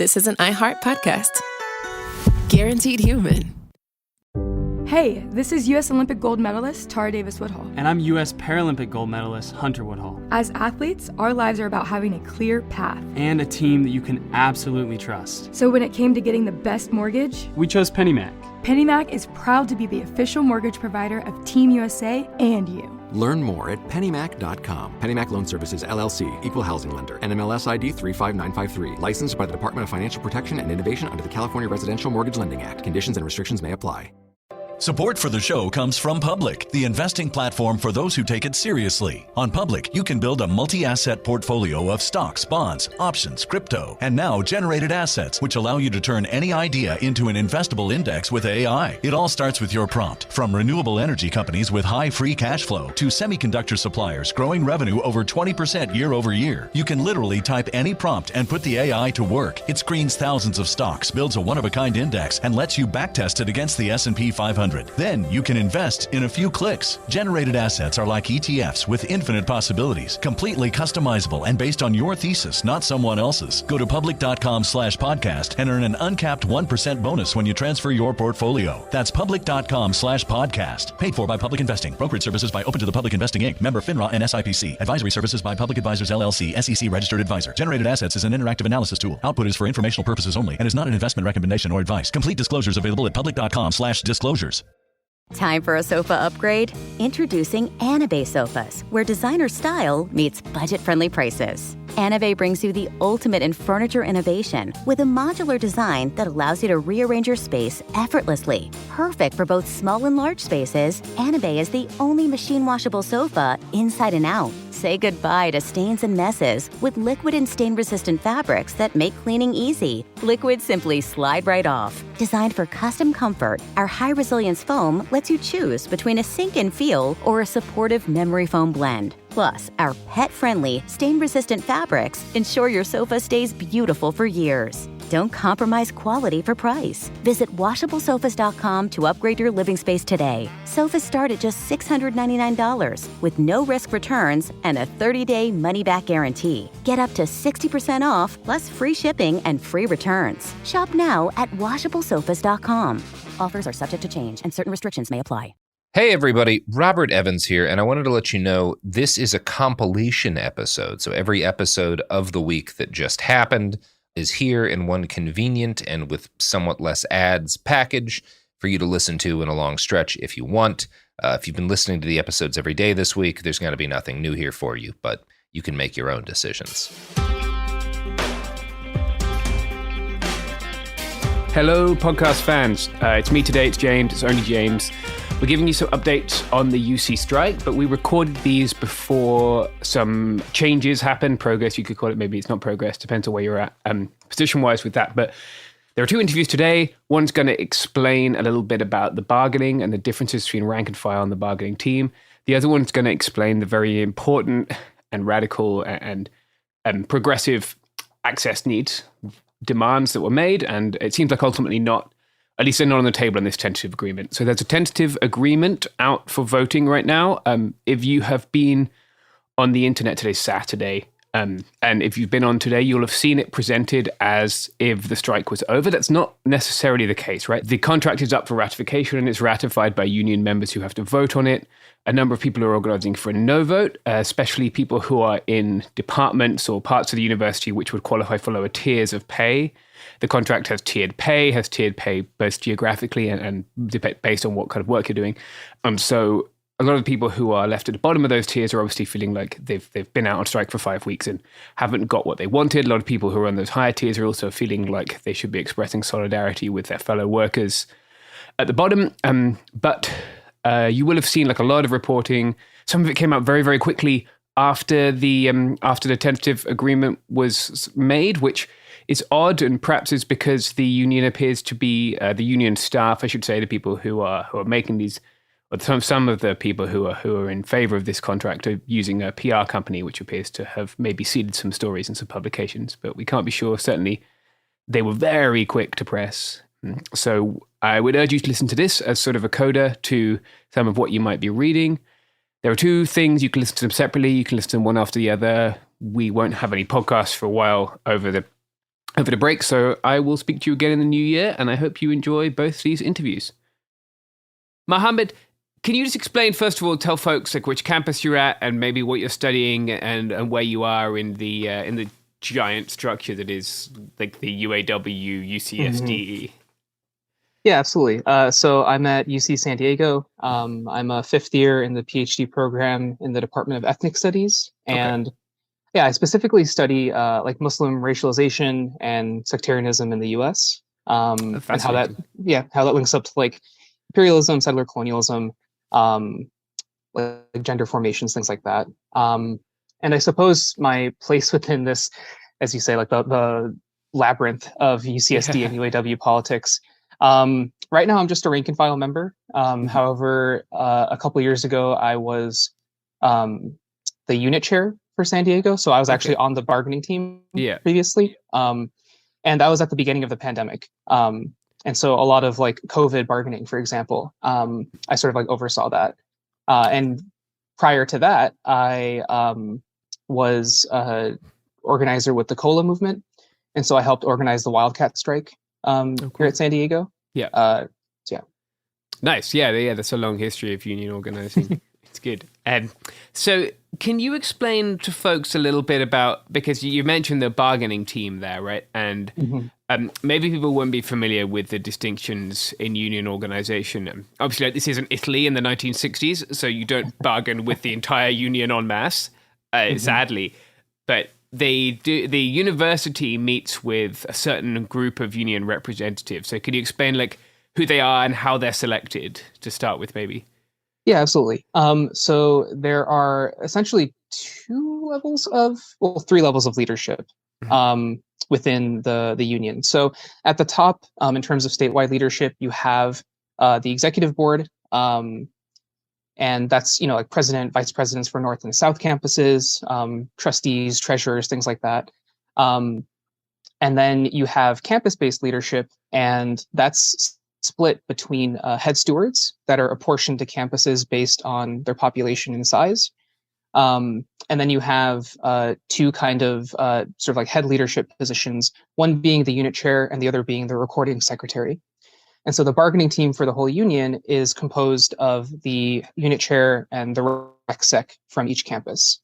this is an iHeart podcast. Guaranteed Human. Hey, this is U.S. Olympic gold medalist Tara Davis-Woodhull. And I'm U.S. Paralympic gold medalist Hunter Woodhull. As athletes, our lives are about having a clear path. And a team that you can absolutely trust. So when it came to getting the best mortgage, we chose PennyMac. PennyMac is proud to be the official mortgage provider of Team USA and you. Learn more at pennymac.com. PennyMac Loan Services, LLC, Equal Housing Lender, NMLS ID 35953. Licensed by the Department of Financial Protection and Innovation under the California Residential Mortgage Lending Act. Conditions and restrictions may apply. Support for the show comes from Public, the investing platform for those who take it seriously. On Public, you can build a multi-asset portfolio of stocks, bonds, options, crypto, and now generated assets, which allow you to turn any idea into an investable index with AI. It all starts with your prompt. From renewable energy companies with high free cash flow to semiconductor suppliers growing revenue over 20% year over year. You can literally type any prompt and put the AI to work. It screens thousands of stocks, builds a one-of-a-kind index, and lets you backtest it against the S&P 500. Then you can invest in a few clicks. Generated assets are like ETFs with infinite possibilities, completely customizable and based on your thesis, not someone else's. Go to public.com/podcast and earn an uncapped 1% bonus when you transfer your portfolio. That's public.com/podcast. Paid for by Public Investing. Brokerage services by Open to the Public Investing Inc. Member FINRA and SIPC. Advisory services by Public Advisors LLC, SEC registered advisor. Generated assets is an interactive analysis tool. Output is for informational purposes only and is not an investment recommendation or advice. Complete disclosures available at public.com/disclosures. Time for a sofa upgrade? Introducing Anabay Sofas, where designer style meets budget-friendly prices. Anabay brings you the ultimate in furniture innovation with a modular design that allows you to rearrange your space effortlessly. Perfect for both small and large spaces, Anabay is the only machine-washable sofa inside and out. Say goodbye to stains and messes with liquid and stain-resistant fabrics that make cleaning easy. Liquid simply slide right off. Designed for custom comfort, our high-resilience foam lets you choose between a sink-in feel or a supportive memory foam blend. Plus, our pet-friendly, stain-resistant fabrics ensure your sofa stays beautiful for years. Don't compromise quality for price. Visit WashableSofas.com to upgrade your living space today. Sofas start at just $699 with no-risk returns and a 30-day money-back guarantee. Get up to 60% off, plus free shipping and free returns. Shop now at WashableSofas.com. Offers are subject to change and certain restrictions may apply. Hey everybody, Robert Evans here, and I wanted to let you know this is a compilation episode. So every episode of the week that just happened is here in one convenient and with somewhat less ads package for you to listen to in a long stretch if you want. If you've been listening to the episodes every day this week, there's going to be nothing new here for you, but you can make your own decisions. Hello, podcast fans. It's me today, it's James, it's only James. We're giving you some updates on the UC strike, but we recorded these before some changes happened. Progress, you could call it. Maybe it's not progress, depends on where you're at position-wise with that. But there are two interviews today. One's going to explain a little bit about the bargaining and the differences between rank and file on the bargaining team. The other one's going to explain the very important and radical and progressive access needs, demands that were made, and it seems like ultimately not, at least they're not on the table in this tentative agreement. So there's a tentative agreement out for voting right now. If you have been on the internet today, Saturday, and if you've been on today, you'll have seen it presented as if the strike was over. That's not necessarily the case, right? The contract is up for ratification and it's ratified by union members who have to vote on it. A number of people are organizing for a no vote, especially people who are in departments or parts of the university which would qualify for lower tiers of pay. The contract has tiered pay both geographically and based on what kind of work you're doing. So a lot of people who are left at the bottom of those tiers are obviously feeling like they've been out on strike for 5 weeks and haven't got what they wanted. A lot of people who are on those higher tiers are also feeling like they should be expressing solidarity with their fellow workers at the bottom. But you will have seen like a lot of reporting. Some of it came out very, very quickly after the tentative agreement was made, which is odd, and perhaps is because the union appears to be the union staff, I should say, the people who are making these, or some of the people who are in favor of this contract are using a PR company, which appears to have maybe seeded some stories in some publications, but we can't be sure. Certainly, they were very quick to press. So I would urge you to listen to this as sort of a coda to some of what you might be reading. There are two things. You can listen to them separately. You can listen to them one after the other. We won't have any podcasts for a while over the over the break. So I will speak to you again in the new year, and I hope you enjoy both these interviews. Mohammed, can you just explain, first of all, tell folks like which campus you're at and maybe what you're studying and where you are in the giant structure that is like the UAW UCSD? Yeah, absolutely. So I'm at UC San Diego. I'm a fifth year in the PhD program in the Department of Ethnic Studies. And yeah, I specifically study like Muslim racialization and sectarianism in the US. And how that links up to like imperialism, settler colonialism, like gender formations, things like that. And I suppose my place within this, as you say, like the labyrinth of UCSD and UAW politics. Right now, I'm just a rank and file member. However, a couple of years ago, I was the unit chair for San Diego. So I was actually on the bargaining team previously. And that was at the beginning of the pandemic. And so a lot of like COVID bargaining, for example, I sort of like oversaw that. And prior to that, I was an organizer with the COLA movement. And so I helped organize the Wildcat strike here at San Diego. Yeah. Nice. Yeah. That's a long history of union organizing. It's good. So can you explain to folks a little bit about, because you mentioned the bargaining team there, right? And maybe people won't be familiar with the distinctions in union organization. Obviously, like, this isn't Italy in the 1960s, so you don't bargain with the entire union en masse, sadly. But the university meets with a certain group of union representatives. So can you explain like who they are and how they're selected to start with, maybe? Yeah, absolutely. So there are essentially three levels of leadership within the union. So at the top, in terms of statewide leadership, you have the executive board, and that's like president, vice presidents for North and South campuses, trustees, treasurers, things like that. And then you have campus-based leadership, and that's split between head stewards that are apportioned to campuses based on their population and size. And then you have two kind of sort of like head leadership positions, one being the unit chair and the other being the recording secretary. And so the bargaining team for the whole union is composed of the unit chair and the rec sec from each campus.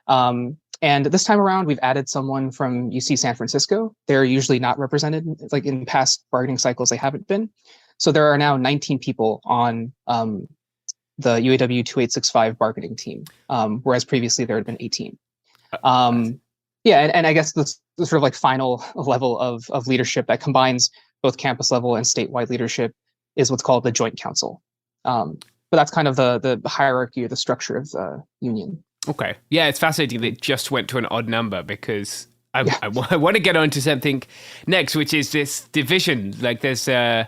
And this time around, we've added someone from UC San Francisco. They're usually not represented, like in past bargaining cycles, they haven't been. So there are now 19 people on the UAW 2865 bargaining team, whereas previously there had been 18. And I guess the sort of like final level of leadership that combines both campus level and statewide leadership is what's called the Joint Council. But that's kind of the hierarchy or the structure of the union. Okay. Yeah, it's fascinating that it just went to an odd number, because I want to get on to something next, which is this division. Like there's I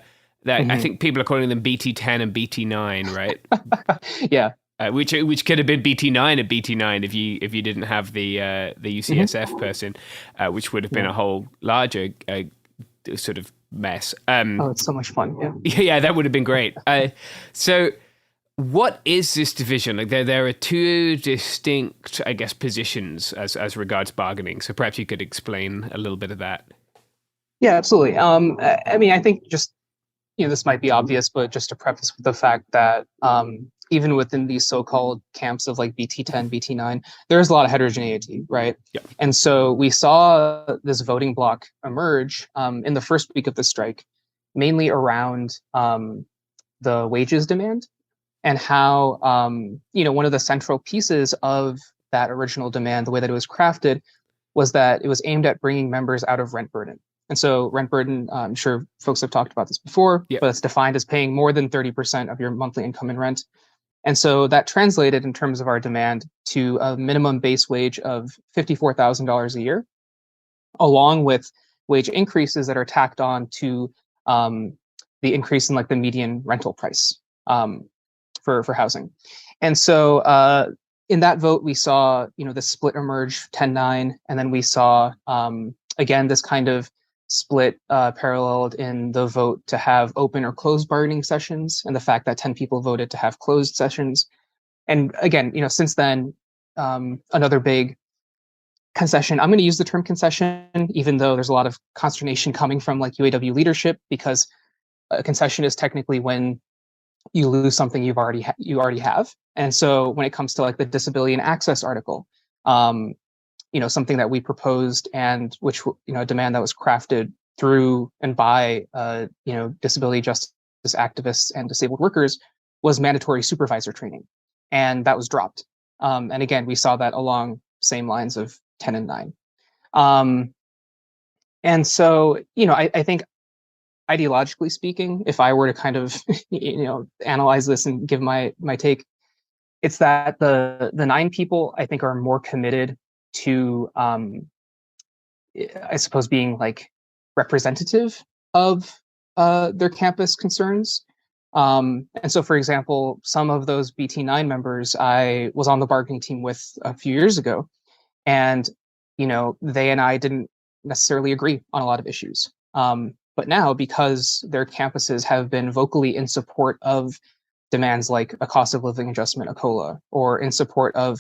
think people are calling them BT10 and BT9, right? Yeah. Which could have been BT9 and BT9 if you didn't have the UCSF person, which would have been a whole larger sort of mess. It's so much fun. Yeah. Yeah, that would have been great. So what is this division? Like there are two distinct, I guess, positions as regards bargaining. So perhaps you could explain a little bit of that. Yeah, absolutely. I mean, I think just, this might be obvious, but just to preface with the fact that even within these so-called camps of like BT10, BT9, there's a lot of heterogeneity, right? Yeah. And so we saw this voting bloc emerge in the first week of the strike, mainly around the wages demand, and how, one of the central pieces of that original demand, the way that it was crafted, was that it was aimed at bringing members out of rent burden. And so rent burden, I'm sure folks have talked about this before, but it's defined as paying more than 30% of your monthly income in rent. And so that translated in terms of our demand to a minimum base wage of $54,000 a year, along with wage increases that are tacked on to the increase in like the median rental price for housing. And so in that vote, we saw, the split emerge 10-9, and then we saw, again, this kind of split paralleled in the vote to have open or closed bargaining sessions, and the fact that 10 people voted to have closed sessions. And again, since then, another big concession. I'm going to use the term concession, even though there's a lot of consternation coming from like UAW leadership, because a concession is technically when you lose something you already have. And so when it comes to like the disability and access article, something that we proposed and which, a demand that was crafted through and by, disability justice activists and disabled workers, was mandatory supervisor training. And that was dropped. And again, we saw that along same lines of 10 and 9. And so, I think ideologically speaking, if I were to kind of, analyze this and give my take, it's that the 9 people, I think, are more committed to, I suppose, being like representative of their campus concerns. And so, for example, some of those BT9 members I was on the bargaining team with a few years ago, and they and I didn't necessarily agree on a lot of issues. But now, because their campuses have been vocally in support of demands like a cost of living adjustment, a COLA, or in support of,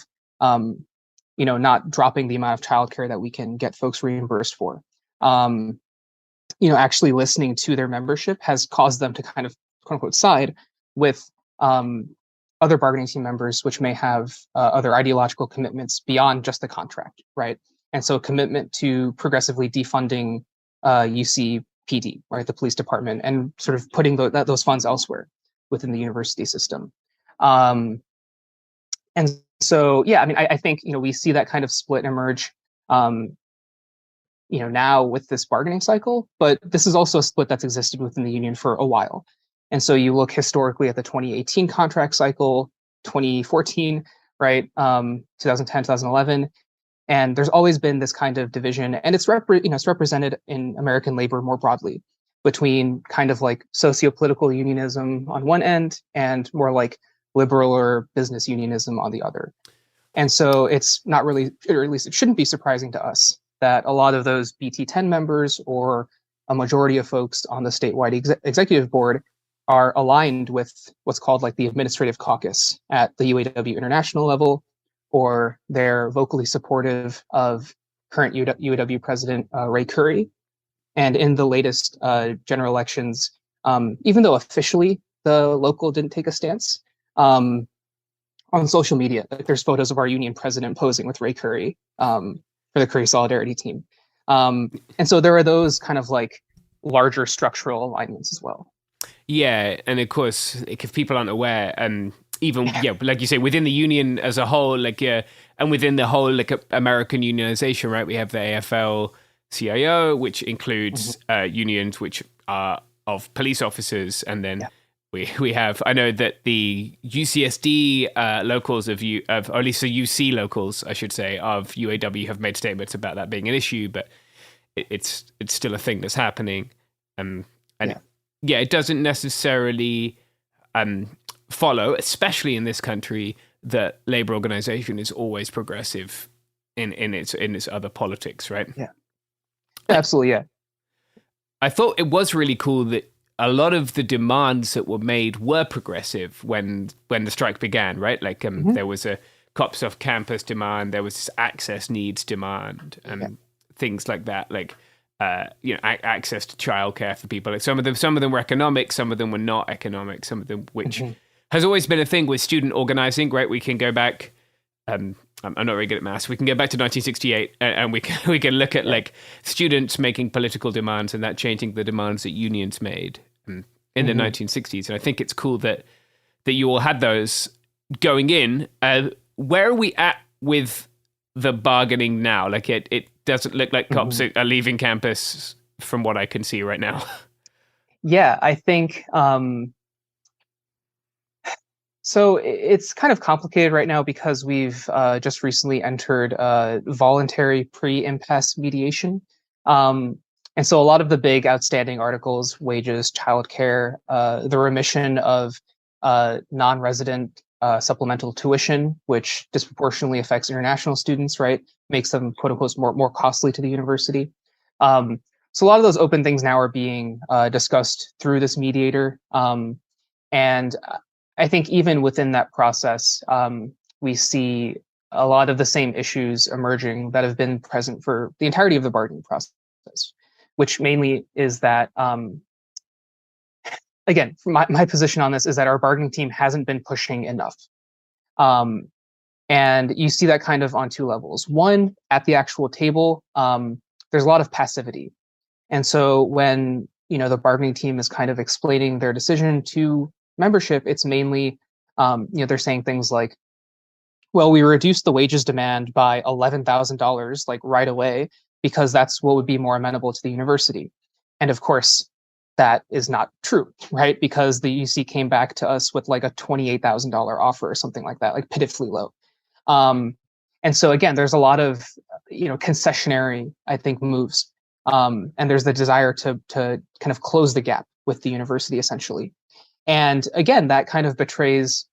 not dropping the amount of childcare that we can get folks reimbursed for, actually listening to their membership has caused them to kind of quote unquote side with other bargaining team members, which may have other ideological commitments beyond just the contract, right? And so commitment to progressively defunding UCPD, right, the police department, and sort of putting those funds elsewhere within the university system. And so, yeah, I mean, I think, we see that kind of split emerge, now with this bargaining cycle, but this is also a split that's existed within the union for a while. And so you look historically at the 2018 contract cycle, 2014, right, 2010, 2011, and there's always been this kind of division, and it's it's represented in American labor more broadly between kind of like socio-political unionism on one end and more like liberal or business unionism on the other. And so it's not really, or at least it shouldn't be surprising to us that a lot of those BT10 members or a majority of folks on the statewide executive board are aligned with what's called like the administrative caucus at the UAW international level, or they're vocally supportive of current UAW president Ray Curry. And in the latest general elections, even though officially the local didn't take a stance, on social media, there's photos of our union president posing with Ray Curry for the Curry Solidarity Team. And so there are those kind of like larger structural alignments as well. Yeah, and of course, if people aren't aware, even like you say, within the union as a whole, and within the whole American unionization, right? We have the AFL-CIO, which includes unions which are of police officers, and then we have. I know that the UCSD locals or at least the UC locals, I should say, of UAW have made statements about that being an issue, but it's still a thing that's happening, it doesn't necessarily follow, especially in this country, that labor organization is always progressive in its other politics, right? Yeah, absolutely. Yeah, I thought it was really cool that a lot of the demands that were made were progressive when the strike began, right? Like there was a cops off campus demand, there was this access needs demand, and things like that, like access to childcare for people. Like some of them were economic, some of them were not economic, some of them which has always been a thing with student organizing, right? We can go back. I'm not very good at maths. We can go back to 1968 and we can look at like students making political demands and that changing the demands that unions made in the 1960s. And I think it's cool that you all had those going in. Where are we at with the bargaining now? Like it doesn't look like cops are leaving campus from what I can see right now. Yeah, I think so it's kind of complicated right now because we've just recently entered voluntary pre-impasse mediation. And so a lot of the big outstanding articles, wages, childcare, the remission of non-resident supplemental tuition, which disproportionately affects international students, right? Makes them, quote unquote, more costly to the university. So a lot of those open things now are being discussed through this mediator. And I think even within that process, we see a lot of the same issues emerging that have been present for the entirety of the bargaining process, which mainly is that, again, my position on this is that our bargaining team hasn't been pushing enough. And you see that kind of on two levels. One, at the actual table, there's a lot of passivity. And so when, the bargaining team is kind of explaining their decision to membership, it's mainly, they're saying things like, well, we reduced the wages demand by $11,000 like right away because that's what would be more amenable to the university. And of course, that is not true, right? Because the UC came back to us with like a $28,000 offer or something like that, like pitifully low. And so again, there's a lot of, concessionary, I think, moves. And there's the desire to kind of close the gap with the university, essentially. And again, that kind of betrays,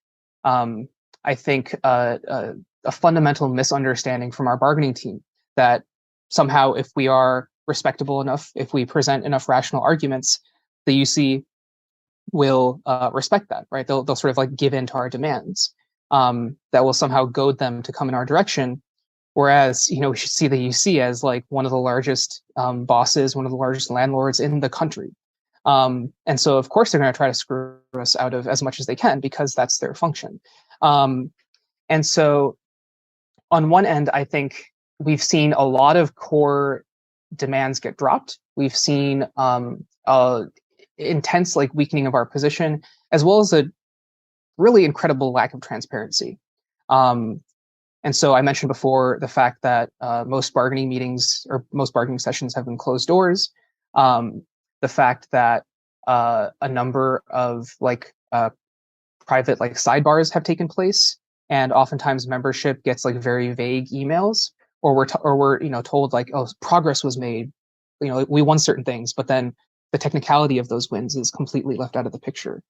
I think, a fundamental misunderstanding from our bargaining team that somehow if we are respectable enough, if we present enough rational arguments, the UC will respect that, right? They'll sort of like give in to our demands. That will somehow goad them to come in our direction. Whereas, we should see the UC as like one of the largest bosses, one of the largest landlords in the country. And so, of course, they're going to try to screw us out of as much as they can because that's their function. And so on one end, I think we've seen a lot of core demands get dropped. We've seen intense like weakening of our position, as well as a really incredible lack of transparency. And so I mentioned before the fact that most bargaining meetings or most bargaining sessions have been closed doors. The fact that a number of like private like sidebars have taken place, and oftentimes membership gets like very vague emails, or we're told like, oh, progress was made, we won certain things, but then the technicality of those wins is completely left out of the picture.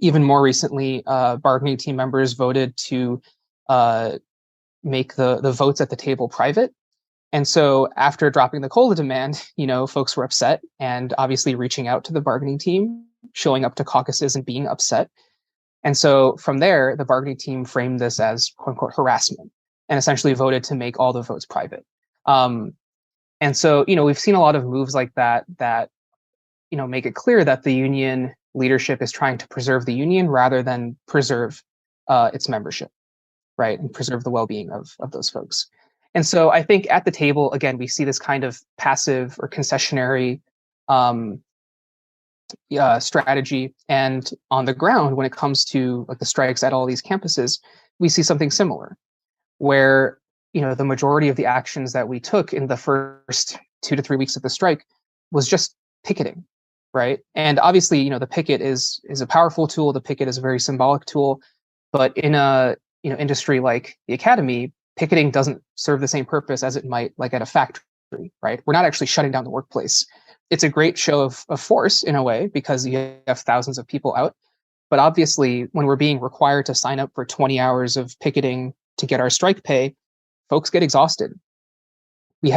Even more recently, bargaining team members voted to make the votes at the table private. And so after dropping the COLA demand, folks were upset and obviously reaching out to the bargaining team, showing up to caucuses and being upset. And so from there, the bargaining team framed this as quote unquote harassment and essentially voted to make all the votes private. And so, we've seen a lot of moves like that, make it clear that the union leadership is trying to preserve the union rather than preserve its membership, right? And preserve the well-being of those folks. And so I think at the table, again, we see this kind of passive or concessionary strategy. And on the ground, when it comes to like the strikes at all these campuses, we see something similar, where the majority of the actions that we took in the first 2 to 3 weeks of the strike was just picketing, right? And obviously, the picket is a powerful tool. The picket is a very symbolic tool, but in a industry like the academy, picketing doesn't serve the same purpose as it might like at a factory, right? We're not actually shutting down the workplace. It's a great show of force in a way because you have thousands of people out. But obviously, when we're being required to sign up for 20 hours of picketing to get our strike pay, folks get exhausted.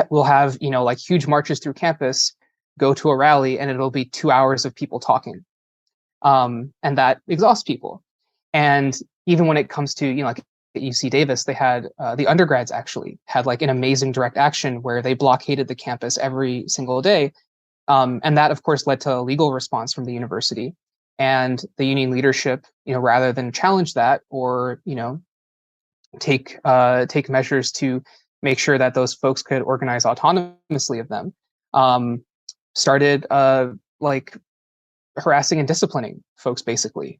We'll have, like huge marches through campus, go to a rally, and it'll be 2 hours of people talking. And that exhausts people. And even when it comes to, like at UC Davis, they had the undergrads actually had like an amazing direct action where they blockaded the campus every single day. And that, of course, led to a legal response from the university. And the union leadership, rather than challenge that or, take measures to make sure that those folks could organize autonomously of them, started like harassing and disciplining folks basically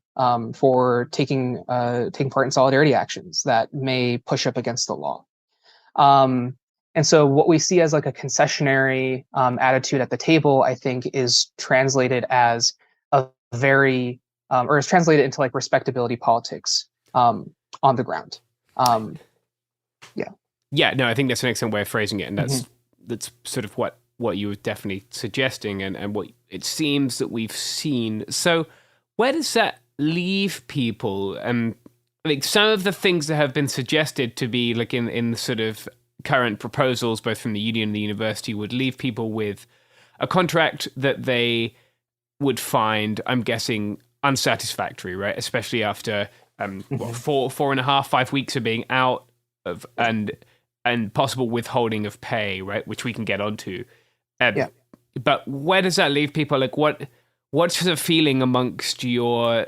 for taking part in solidarity actions that may push up against the law. And so what we see as like a concessionary attitude at the table, I think, is translated as a very, or is translated into like respectability politics on the ground. Yeah, no, I think that's an excellent way of phrasing it. And that's sort of what you were definitely suggesting and what it seems that we've seen. So where does that leave people? Like some of the things that have been suggested to be like in the sort of current proposals, both from the union and the university, would leave people with a contract that they would find, I'm guessing, unsatisfactory, right? Especially after 4 and a half, 5 weeks of being out of and possible withholding of pay, right? Which we can get onto. But where does that leave people? Like, what's the feeling amongst your?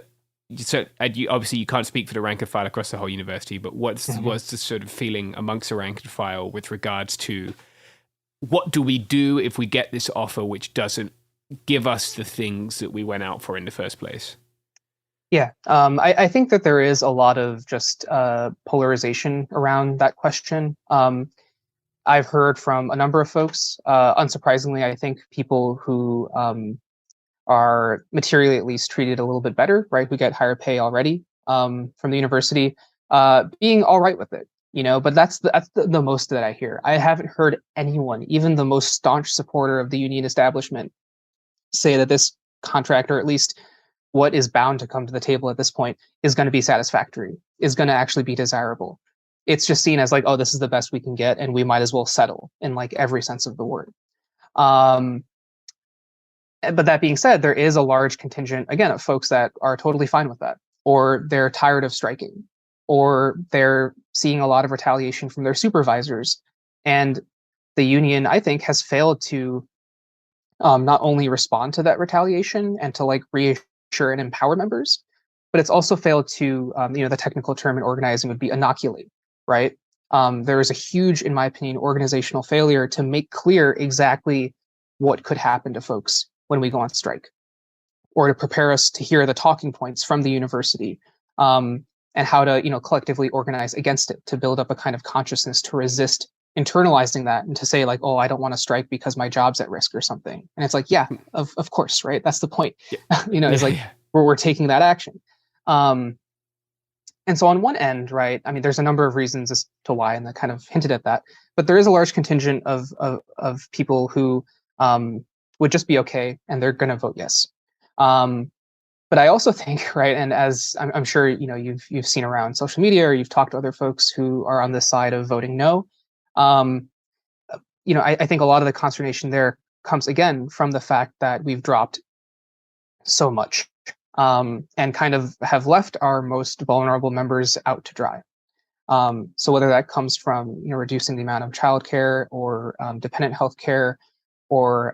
So, obviously, you can't speak for the rank and file across the whole university, but what's the sort of feeling amongst the rank and file with regards to what do we do if we get this offer which doesn't give us the things that we went out for in the first place? Yeah, I think that there is a lot of just polarization around that question. I've heard from a number of folks, unsurprisingly, I think people who are materially at least treated a little bit better, right, who get higher pay already from the university, being all right with it, but that's the most that I hear. I haven't heard anyone, even the most staunch supporter of the union establishment, say that this contract, or at least what is bound to come to the table at this point, is going to be satisfactory, is going to actually be desirable. It's just seen as like, oh, this is the best we can get, and we might as well settle in like every sense of the word. But that being said, there is a large contingent, again, of folks that are totally fine with that, or they're tired of striking, or they're seeing a lot of retaliation from their supervisors. And the union, I think, has failed to not only respond to that retaliation and to like reassure and empower members, but it's also failed to, the technical term in organizing would be inoculate, right? There is a huge, in my opinion, organizational failure to make clear exactly what could happen to folks when we go on strike, or to prepare us to hear the talking points from the university, and how to, collectively organize against it, to build up a kind of consciousness to resist internalizing that and to say like, oh, I don't want to strike because my job's at risk or something. And it's like, yeah, of course, right? That's the point. It's like we're taking that action. And so on one end, right, I mean, there's a number of reasons as to why, and I kind of hinted at that, but there is a large contingent of people who would just be okay, and they're going to vote yes. But I also think, right, and as I'm sure you've seen around social media, or you've talked to other folks who are on this side of voting no, I think a lot of the consternation there comes again from the fact that we've dropped so much, and kind of have left our most vulnerable members out to dry. So whether that comes from reducing the amount of childcare, or dependent health care, or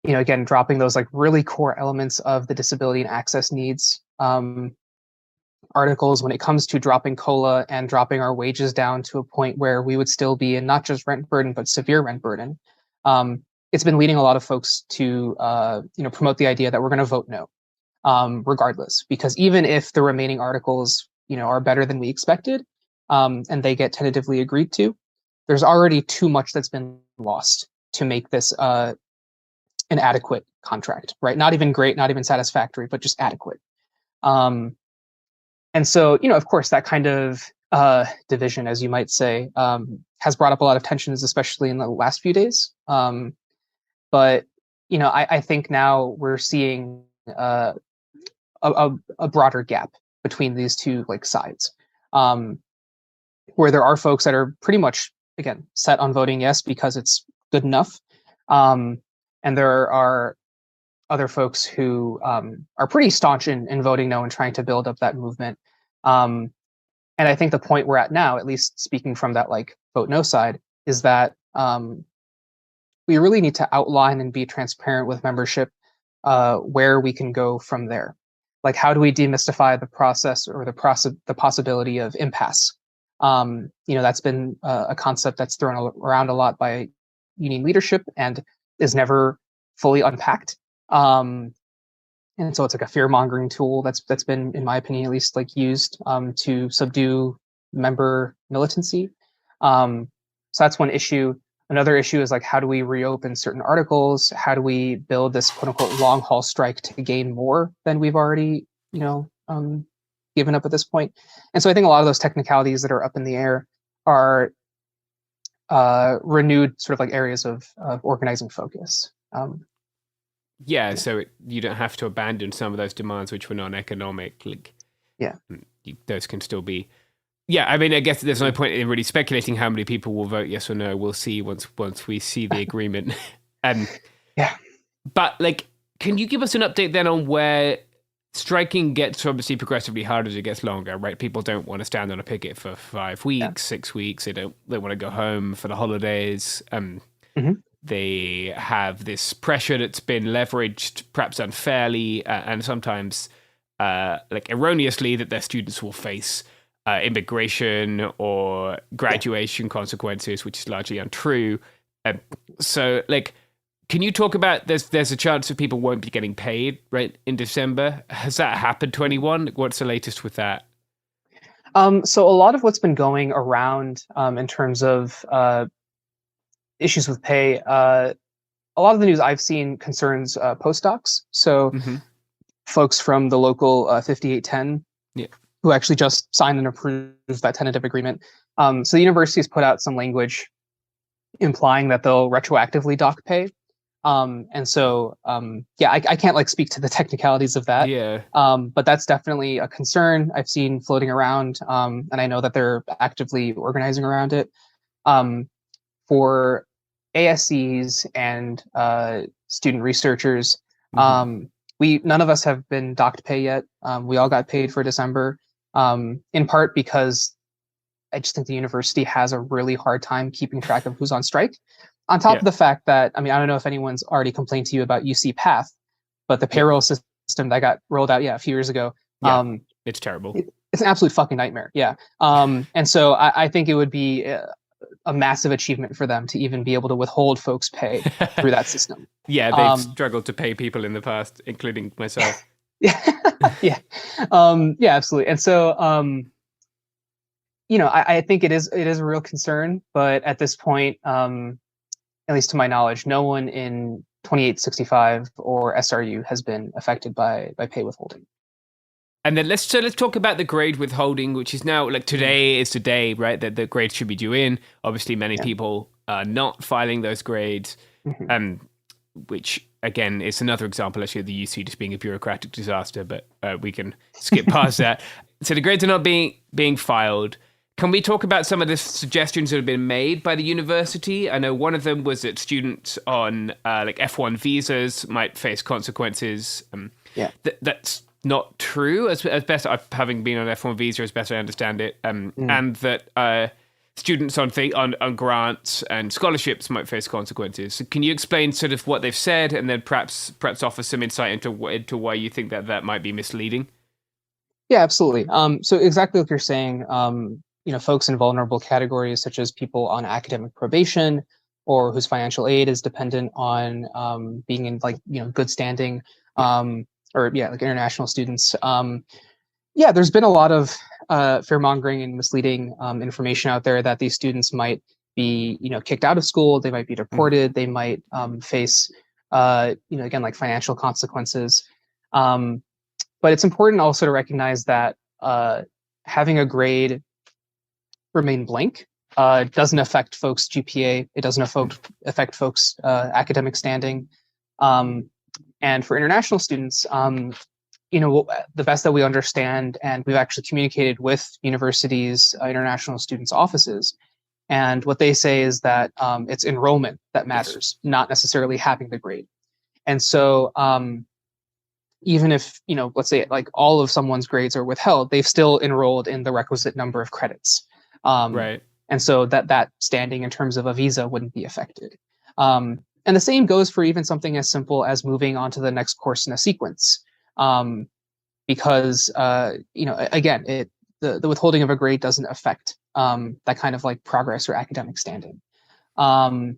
again, dropping those like really core elements of the disability and access needs articles, when it comes to dropping COLA and dropping our wages down to a point where we would still be in not just rent burden, but severe rent burden. It's been leading a lot of folks to promote the idea that we're going to vote no, regardless, because even if the remaining articles are better than we expected, and they get tentatively agreed to, there's already too much that's been lost to make this an adequate contract, right? Not even great, not even satisfactory, but just adequate. And so, of course, that kind of division, as you might say, has brought up a lot of tensions, especially in the last few days. But I think now we're seeing a broader gap between these two like sides, where there are folks that are pretty much, again, set on voting yes because it's good enough, and there are other folks who are pretty staunch in voting no and trying to build up that movement. And I think the point we're at now, at least speaking from that like vote no side, is that we really need to outline and be transparent with membership where we can go from there. Like, how do we demystify the process, or the possibility of impasse? That's been a concept that's thrown around a lot by union leadership and is never fully unpacked. And so it's like a fear-mongering tool that's been, in my opinion, at least, like used to subdue member militancy. So that's one issue. Another issue is like, how do we reopen certain articles? How do we build this quote unquote long haul strike to gain more than we've already, given up at this point? And so I think a lot of those technicalities that are up in the air are renewed sort of like areas of organizing focus. So you don't have to abandon some of those demands which were non-economic. Those can still be. Yeah, I mean, I guess there's no point in really speculating how many people will vote yes or no. We'll see once we see the agreement. But like, can you give us an update then on where striking gets obviously progressively harder as it gets longer, right? People don't want to stand on a picket for 5 weeks, 6 weeks. They want to go home for the holidays. They have this pressure that's been leveraged, perhaps unfairly, and sometimes like erroneously, that their students will face immigration or graduation consequences, which is largely untrue. So, like, can you talk about there's a chance that people won't be getting paid, right, in December? Has that happened to anyone? What's the latest with that? So a lot of what's been going around in terms of issues with pay, a lot of the news I've seen concerns postdocs. So folks from the local 5810 who actually just signed and approved that tentative agreement. So the university has put out some language implying that they'll retroactively dock pay. And so, I can't like speak to the technicalities of that. But that's definitely a concern I've seen floating around. And I know that they're actively organizing around it. For ASCs and student researchers, none of us have been docked pay yet. We all got paid for December, in part because I just think the university has a really hard time keeping track of who's on strike. On top of the fact that, I mean, I don't know if anyone's already complained to you about UC Path, but the payroll system that got rolled out, a few years ago. It's terrible. It's an absolute fucking nightmare. And so I think it would be a massive achievement for them to even be able to withhold folks' pay through that system. They've struggled to pay people in the past, including myself. Absolutely. And so, I think it is a real concern, but at this point, at least to my knowledge, no one in 2865 or SRU has been affected by pay withholding. And then let's talk about the grade withholding, which is now, like, today is the day, right, that the grades should be due in. Obviously, many people are not filing those grades, which, again, is another example, actually, of the UC just being a bureaucratic disaster, but we can skip past that. So the grades are not being filed. Can we talk about some of the suggestions that have been made by the university? I know one of them was that students on like F1 visas might face consequences. That's not true, as best having been on F1 visa, as best I understand it, and that students on grants and scholarships might face consequences. So can you explain sort of what they've said, and then perhaps offer some insight into why you think that might be misleading? Yeah, absolutely. So exactly what you're saying. Folks in vulnerable categories, such as people on academic probation or whose financial aid is dependent on being in good standing, or international students. There's been a lot of fear-mongering and misleading information out there that these students might be, kicked out of school, they might be deported, they might face, financial consequences. But it's important also to recognize that having a grade remain blank doesn't affect folks' GPA. It doesn't affect folks' academic standing. And for international students, the best that we understand, and we've actually communicated with universities, international students' offices, and what they say is that it's enrollment that matters, not necessarily having the grade. And so even if, let's say like all of someone's grades are withheld, they've still enrolled in the requisite number of credits. Right. And so that standing in terms of a visa wouldn't be affected. And the same goes for even something as simple as moving on to the next course in a sequence. Because, again, the withholding of a grade doesn't affect that kind of like progress or academic standing. And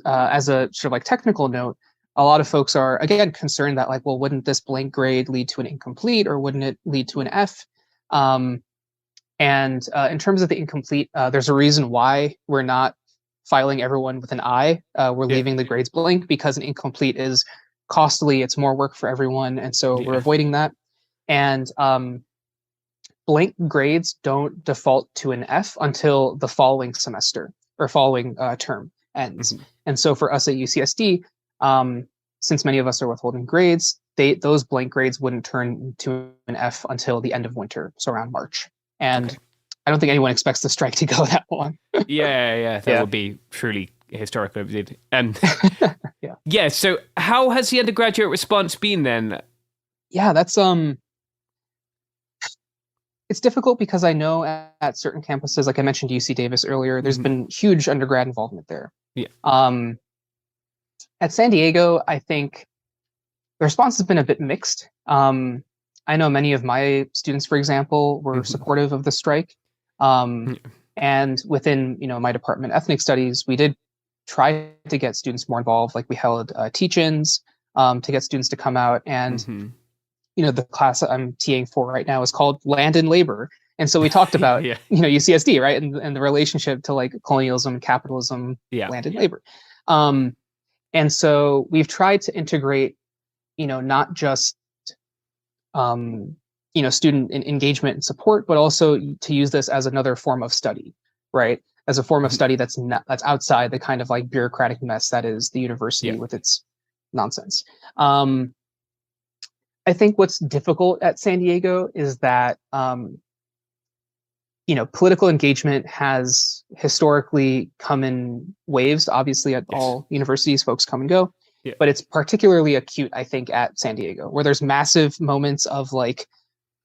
as a sort of like technical note, a lot of folks are, again, concerned that like, well, wouldn't this blank grade lead to an incomplete, or wouldn't it lead to an F? And in terms of the incomplete, there's a reason why we're not filing everyone with an I. We're leaving the grades blank because an incomplete is costly. It's more work for everyone. And so we're avoiding that. And blank grades don't default to an F until the following semester or following term ends. And so for us at UCSD, since many of us are withholding grades, those blank grades wouldn't turn into an F until the end of winter, so around March. And I don't think anyone expects the strike to go that long. That would be truly historic. And so how has the undergraduate response been then? Yeah, that's it's difficult because I know at certain campuses, like I mentioned UC Davis earlier, there's been huge undergrad involvement there. Yeah. At San Diego, I think the response has been a bit mixed. I know many of my students, for example, were supportive of the strike. And within, my department, ethnic studies, we did try to get students more involved. Like we held teach-ins to get students to come out. And, the class that I'm TAing for right now is called Land and Labor. And so we talked about, UCSD, right? And the relationship to like colonialism, capitalism, land and labor. And so we've tried to integrate, not just, student engagement and support, but also to use this as another form of study, right? As a form of study that's outside the kind of like bureaucratic mess that is the university with its nonsense. I think what's difficult at San Diego is that, political engagement has historically come in waves. Obviously, at all universities, folks come and go. Yeah. But it's particularly acute, I think, at San Diego, where there's massive moments of like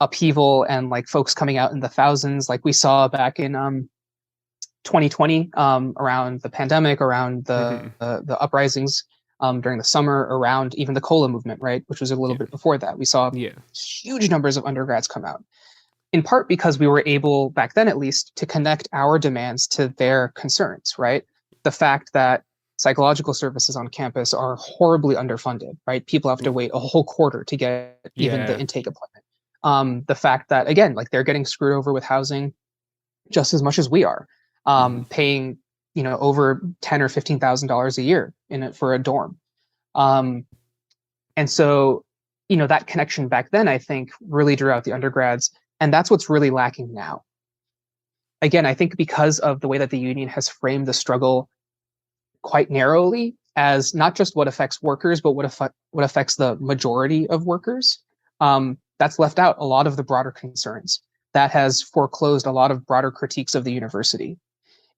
upheaval and like folks coming out in the thousands, like we saw back in 2020, around the pandemic, around the uprisings during the summer, around even the COLA movement, right, which was a little bit before that. We saw huge numbers of undergrads come out, in part because we were able, back then at least, to connect our demands to their concerns, right? The fact that psychological services on campus are horribly underfunded, right? People have to wait a whole quarter to get even the intake appointment. The fact that, again, like they're getting screwed over with housing just as much as we are, paying, over $10,000 or $15,000 a year for a dorm. And so, that connection back then, I think, really drew out the undergrads. And that's what's really lacking now. Again, I think because of the way that the union has framed the struggle quite narrowly as not just what affects workers, but what affects the majority of workers, that's left out a lot of the broader concerns. That has foreclosed a lot of broader critiques of the university.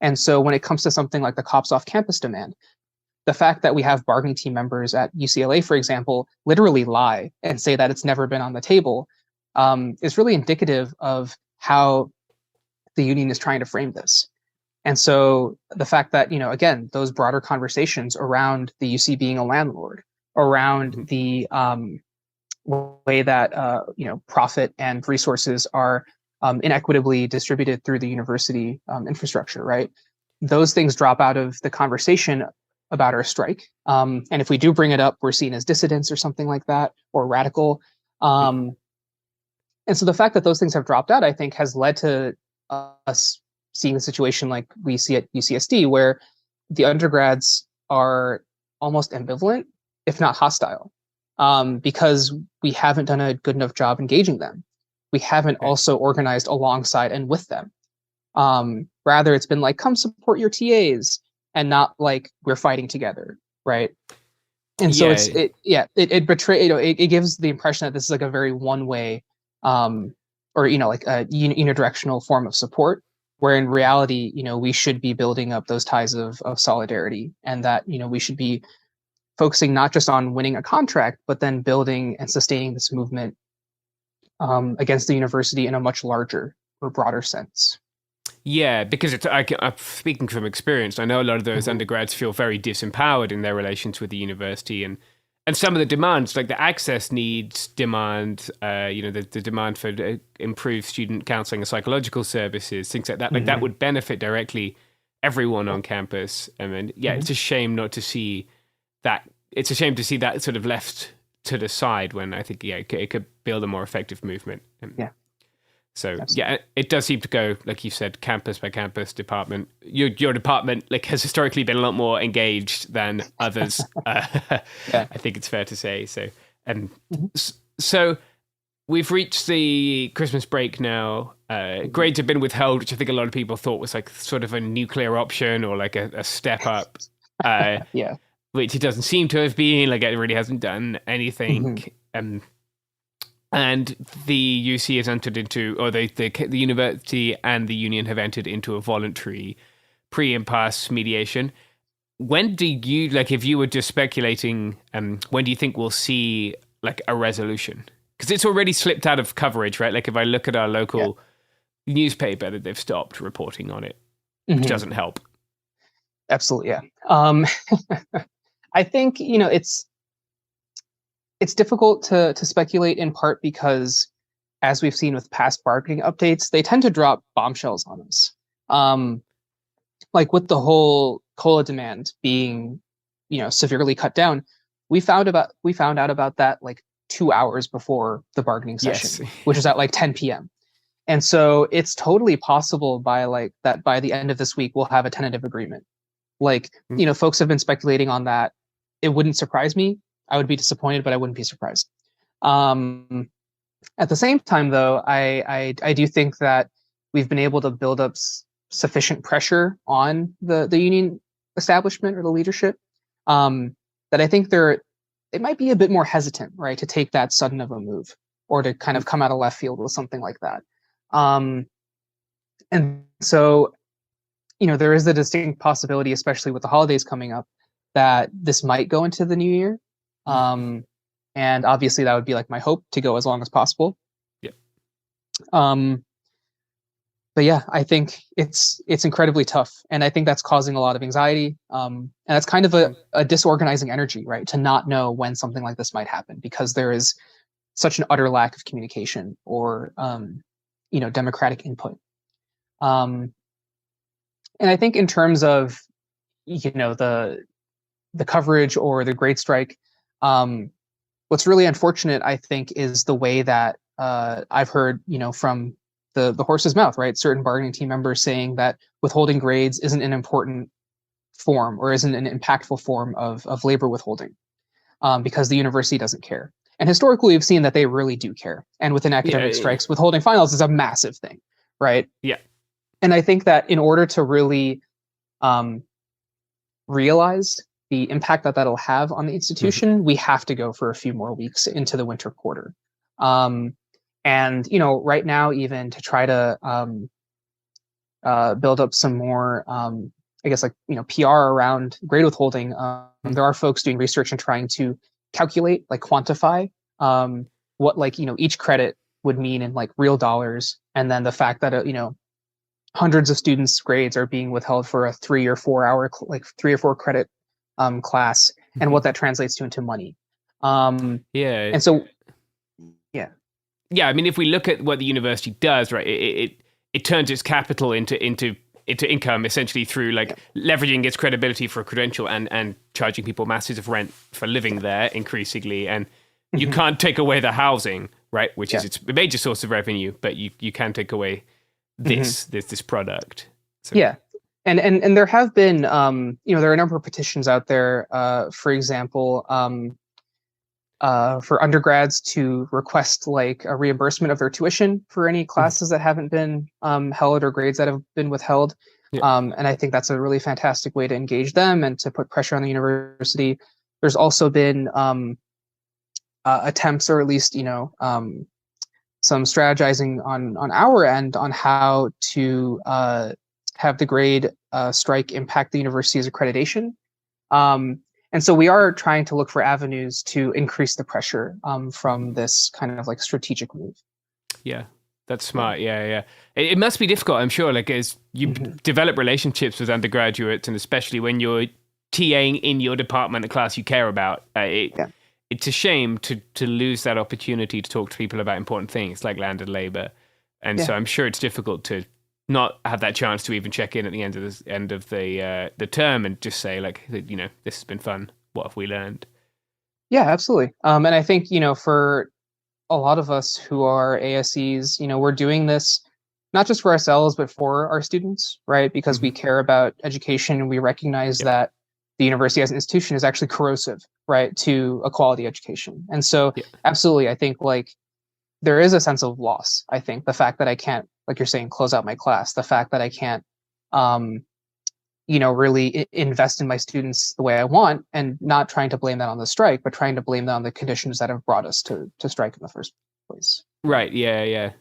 And so when it comes to something like the cops off campus demand, the fact that we have bargaining team members at UCLA, for example, literally lie and say that it's never been on the table, is really indicative of how the union is trying to frame this. And so the fact that, again, those broader conversations around the UC being a landlord, around the way that, profit and resources are inequitably distributed through the university infrastructure, right? Those things drop out of the conversation about our strike. And if we do bring it up, we're seen as dissidents or something like that, or radical. And so the fact that those things have dropped out, I think, has led to us seeing a situation like we see at UCSD, where the undergrads are almost ambivalent, if not hostile, because we haven't done a good enough job engaging them. We haven't also organized alongside and with them. Rather, it's been like, come support your TAs, and not like we're fighting together, right? And so it betrays, it gives the impression that this is like a very one-way, or like a unidirectional form of support, where in reality, we should be building up those ties of solidarity, and that we should be focusing not just on winning a contract, but then building and sustaining this movement against the university in a much larger or broader sense. Yeah, because I'm speaking from experience. I know a lot of those undergrads feel very disempowered in their relations with the university, and some of the demands, like the access needs demand, the demand for improved student counseling and psychological services, things like that. Like that would benefit directly everyone on campus. And it's a shame not to see that. It's a shame to see that sort of left to the side when I think it could build a more effective movement. So absolutely. It does seem to go, like you said, campus by campus, department. Your department has historically been a lot more engaged than others. I think it's fair to say. So we've reached the Christmas break now. Grades have been withheld, which I think a lot of people thought was like sort of a nuclear option or like a step up. Which it doesn't seem to have been. Like it really hasn't done anything. And the UC has entered into, or the university and the union have entered into a voluntary pre-impasse mediation. When do you, if you were just speculating, when do you think we'll see like a resolution because it's already slipped out of coverage, right? Like if I look at our local newspaper, that they've stopped reporting on it, which doesn't help. Absolutely, yeah. I think it's difficult to speculate, in part because, as we've seen with past bargaining updates, they tend to drop bombshells on us. Like with the whole COLA demand being, severely cut down, we found out about that like 2 hours before the bargaining session, which is at like 10 p.m. And so it's totally possible by the end of this week we'll have a tentative agreement. Like, folks have been speculating on that. It wouldn't surprise me. I would be disappointed, but I wouldn't be surprised. At the same time, though, I do think that we've been able to build up sufficient pressure on the union establishment or the leadership that I think they might be a bit more hesitant, right, to take that sudden of a move or to kind of come out of left field with something like that. And so, there is a distinct possibility, especially with the holidays coming up, that this might go into the new year. And obviously that would be like my hope to go as long as possible. Yeah. But yeah, I think it's incredibly tough. And I think that's causing a lot of anxiety. And that's kind of a disorganizing energy, right? To not know when something like this might happen because there is such an utter lack of communication or, democratic input. And I think in terms of, the coverage or the grade strike, what's really unfortunate, I think, is the way that I've heard, from the horse's mouth, right? Certain bargaining team members saying that withholding grades isn't an important form or isn't an impactful form of labor withholding because the university doesn't care. And historically, we've seen that they really do care. And within academic strikes, withholding finals is a massive thing, right? Yeah. And I think that in order to really realize the impact that that'll have on the institution, we have to go for a few more weeks into the winter quarter. And, right now, even to try to build up some more, PR around grade withholding, there are folks doing research and trying to calculate, quantify what, each credit would mean in real dollars. And then the fact that, hundreds of students' grades are being withheld for a 3 or 4 hour, 3 or 4 credit class, and what that translates to into money. And so, yeah. I mean, if we look at what the university does, right, it turns its capital into income essentially through leveraging its credibility for a credential and charging people masses of rent for living there increasingly. And you can't take away the housing, right, which is its major source of revenue, but you can take away this product. So. Yeah. And there have been, there are a number of petitions out there, for example, for undergrads to request a reimbursement of their tuition for any classes that haven't been held or grades that have been withheld. Yeah. And I think that's a really fantastic way to engage them and to put pressure on the university. There's also been attempts, or at least, some strategizing on our end on how to have the grade strike impact the university's accreditation. And so we are trying to look for avenues to increase the pressure from this kind of strategic move. Yeah, that's smart. Yeah. It must be difficult, I'm sure, as you develop relationships with undergraduates, and especially when you're TAing in your department, the class you care about. It's a shame to lose that opportunity to talk to people about important things like land and labor. And so I'm sure it's difficult to not have that chance to even check in at the end of the term and just say this has been fun. What have we learned? Yeah, absolutely. And I think, for a lot of us who are ASEs, we're doing this not just for ourselves, but for our students, right? Because we care about education and we recognize that the university as an institution is actually corrosive, right, to a quality education. And so absolutely, I think there is a sense of loss. I think the fact that I can't, like you're saying, close out my class, the fact that I can't, really invest in my students the way I want, and not trying to blame that on the strike, but trying to blame that on the conditions that have brought us to strike in the first place. Right. Yeah.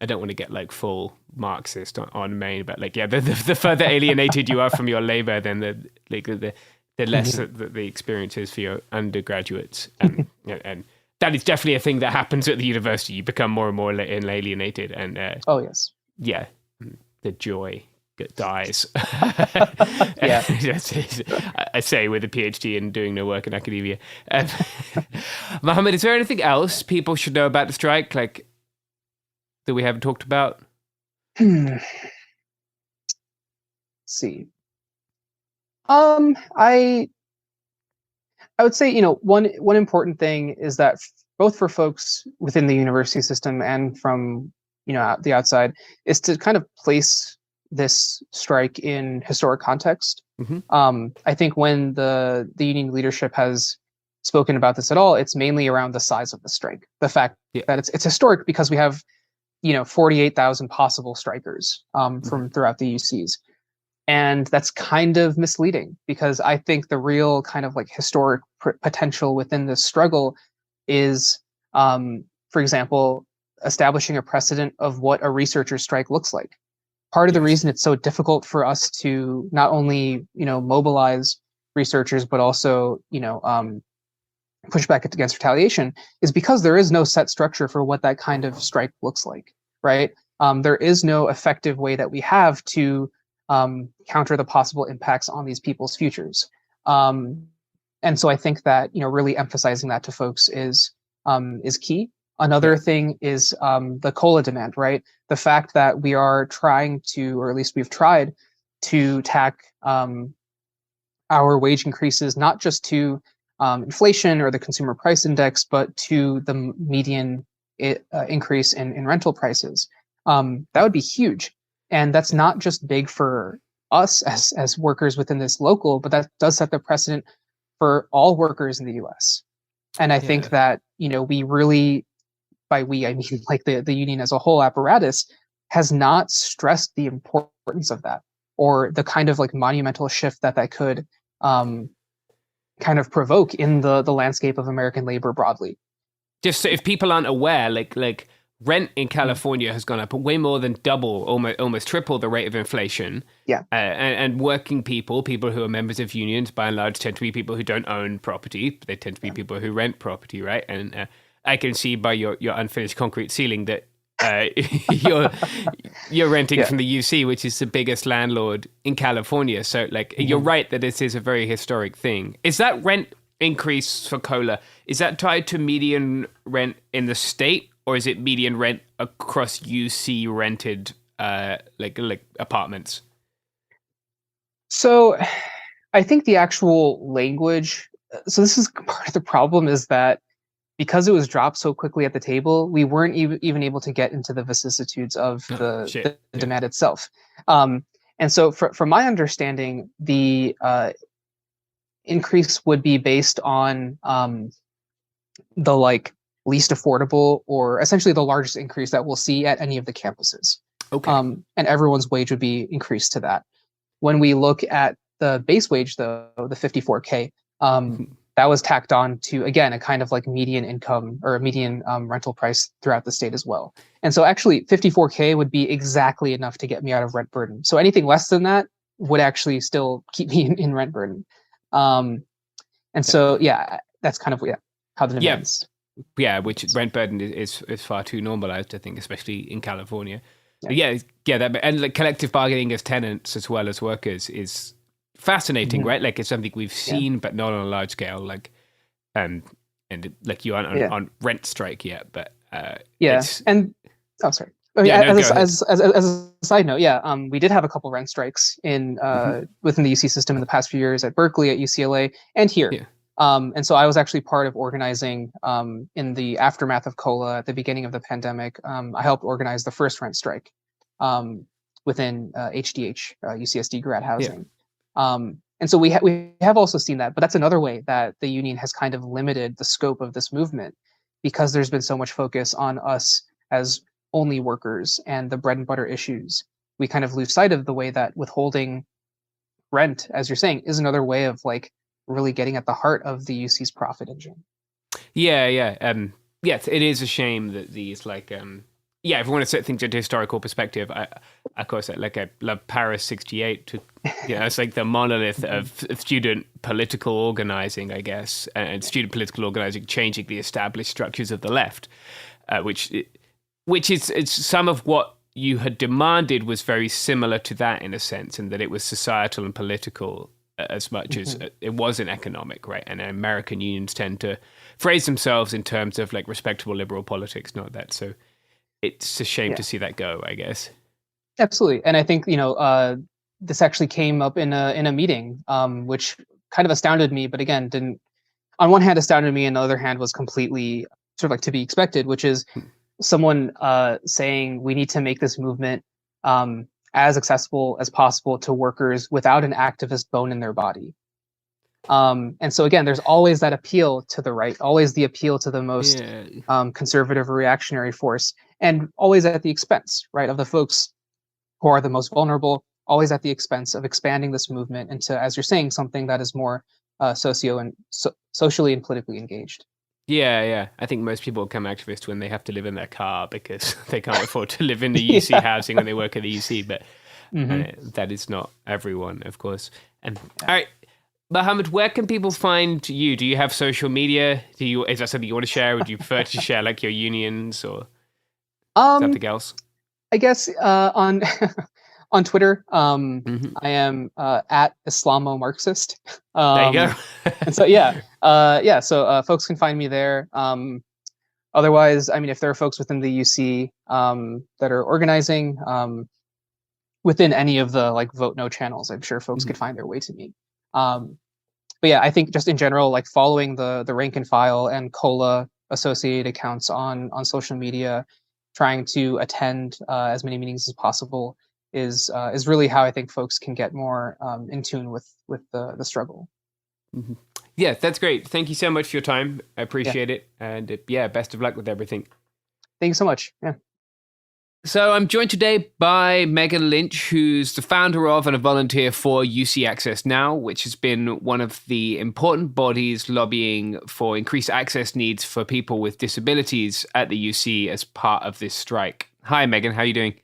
I don't want to get full Marxist on Maine, but the further alienated you are from your labor, then the less the experience is for your undergraduates, and that is definitely a thing that happens at the university. You become more and more alienated, and Oh yes. yeah, the joy dies. Yeah. I say with a PhD and doing no work in academia. Mohammed, is there anything else people should know about the strike, like that we haven't talked about? Let's see. I would say, one important thing is that both for folks within the university system and from the outside, is to kind of place this strike in historic context. I think when the union leadership has spoken about this at all, it's mainly around the size of the strike. The fact that it's historic because we have 48,000 possible strikers from throughout the UCs. And that's kind of misleading because I think the real kind of like historic potential within this struggle is, for example, establishing a precedent of what a researcher strike looks like. Part of the reason it's so difficult for us to not only, mobilize researchers, but also, push back against retaliation is because there is no set structure for what that kind of strike looks like, right? There is no effective way that we have to counter the possible impacts on these people's futures. And so I think that, really emphasizing that to folks is key. Another thing is the COLA demand, right? The fact that we are trying to, or at least we've tried to tack our wage increases, not just to inflation or the consumer price index, but to the median increase in rental prices. That would be huge. And that's not just big for us as workers within this local, but that does set the precedent for all workers in the US. And I think that, we really, by we, I mean like the union as a whole apparatus, has not stressed the importance of that or the kind of like monumental shift that could kind of provoke in the landscape of American labor broadly. Just so if people aren't aware, like rent in California has gone up way more than double, almost triple the rate of inflation. Yeah. And working people who are members of unions, by and large, tend to be people who don't own property. They tend to be people who rent property, right? And I can see by your unfinished concrete ceiling that you're renting from the UC, which is the biggest landlord in California. So, you're right that this is a very historic thing. Is that rent increase for COLA, is that tied to median rent in the state? Or is it median rent across UC rented like apartments? So I think the actual language, so this is part of the problem, is that because it was dropped so quickly at the table, we weren't even able to get into the vicissitudes of the demand itself. And so from my understanding, the increase would be based on the least affordable, or essentially the largest increase that we'll see at any of the campuses. Okay. And everyone's wage would be increased to that. When we look at the base wage, though, the 54K, that was tacked on to, again, a kind of like median income or a median rental price throughout the state as well. And so actually 54K would be exactly enough to get me out of rent burden. So anything less than that would actually still keep me in rent burden. And so, that's kind of how the demands. Yeah, which rent burden is far too normalized, I think, especially in California. That, and collective bargaining as tenants as well as workers is fascinating, right? Like it's something we've seen, but not on a large scale. And you aren't on rent strike yet, but and sorry. As a side note, we did have a couple rent strikes in within the UC system in the past few years at Berkeley, at UCLA, and here. Yeah. And so I was actually part of organizing in the aftermath of COLA at the beginning of the pandemic. I helped organize the first rent strike within HDH, UCSD grad housing. And so we have also seen that, but that's another way that the union has kind of limited the scope of this movement because there's been so much focus on us as only workers and the bread and butter issues. We kind of lose sight of the way that withholding rent, as you're saying, is another way of really getting at the heart of the UC's profit engine. Yes, it is a shame that these yeah, if we want to set things into historical perspective, I of course, I love Paris '68. It's like the monolith of student political organizing, I guess, and student political organizing changing the established structures of the left, which is it's some of what you had demanded was very similar to that in a sense, in that it was societal and political as much as it wasn't economic, right? And American unions tend to phrase themselves in terms of like respectable liberal politics, not that. So it's a shame to see that go, I guess. Absolutely. And I think, this actually came up in a meeting, which kind of astounded me, but again, didn't, on one hand astounded me, and the other hand was completely sort of like to be expected, which is someone saying we need to make this movement as accessible as possible to workers without an activist bone in their body. And so again, there's always that appeal to the right, always the appeal to the most conservative or reactionary force, and always at the expense, right, of the folks who are the most vulnerable, always at the expense of expanding this movement into, as you're saying, something that is more socially and politically engaged. Yeah. I think most people become activists when they have to live in their car because they can't afford to live in the UC housing when they work at the UC, but that is not everyone, of course. And all right, Mohammed, where can people find you? Do you have social media? Is that something you want to share? Would you prefer to share like your unions or something else? I guess on on Twitter, I am at Islamo-Marxist. There you go. And so so folks can find me there. Otherwise, I mean, if there are folks within the UC that are organizing within any of the like Vote No channels, I'm sure folks could find their way to me. But yeah, I think just in general, like following the rank and file and COLA associated accounts on social media, trying to attend as many meetings as possible is really how I think folks can get more in tune with the struggle. Yeah, that's great. Thank you so much for your time. I appreciate it. And best of luck with everything. Thank you so much. Yeah. So I'm joined today by Megan Lynch, who's the founder of and a volunteer for UC Access Now, which has been one of the important bodies lobbying for increased access needs for people with disabilities at the UC as part of this strike. Hi, Megan. How are you doing?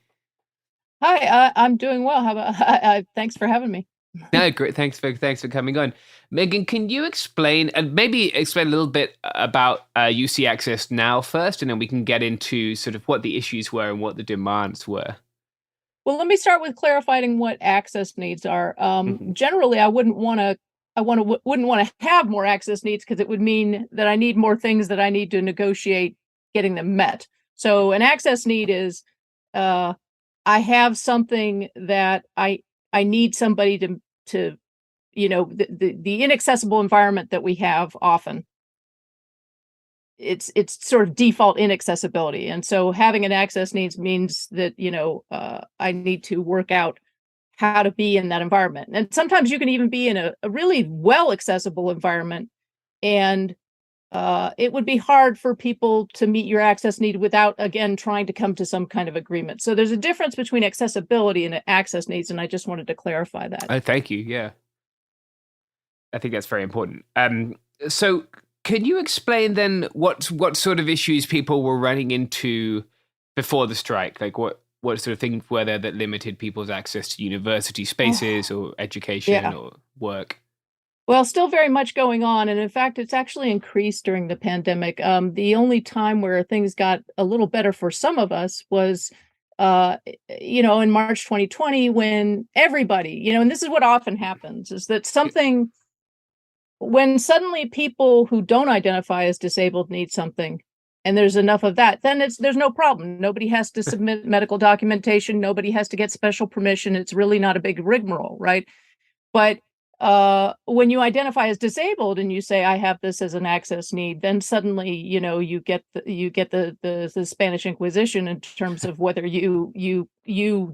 Hi, I'm doing well. How about thanks for having me. No, great. Thanks for coming on. Megan, can you explain a little bit about UC Access Now first, and then we can get into sort of what the issues were and what the demands were? Well, let me start with clarifying what access needs are. Generally, I wouldn't want to have more access needs because it would mean that I need more things that I need to negotiate getting them met. So an access need is I have something that I need somebody to the inaccessible environment that we have often. It's sort of default inaccessibility. And so having an access needs means that, I need to work out how to be in that environment. And sometimes you can even be in a really well accessible environment, and it would be hard for people to meet your access need without, again, trying to come to some kind of agreement. So there's a difference between accessibility and access needs, and I just wanted to clarify that. Oh, thank you. Yeah. I think that's very important. So can you explain then what sort of issues people were running into before the strike? Like what sort of things were there that limited people's access to university spaces or education or work? Well, still very much going on. And in fact, it's actually increased during the pandemic. The only time where things got a little better for some of us was, in March 2020, when everybody, and this is what often happens, is that when suddenly people who don't identify as disabled need something, and there's enough of that, then there's no problem. Nobody has to submit medical documentation. Nobody has to get special permission. It's really not a big rigmarole, right? But when you identify as disabled and you say I have this as an access need, then suddenly you get the Spanish Inquisition in terms of whether you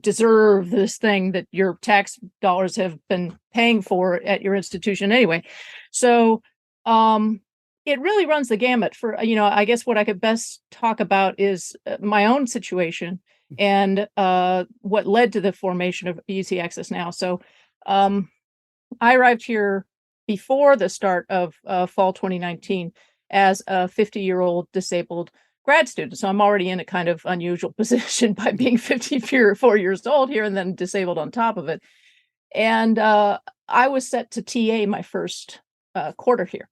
deserve this thing that your tax dollars have been paying for at your institution anyway. So it really runs the gamut. For I guess what I could best talk about is my own situation and what led to the formation of UC Access Now. So I arrived here before the start of fall 2019 as a 50-year-old disabled grad student. So I'm already in a kind of unusual position by being 54 years old here and then disabled on top of it. And I was set to TA my first quarter here.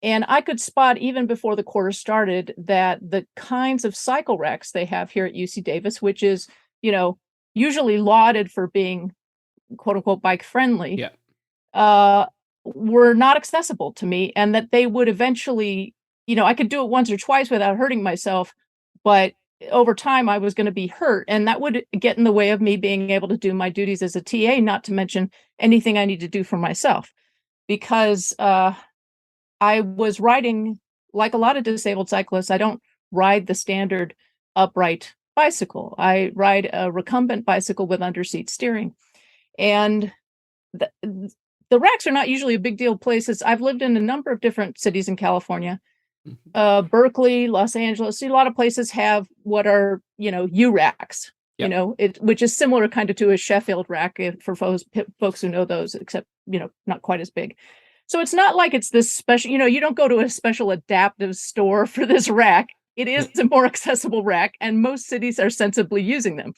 And I could spot even before the quarter started that the kinds of cycle racks they have here at UC Davis, which is, usually lauded for being quote unquote bike friendly, were not accessible to me, and that they would eventually, I could do it once or twice without hurting myself, but over time I was going to be hurt, and that would get in the way of me being able to do my duties as a TA, not to mention anything I need to do for myself, because I was riding like a lot of disabled cyclists. I don't ride the standard upright bicycle. I ride a recumbent bicycle with underseat steering. And the racks are not usually a big deal places. I've lived in a number of different cities in California. Berkeley, Los Angeles, a lot of places have what are, U racks, which is similar kind of to a Sheffield rack for folks who know those, except, not quite as big. So it's not like it's this special, you don't go to a special adaptive store for this rack. It is a more accessible rack, and most cities are sensibly using them.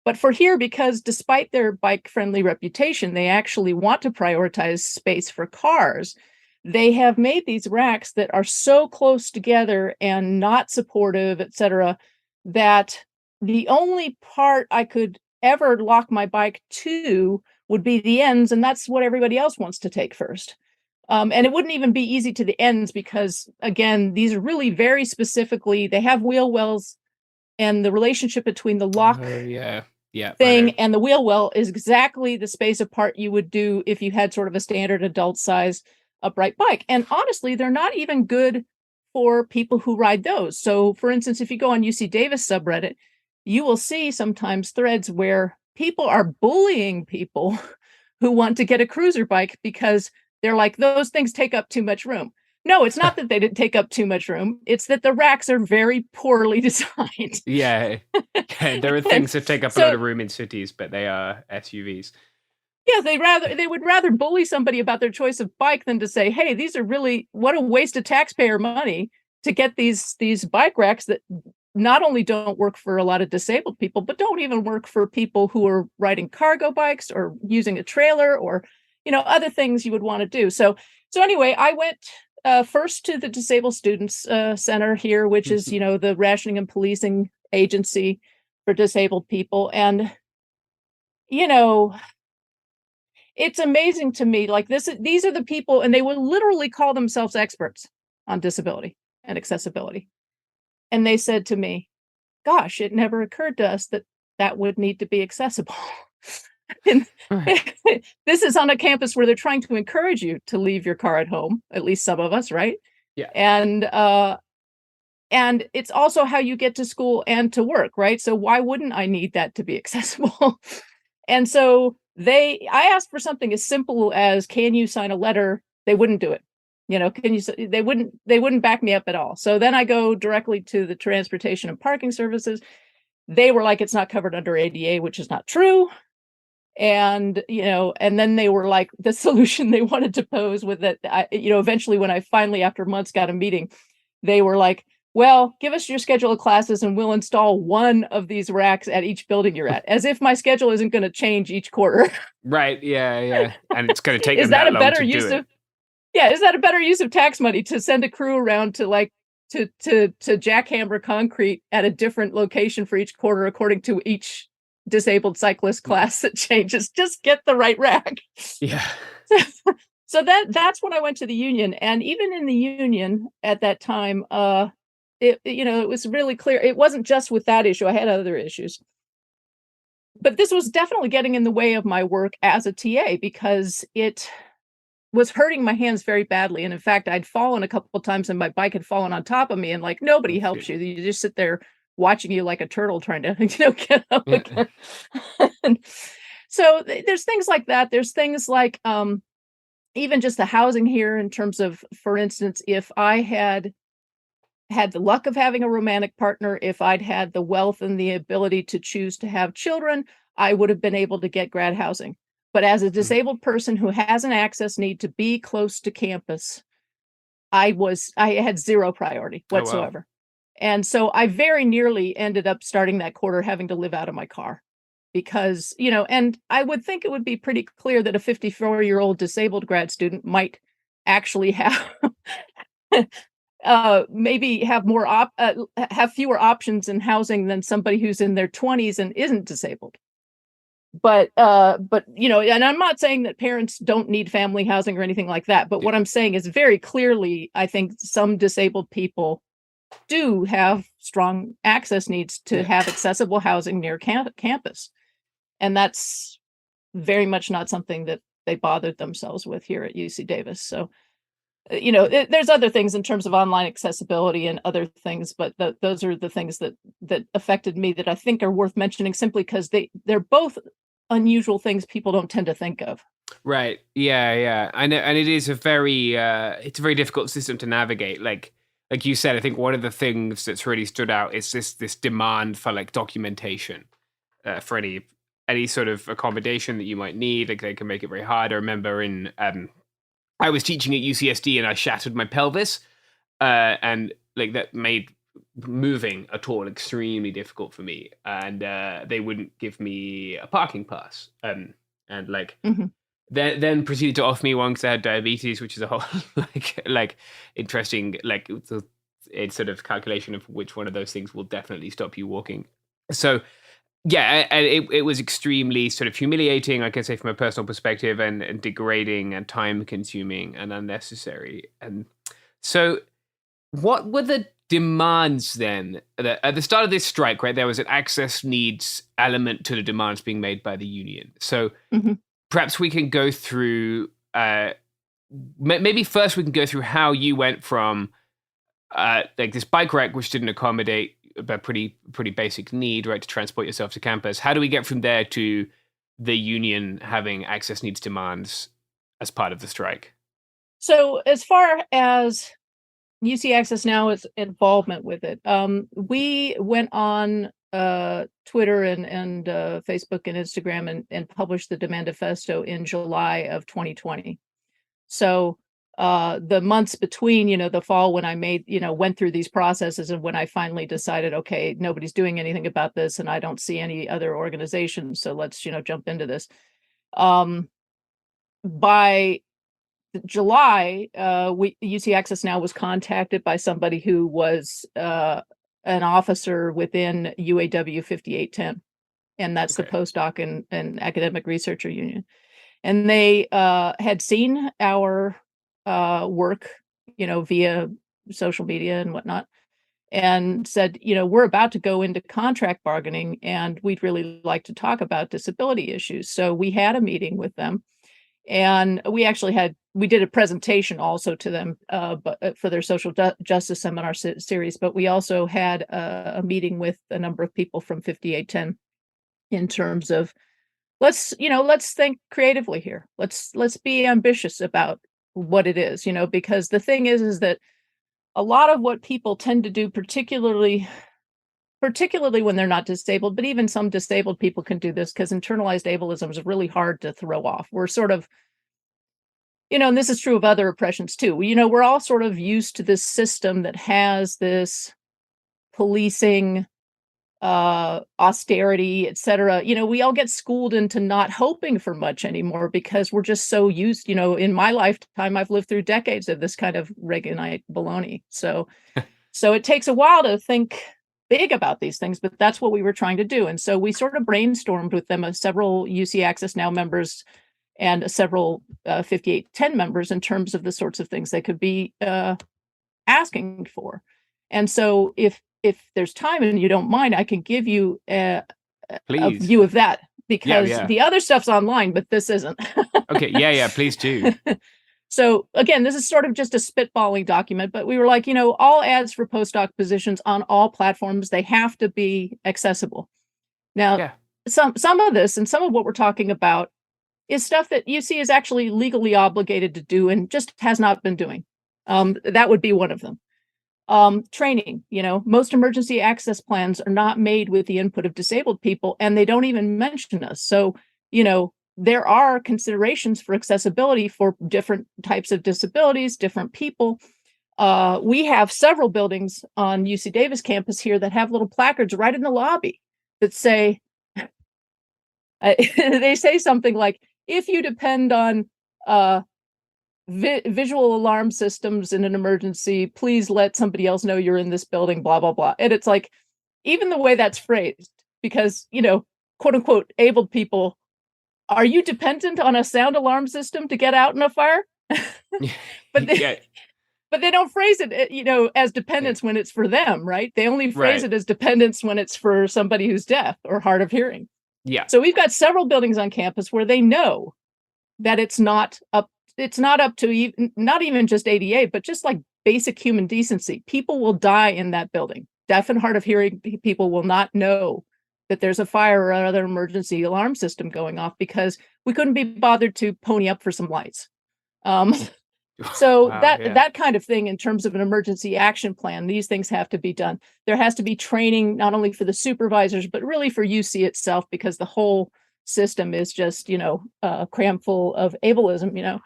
But for here, because despite their bike-friendly reputation, they actually want to prioritize space for cars, they have made these racks that are so close together and not supportive, et cetera, that the only part I could ever lock my bike to would be the ends, and that's what everybody else wants to take first. And it wouldn't even be easy to the ends because, again, these are really very specifically, they have wheel wells, and the relationship between the lock thing and the wheel well is exactly the space apart you would do if you had sort of a standard adult size upright bike. And honestly, they're not even good for people who ride those. So for instance, if you go on UC Davis subreddit, you will see sometimes threads where people are bullying people who want to get a cruiser bike because they're like, those things take up too much room. No, it's not that they didn't take up too much room. It's that the racks are very poorly designed. Yeah. There are things that take up a lot of room in cities, but they are SUVs. Yeah, they would rather bully somebody about their choice of bike than to say, hey, these are really, what a waste of taxpayer money to get these bike racks that not only don't work for a lot of disabled people, but don't even work for people who are riding cargo bikes or using a trailer or, other things you would want to do. So anyway, I went first to the Disabled Students Center here, which is, the rationing and policing agency for disabled people. And, it's amazing to me, like these are the people, and they would literally call themselves experts on disability and accessibility. And they said to me, gosh, it never occurred to us that would need to be accessible. And this is on a campus where they're trying to encourage you to leave your car at home, at least some of us, right? Yeah. And it's also how you get to school and to work, right? So why wouldn't I need that to be accessible? And so I asked for something as simple as, can you sign a letter? They wouldn't do it. They wouldn't back me up at all. So then I go directly to the transportation and parking services. They were like, it's not covered under ADA, which is not true. And, and then they were like, the solution they wanted to pose with that, eventually when I finally, after months, got a meeting, they were like, well, give us your schedule of classes and we'll install one of these racks at each building you're at, as if my schedule isn't going to change each quarter. Right. Yeah. And it's going to take is them that that a better long to use do of? Yeah, is that a better use of tax money to send a crew around to jackhammer concrete at a different location for each quarter according to each disabled cyclist class that changes? Just get the right rack. Yeah. So that's when I went to the union, and even in the union at that time, it was really clear it wasn't just with that issue. I had other issues, but this was definitely getting in the way of my work as a TA because it was hurting my hands very badly. And in fact, I'd fallen a couple of times and my bike had fallen on top of me, and like nobody helps you. You just sit there watching you like a turtle trying to get up again. So there's things like that. There's things like even just the housing here in terms of, for instance, if I had the luck of having a romantic partner, if I'd had the wealth and the ability to choose to have children, I would have been able to get grad housing. But as a disabled person who has an access need to be close to campus, I had zero priority whatsoever. And so I very nearly ended up starting that quarter having to live out of my car because, and I would think it would be pretty clear that a 54-year-old disabled grad student might actually have maybe have have fewer options in housing than somebody who's in their 20s and isn't disabled. But and I'm not saying that parents don't need family housing or anything like that. But what I'm saying is very clearly, I think some disabled people do have strong access needs to have accessible housing near campus. And that's very much not something that they bothered themselves with here at UC Davis. So, there's other things in terms of online accessibility and other things, but those are the things that affected me that I think are worth mentioning simply because they're both unusual things people don't tend to think of. Right. Yeah. I know, and it is it's a very difficult system to navigate. Like you said, I think one of the things that's really stood out is this demand for like documentation for any sort of accommodation that you might need. Like they can make it very hard. I remember I was teaching at UCSD and I shattered my pelvis, and like that made moving at all extremely difficult for me. And they wouldn't give me a parking pass. And like then proceeded to offer me one because I had diabetes, which is a whole like interesting it's sort of calculation of which one of those things will definitely stop you walking. So yeah, and it was extremely sort of humiliating, I can say, from a personal perspective, and degrading and time consuming and unnecessary. And so what were the demands then? At the start of this strike, right, there was an access needs element to the demands being made by the union. So perhaps we can go through, maybe first we can go through how you went from like this bike rack, which didn't accommodate a pretty basic need, right, to transport yourself to campus. How do we get from there to the union having access needs demands as part of the strike? So as far as UC Access Now's involvement with it, we went on Twitter and Facebook and Instagram and published the Demandifesto in July of 2020. So the months between, the fall when I went through these processes and when I finally decided, okay, nobody's doing anything about this and I don't see any other organizations, so let's, jump into this. By July, UC Access Now was contacted by somebody who was an officer within UAW 5810, and that's the postdoc and academic researcher union. And they had seen our work, via social media and whatnot, and said, we're about to go into contract bargaining and we'd really like to talk about disability issues. So we had a meeting with them, and we did a presentation also to them but for their social justice seminar series, but we also had a meeting with a number of people from 5810 in terms of let's think creatively here. Let's be ambitious about what it is, because the thing is that a lot of what people tend to do, particularly when they're not disabled, but even some disabled people can do this because internalized ableism is really hard to throw off. We're sort of, and this is true of other oppressions too. We're all sort of used to this system that has this policing, austerity, etc. We all get schooled into not hoping for much anymore because we're just so used, in my lifetime, I've lived through decades of this kind of Reaganite baloney. So it takes a while to think big about these things, but that's what we were trying to do. And so we sort of brainstormed with them, several UC Access Now members and several 5810 members in terms of the sorts of things they could be asking for. And so if there's time and you don't mind, I can give you a view of that, because the other stuff's online, but this isn't. Okay. Yeah. Please do. So again, this is sort of just a spitballing document, but we were like, all ads for postdoc positions on all platforms, they have to be accessible. Now, some of this and some of what we're talking about is stuff that UC is actually legally obligated to do and just has not been doing. That would be one of them. Training, most emergency access plans are not made with the input of disabled people, and they don't even mention us. So, there are considerations for accessibility for different types of disabilities, different people. We have several buildings on UC Davis campus here that have little placards right in the lobby that say, they say something like, if you depend on visual alarm systems in an emergency, please let somebody else know you're in this building, blah, blah, blah. And it's like, even the way that's phrased, because, quote unquote, abled people, are you dependent on a sound alarm system to get out in a fire? But they don't phrase it, as dependence when it's for them, right? They only phrase it as dependence when it's for somebody who's deaf or hard of hearing. Yeah. So we've got several buildings on campus where they know that it's not up to not even just ADA, but just like basic human decency. People will die in that building. Deaf and hard of hearing people will not know that there's a fire or another emergency alarm system going off because we couldn't be bothered to pony up for some lights. So Wow, that kind of thing in terms of an emergency action plan, these things have to be done. There has to be training not only for the supervisors, but really for UC itself, because the whole system is just, crammed full of ableism,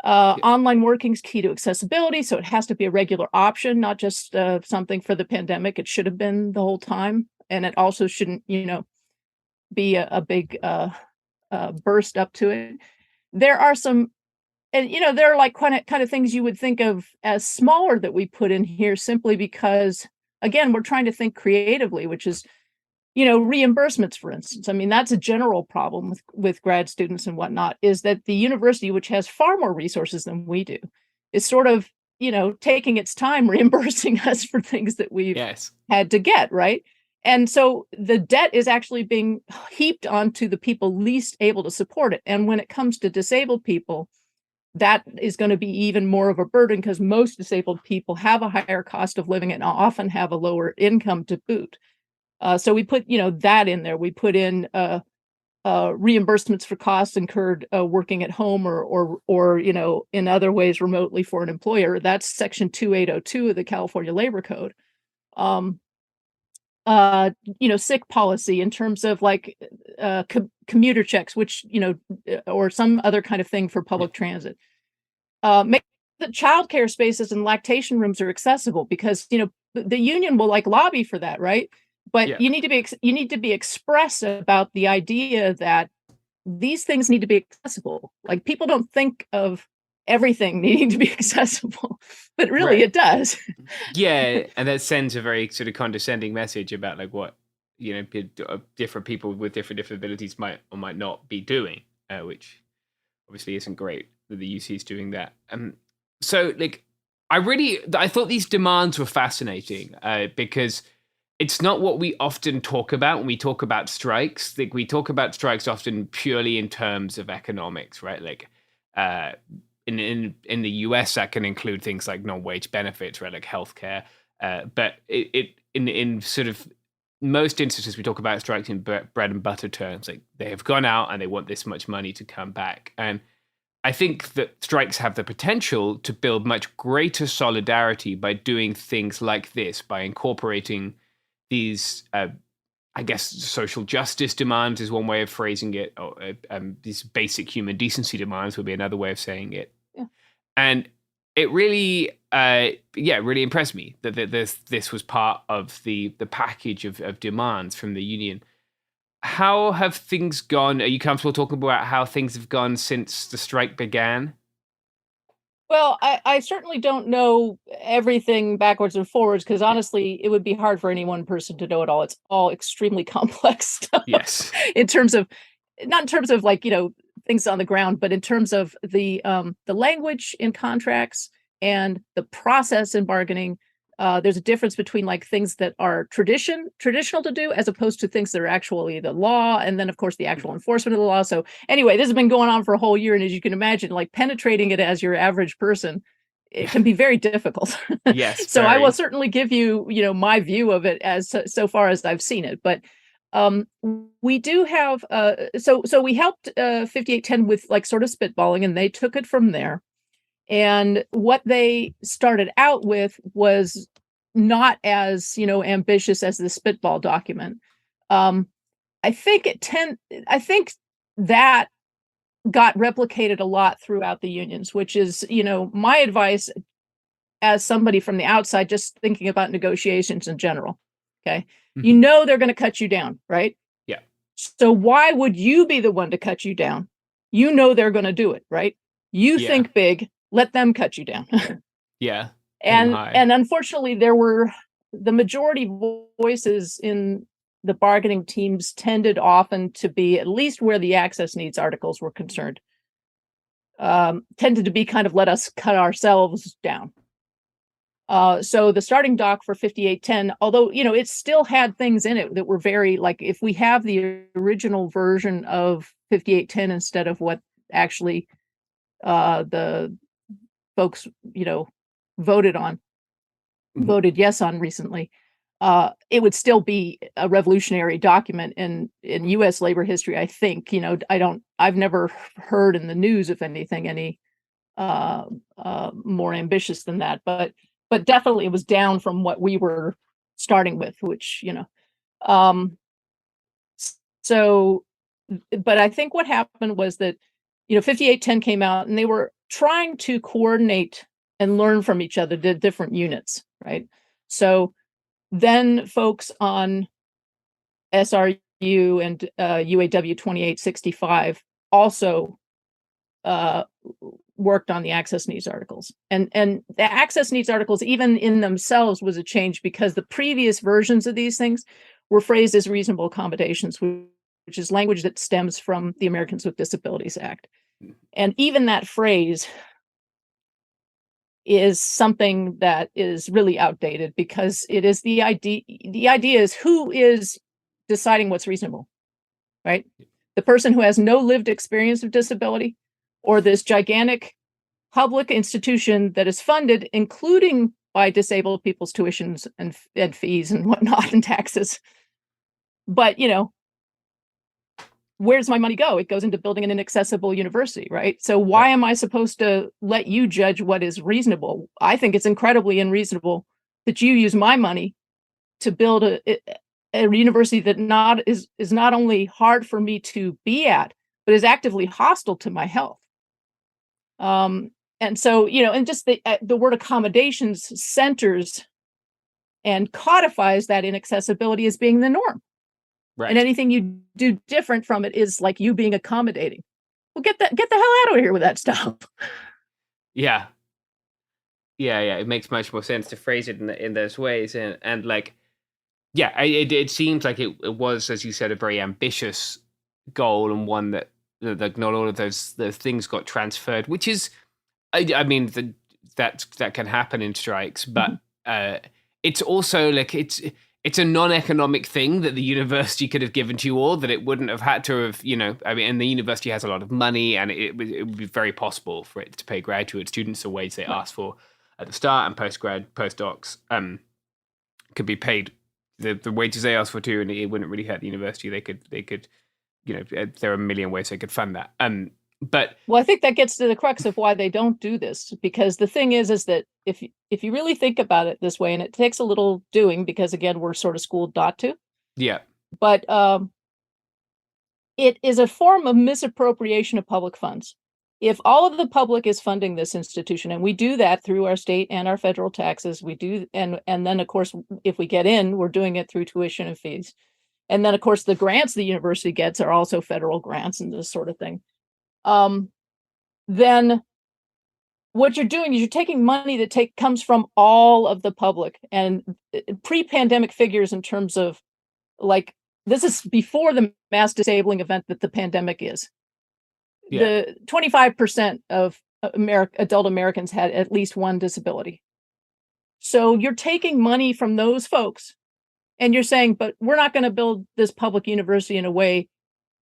Online working is key to accessibility. So it has to be a regular option, not just something for the pandemic. It should have been the whole time. And it also shouldn't, be a big burst up to it. There are some, and there are like kind of things you would think of as smaller that we put in here simply because, again, we're trying to think creatively, which is, reimbursements, for instance. I mean, that's a general problem with grad students and whatnot, is that the university, which has far more resources than we do, is sort of, taking its time reimbursing us for things that we've had to get, right? And so the debt is actually being heaped onto the people least able to support it. And when it comes to disabled people, that is going to be even more of a burden because most disabled people have a higher cost of living and often have a lower income to boot. So we put, that in there. We put in reimbursements for costs incurred working at home or in other ways remotely for an employer. That's Section 2802 of the California Labor Code. Sick policy in terms of like commuter checks, which, or some other kind of thing for public transit. Make the childcare spaces and lactation rooms are accessible because, the union will like lobby for that, right? But you need to be express about the idea that these things need to be accessible. Like people don't think of everything needing to be accessible, but really it does. Yeah, and that sends a very sort of condescending message about like what different people with different disabilities might or might not be doing, which obviously isn't great that the UC is doing that. So like I thought these demands were fascinating because it's not what we often talk about when we talk about strikes. Like we talk about strikes often purely in terms of economics, right? Like in the US, that can include things like non-wage benefits, right, like healthcare. But in sort of most instances, we talk about strikes in bread and butter terms. Like they have gone out and they want this much money to come back. And I think that strikes have the potential to build much greater solidarity by doing things like this, by incorporating these, I guess, social justice demands is one way of phrasing it, or these basic human decency demands would be another way of saying it. Yeah. And it really, really impressed me that this was part of the package of demands from the union. How have things gone? Are you comfortable talking about how things have gone since the strike began? Well, I certainly don't know everything backwards and forwards because honestly, it would be hard for any one person to know it all. It's all extremely complex stuff. Yes. Not in terms of like, things on the ground, but in terms of the language in contracts and the process in bargaining. There's a difference between like things that are traditional to do as opposed to things that are actually the law. And then of course the actual enforcement of the law. So anyway, this has been going on for a whole year. And as you can imagine, like penetrating it as your average person, it can be very difficult. Yes. So I will certainly give you, my view of it as so far as I've seen it. But we do have, so we helped 5810 with like sort of spitballing and they took it from there. And what they started out with was not as, ambitious as the spitball document. I think that got replicated a lot throughout the unions, which is, my advice as somebody from the outside just thinking about negotiations in general. Okay. Mhm. You know they're going to cut you down, right? Yeah. So why would you be the one to cut you down? You know they're going to do it, right? You Yeah. think big, let them cut you down. Yeah. Aim high. And unfortunately, there were the majority voices in the bargaining teams tended often to be, at least where the access needs articles were concerned, tended to be kind of let us cut ourselves down. So the starting doc for 5810, although, it still had things in it that were very, like, if we have the original version of 5810 instead of what actually the folks, voted yes on recently, it would still be a revolutionary document in U.S. labor history. I think, I've never heard in the news, if anything, any more ambitious than that, but definitely it was down from what we were starting with, which, so, but I think what happened was that, 5810 came out and they were trying to coordinate and learn from each other, the different units, right? So then folks on SRU and UAW 2865 also worked on the access needs articles. And the access needs articles, even in themselves, was a change because the previous versions of these things were phrased as reasonable accommodations, which is language that stems from the Americans with Disabilities Act. And even that phrase is something that is really outdated because it is the idea is who is deciding what's reasonable, right? The person who has no lived experience of disability, or this gigantic public institution that is funded, including by disabled people's tuitions and fees and whatnot and taxes. But, where's my money go? It goes into building an inaccessible university, right? So why am I supposed to let you judge what is reasonable? I think it's incredibly unreasonable that you use my money to build a university that is not only hard for me to be at, but is actively hostile to my health. And so, and just the word accommodations centers and codifies that inaccessibility as being the norm. Right. And anything you do different from it is like you being accommodating. Well, get the hell out of here with that stuff. Yeah. It makes much more sense to phrase it in those ways, and like, yeah, it seems like it was, as you said, a very ambitious goal, and one that not all of those things got transferred, which is, I mean, that can happen in strikes, but it's also like it's a non-economic thing that the university could have given to you all, that it wouldn't have had to have, and the university has a lot of money, and it would be very possible for it to pay graduate students the wage they asked for at the start, and postdocs could be paid the wages they asked for too, and it wouldn't really hurt the university. They could, there are a million ways they could fund that. But well, I think that gets to the crux of why they don't do this, because the thing is that if you really think about it this way, and it takes a little doing because, again, we're sort of schooled not to. Yeah. But it is a form of misappropriation of public funds. If all of the public is funding this institution, and we do that through our state and our federal taxes, we do, and then, of course, if we get in, we're doing it through tuition and fees. And then, of course, the grants the university gets are also federal grants and this sort of thing. Then what you're doing is you're taking money that comes from all of the public, and pre-pandemic figures in terms of, like, this is before the mass disabling event that the pandemic is. Yeah. The 25% of adult Americans had at least one disability. So you're taking money from those folks and you're saying, but we're not going to build this public university in a way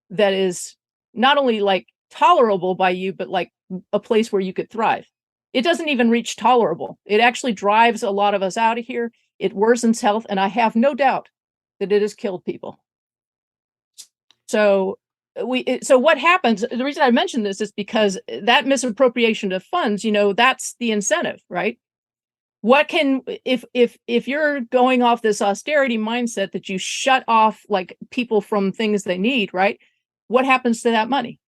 that is not only like tolerable by you, but like a place where you could thrive. It doesn't even reach tolerable. It actually drives a lot of us out of here. It worsens health. And I have no doubt that it has killed people. So what happens, the reason I mention this is because that misappropriation of funds, that's the incentive, right? What can, if you're going off this austerity mindset that you shut off like people from things they need, right? What happens to that money?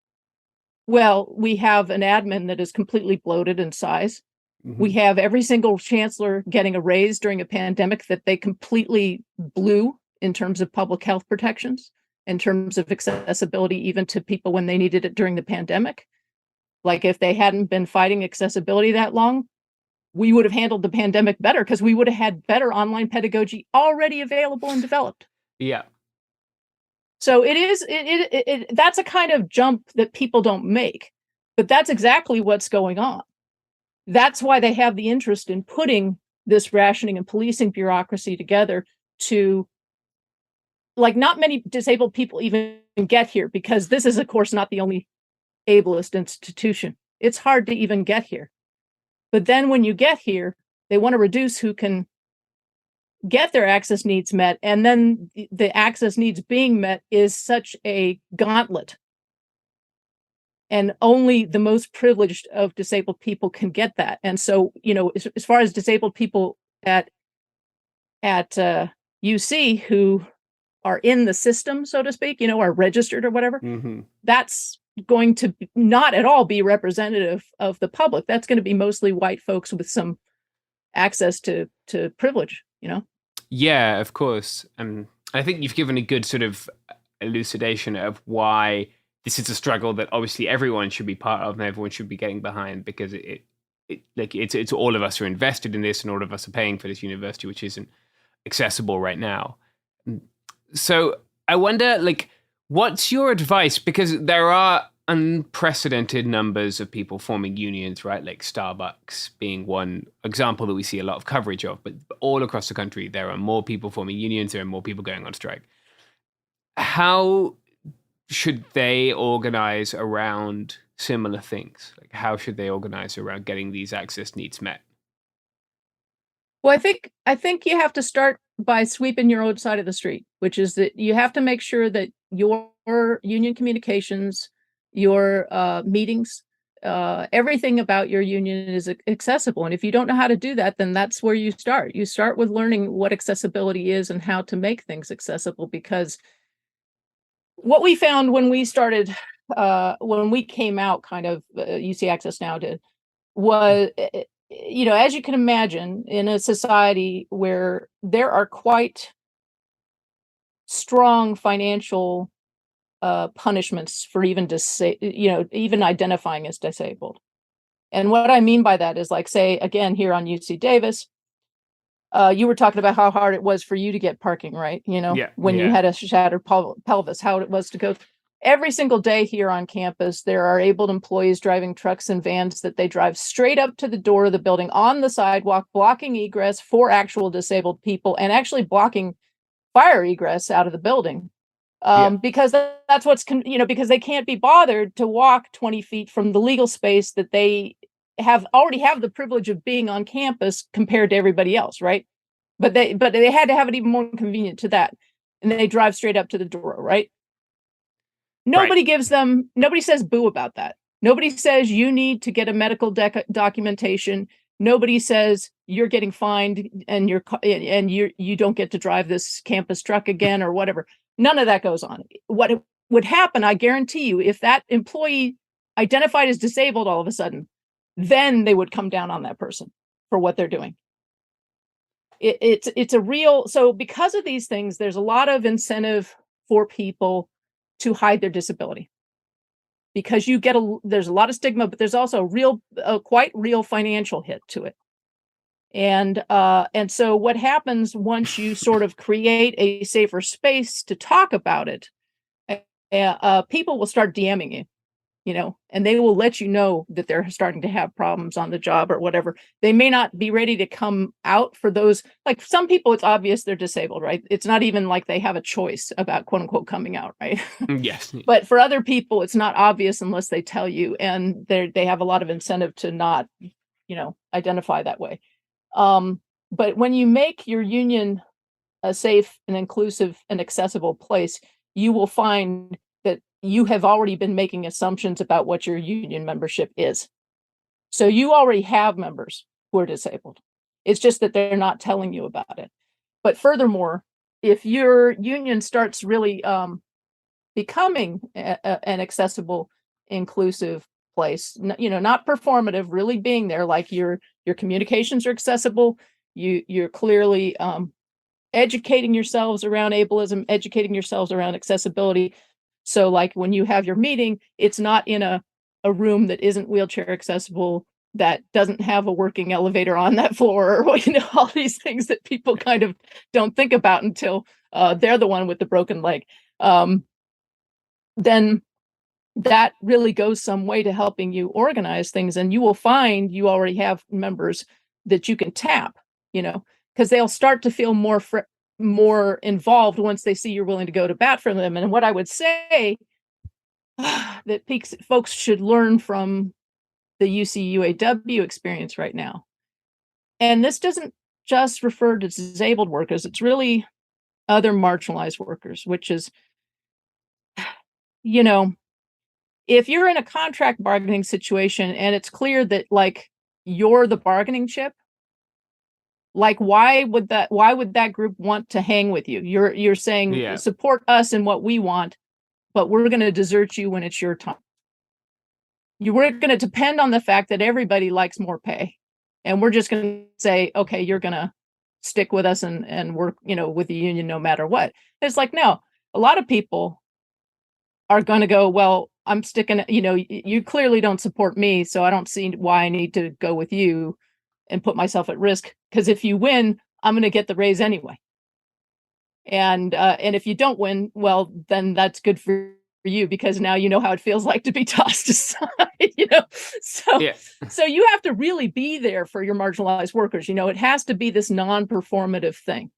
Well, we have an admin that is completely bloated in size. We have every single chancellor getting a raise during a pandemic that they completely blew in terms of public health protections, in terms of accessibility, even to people when they needed it during the pandemic. Like if they hadn't been fighting accessibility that long, we would have handled the pandemic better because we would have had better online pedagogy already available and developed. Yeah. So that's a kind of jump that people don't make, but that's exactly what's going on. That's why they have the interest in putting this rationing and policing bureaucracy together to, like, not many disabled people even get here because this is, of course, not the only ableist institution. It's hard to even get here. But then when you get here, they want to reduce who can get their access needs met. And then the access needs being met is such a gauntlet. And only the most privileged of disabled people can get that. And so, as far as disabled people at UC who are in the system, so to speak, are registered or whatever, that's going to not at all be representative of the public. That's going to be mostly white folks with some access to privilege, Yeah, of course. I think you've given a good sort of elucidation of why this is a struggle that obviously everyone should be part of and everyone should be getting behind, because it's all of us are invested in this and all of us are paying for this university, which isn't accessible right now. So I wonder, what's your advice? Because there are unprecedented numbers of people forming unions, right? Like Starbucks being one example that we see a lot of coverage of, but all across the country, there are more people forming unions, there are more people going on strike. How should they organize around similar things? How should they organize around getting these access needs met? Well, I think you have to start by sweeping your own side of the street, which is that you have to make sure that your union communications, your meetings, everything about your union is accessible. And if you don't know how to do that, then that's where you start. You start with learning what accessibility is and how to make things accessible, because what we found when we started, when we came out, kind of UC Access Now did, was, as you can imagine, in a society where there are quite strong financial punishments for even even identifying as disabled. And what I mean by that is, like, say, again, here on UC Davis, you were talking about how hard it was for you to get parking, right? When you had a shattered pelvis, how it was to go. Every single day here on campus, there are abled employees driving trucks and vans that they drive straight up to the door of the building on the sidewalk, blocking egress for actual disabled people and actually blocking fire egress out of the building. Because that's what's, because they can't be bothered to walk 20 feet from the legal space that they already have the privilege of being on campus compared to everybody else, right? But they had to have it even more convenient to that. And they drive straight up to the door, right? Nobody says boo about that. Nobody says you need to get a medical documentation. Nobody says you're getting fined and you don't get to drive this campus truck again or whatever. None of that goes on. What would happen, I guarantee you, if that employee identified as disabled all of a sudden, then they would come down on that person for what they're doing. It's a real, so because of these things, there's a lot of incentive for people to hide their disability, because there's a lot of stigma, but there's also a quite real financial hit to it. And so what happens once you sort of create a safer space to talk about it, people will start DMing you, and they will let you know that they're starting to have problems on the job or whatever. They may not be ready to come out for those. Like, some people, it's obvious they're disabled, right? It's not even like they have a choice about, quote unquote, coming out, right? Yes. But for other people, it's not obvious unless they tell you, and they have a lot of incentive to not, identify that way. But when you make your union a safe and inclusive and accessible place, you will find that you have already been making assumptions about what your union membership is. So you already have members who are disabled. It's just that they're not telling you about it. But furthermore, if your union starts really becoming an accessible, inclusive place, not performative, really being there, like you're your communications are accessible. You're clearly educating yourselves around ableism, educating yourselves around accessibility. So like when you have your meeting, it's not in a room that isn't wheelchair accessible, that doesn't have a working elevator on that floor, or all these things that people kind of don't think about until they're the one with the broken leg. Then that really goes some way to helping you organize things, and you will find you already have members that you can tap, because they'll start to feel more involved once they see you're willing to go to bat for them. And what I would say that folks should learn from the UC UAW experience right now, and this doesn't just refer to disabled workers, it's really other marginalized workers, which is, if you're in a contract bargaining situation and it's clear that like you're the bargaining chip, like why would that group want to hang with you? You're saying support us in what we want, but we're going to desert you when it's your time. We're going to depend on the fact that everybody likes more pay, and we're just going to say, okay, you're going to stick with us and work, with the union no matter what. It's like, no, a lot of people are going to go, well, I'm sticking, you clearly don't support me, so I don't see why I need to go with you and put myself at risk, because if you win, I'm going to get the raise anyway. And if you don't win, well, then that's good for you, because now you know how it feels like to be tossed aside, So you have to really be there for your marginalized workers. It has to be this non-performative thing.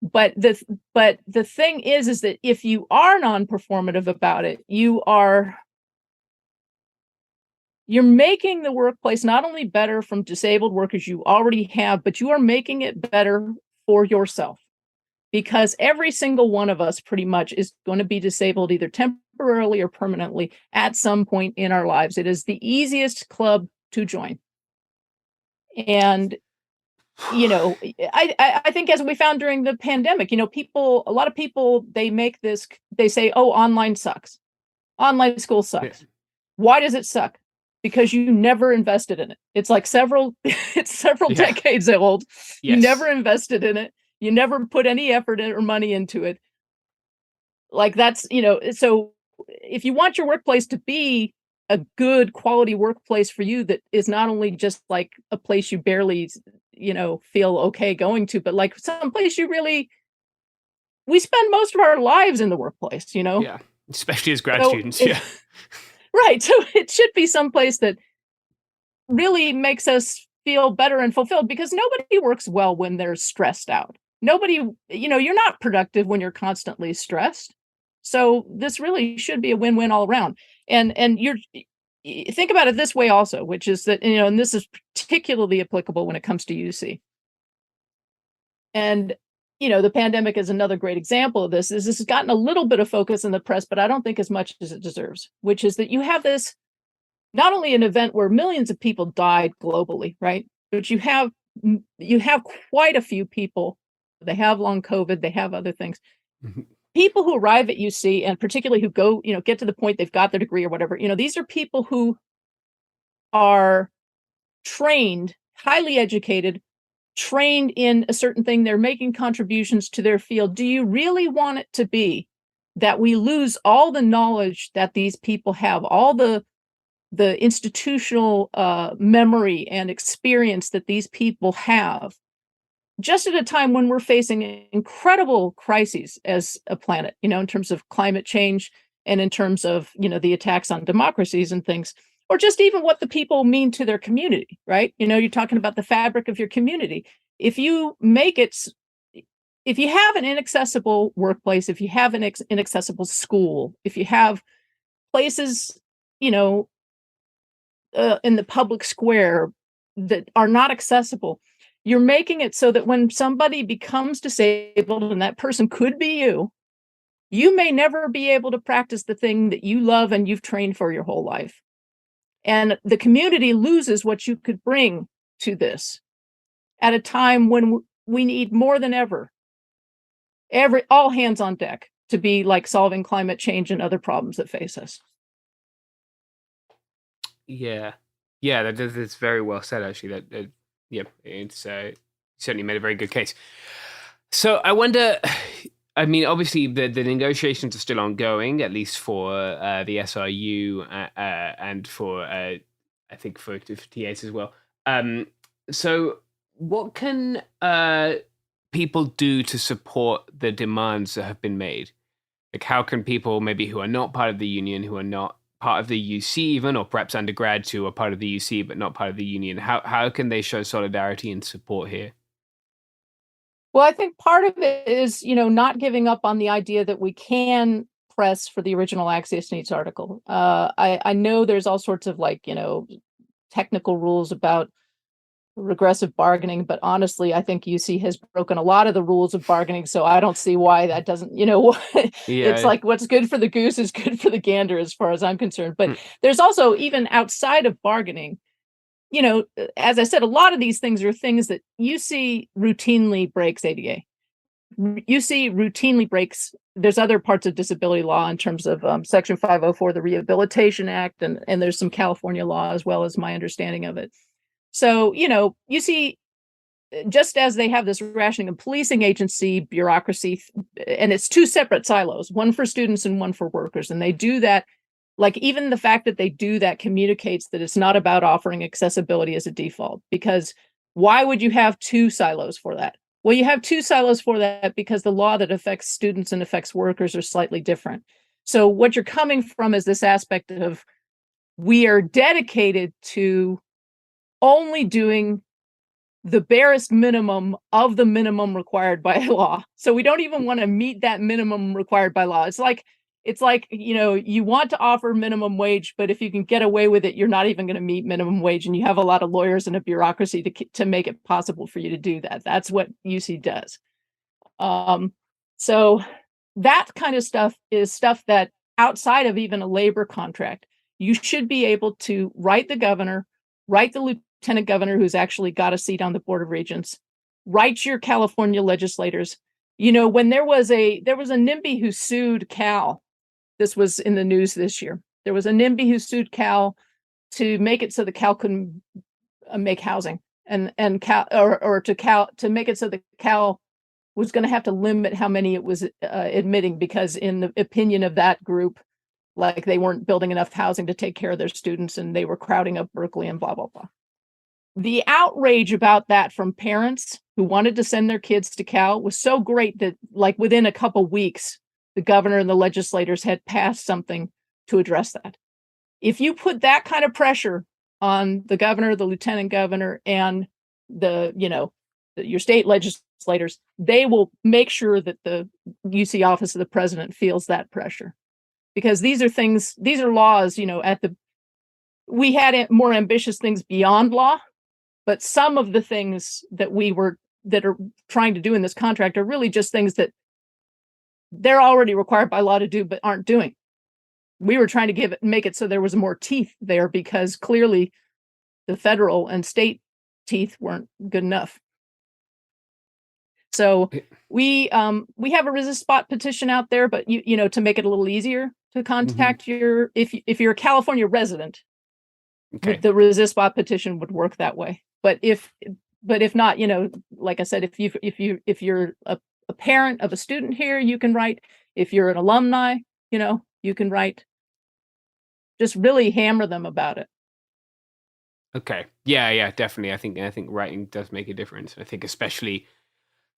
But the thing is that if you are non-performative about it, you're making the workplace not only better from disabled workers you already have, but you are making it better for yourself, because every single one of us pretty much is going to be disabled either temporarily or permanently at some point in our lives. It is the easiest club to join. And I think, as we found during the pandemic, a lot of people, they say, oh, online sucks. Online school sucks. Why does it suck? Because you never invested in it. It's like several decades old. You never invested in it. You never put any effort or money into it. Like that's, so if you want your workplace to be a good quality workplace for you, that is not only just like a place you barely feel okay going to, but like some place we spend most of our lives in the workplace, Yeah, especially as grad students. Right. So it should be someplace that really makes us feel better and fulfilled, because nobody works well when they're stressed out. Nobody, you're not productive when you're constantly stressed. So this really should be a win-win all around. And think about it this way also, which is that, and this is particularly applicable when it comes to UC. And, the pandemic is another great example of this. This has gotten a little bit of focus in the press, but I don't think as much as it deserves, which is that you have this, not only an event where millions of people died globally, right? But you have quite a few people, they have long COVID, they have other things. Mm-hmm. People who arrive at UC, and particularly who go, get to the point they've got their degree or whatever, these are people who are trained, highly educated, trained in a certain thing. They're making contributions to their field. Do you really want it to be that we lose all the knowledge that these people have, all the institutional memory and experience that these people have, just at a time when we're facing incredible crises as a planet, in terms of climate change and in terms of, the attacks on democracies and things, or just even what the people mean to their community, right? You're talking about the fabric of your community. If you have an inaccessible workplace, if you have an inaccessible school, if you have places, in the public square that are not accessible, you're making it so that when somebody becomes disabled, and that person could be you may never be able to practice the thing that you love and you've trained for your whole life. And the community loses what you could bring to this at a time when we need more than ever, all hands on deck to be like solving climate change and other problems that face us. Yeah, that's very well said, actually. That Yeah, it's certainly made a very good case. So I wonder, I mean, obviously the negotiations are still ongoing, at least for the SRU and for, I think, for TAs as well. So what can people do to support the demands that have been made? Like, how can people maybe who are not part of the union, who are not part of the UC even, or perhaps undergrads who are part of the UC but not part of the union, how can they show solidarity and support here? Well, I think part of it is, not giving up on the idea that we can press for the original Axios Needs article. I know there's all sorts of technical rules about regressive bargaining, but honestly, I think UC has broken a lot of the rules of bargaining, so I don't see why that doesn't, it's like what's good for the goose is good for the gander as far as I'm concerned. But there's also, even outside of bargaining, as I said, a lot of these things are things that UC routinely breaks ADA. UC routinely breaks, there's other parts of disability law in terms of Section 504, the Rehabilitation Act, and there's some California law as well, as my understanding of it. So, UC, just as they have this rationing and policing agency bureaucracy, and it's two separate silos, one for students and one for workers, and they do that. Like, even the fact that they do that communicates that it's not about offering accessibility as a default, because why would you have two silos for that? Well, you have two silos for that because the law that affects students and affects workers are slightly different. So what you're coming from is this aspect of, we are dedicated to only doing the barest minimum of the minimum required by law. So we don't even want to meet that minimum required by law. It's like, you want to offer minimum wage, but if you can get away with it, you're not even going to meet minimum wage. And you have a lot of lawyers and a bureaucracy to make it possible for you to do that. That's what UC does. So that kind of stuff is stuff that outside of even a labor contract, you should be able to write the governor, write the lieutenant governor who's actually got a seat on the Board of Regents, write your California legislators. When there was a NIMBY who sued Cal. This was in the news this year. There was a NIMBY who sued Cal to make it so that Cal couldn't make housing, and Cal to make it so that Cal was going to have to limit how many it was admitting, because in the opinion of that group, like, they weren't building enough housing to take care of their students, and they were crowding up Berkeley and blah blah blah. The outrage about that from parents who wanted to send their kids to Cal was so great that, like, within a couple weeks, the governor and the legislators had passed something to address that. If you put that kind of pressure on the governor, the lieutenant governor, and your state legislators, they will make sure that the UC office of the president feels that pressure, because these are laws. We had more ambitious things beyond law, but some of the things that are trying to do in this contract are really just things that they're already required by law to do, but aren't doing. We were trying to make it so there was more teeth there, because clearly the federal and state teeth weren't good enough. So we have a resist spot petition out there, but to make it a little easier to contact if you're a California resident, okay, the resist spot petition would work that way. But if not, like I said, if you're a parent of a student here, you can write. If you're an alumni, you can write. Just really hammer them about it. Okay. Yeah, definitely. I think writing does make a difference. I think especially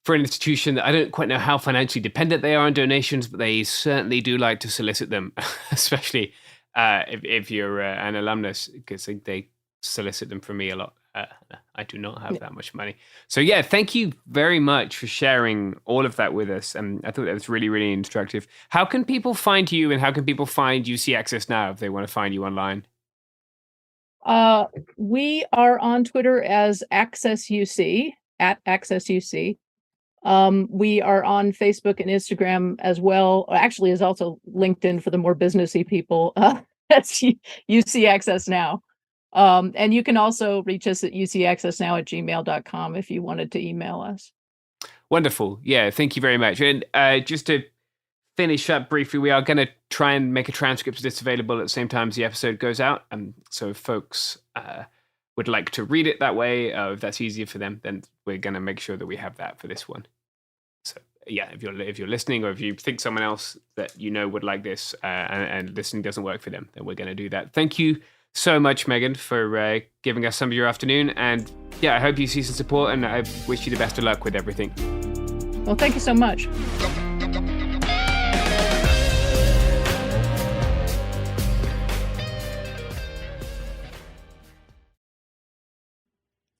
for an institution that I don't quite know how financially dependent they are on donations, but they certainly do like to solicit them, especially if you're an alumnus, because they solicit them for me a lot. I do not have that much money. So yeah, thank you very much for sharing all of that with us. And I thought that was really, really instructive. How can people find you, and how can people find UC Access Now if they want to find you online? We are on Twitter as AccessUC, @AccessUC. We are on Facebook and Instagram as well. Actually, is also LinkedIn for the more businessy people. That's UC Access Now. And you can also reach us at ucaccessnow@gmail.com if you wanted to email us. Wonderful. Yeah, thank you very much. And just to finish up briefly, we are going to try and make a transcript of this available at the same time as the episode goes out. So if folks would like to read it that way, if that's easier for them, then we're going to make sure that we have that for this one. So yeah, if you're listening, or if you think someone else that you know would like this, and listening doesn't work for them, then we're going to do that. Thank you so much, Megan, for giving us some of your afternoon. And yeah, I hope you see some support, and I wish you the best of luck with everything. Well, thank you so much.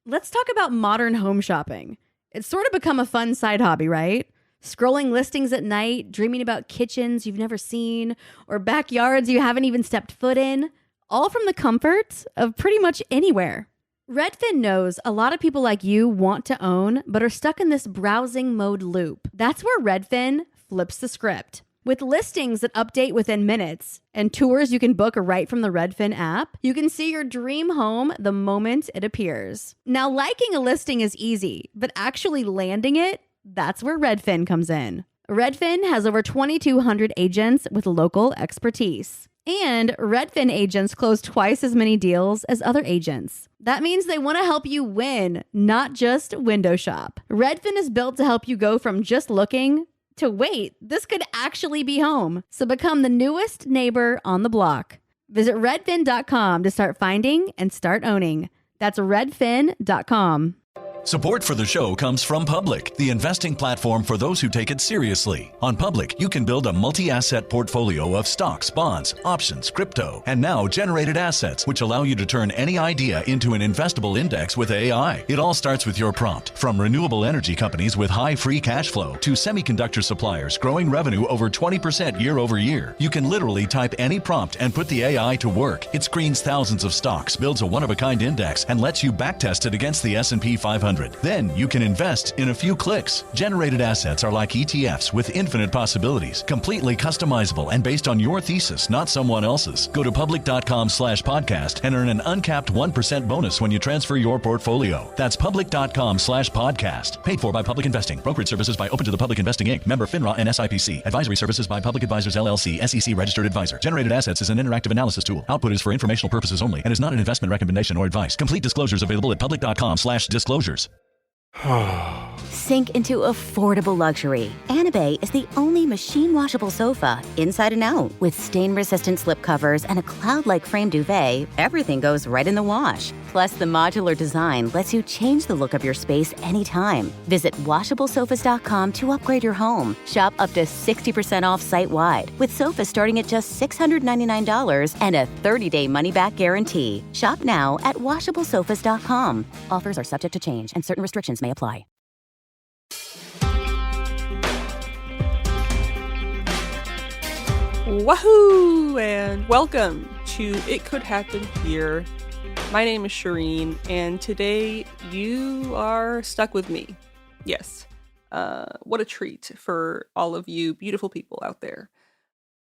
Let's talk about modern home shopping. It's sort of become a fun side hobby, right? Scrolling listings at night, dreaming about kitchens you've never seen, or backyards you haven't even stepped foot in, all from the comfort of pretty much anywhere. Redfin knows a lot of people like you want to own, but are stuck in this browsing mode loop. That's where Redfin flips the script. With listings that update within minutes and tours you can book right from the Redfin app, you can see your dream home the moment it appears. Now, liking a listing is easy, but actually landing it, that's where Redfin comes in. Redfin has over 2,200 agents with local expertise. And Redfin agents close twice as many deals as other agents. That means they want to help you win, not just window shop. Redfin is built to help you go from just looking to wait, this could actually be home. So become the newest neighbor on the block. Visit redfin.com to start finding and start owning. That's redfin.com. Support for the show comes from Public, the investing platform for those who take it seriously. On Public, you can build a multi-asset portfolio of stocks, bonds, options, crypto, and now generated assets, which allow you to turn any idea into an investable index with AI. It all starts with your prompt. From renewable energy companies with high free cash flow to semiconductor suppliers growing revenue over 20% year over year, you can literally type any prompt and put the AI to work. It screens thousands of stocks, builds a one-of-a-kind index, and lets you backtest it against the S&P 500. Then you can invest in a few clicks. Generated assets are like ETFs with infinite possibilities, completely customizable and based on your thesis, not someone else's. Go to public.com/podcast and earn an uncapped 1% bonus when you transfer your portfolio. That's public.com/podcast. Paid for by Public Investing. Brokerage services by Open to the Public Investing Inc. Member FINRA and SIPC. Advisory services by Public Advisors LLC, SEC registered advisor. Generated assets is an interactive analysis tool. Output is for informational purposes only and is not an investment recommendation or advice. Complete disclosures available at public.com/disclosures. Sink into affordable luxury. Anabay is the only machine washable sofa, inside and out. With stain-resistant slip covers and a cloud-like frame duvet, everything goes right in the wash. Plus, the modular design lets you change the look of your space anytime. Visit washablesofas.com to upgrade your home. Shop up to 60% off site-wide, with sofas starting at just $699 and a 30-day money-back guarantee. Shop now at washablesofas.com. Offers are subject to change, and certain restrictions may apply. Wahoo! And welcome to It Could Happen Here. My name is Shireen, and today you are stuck with me. Yes. What a treat for all of you beautiful people out there.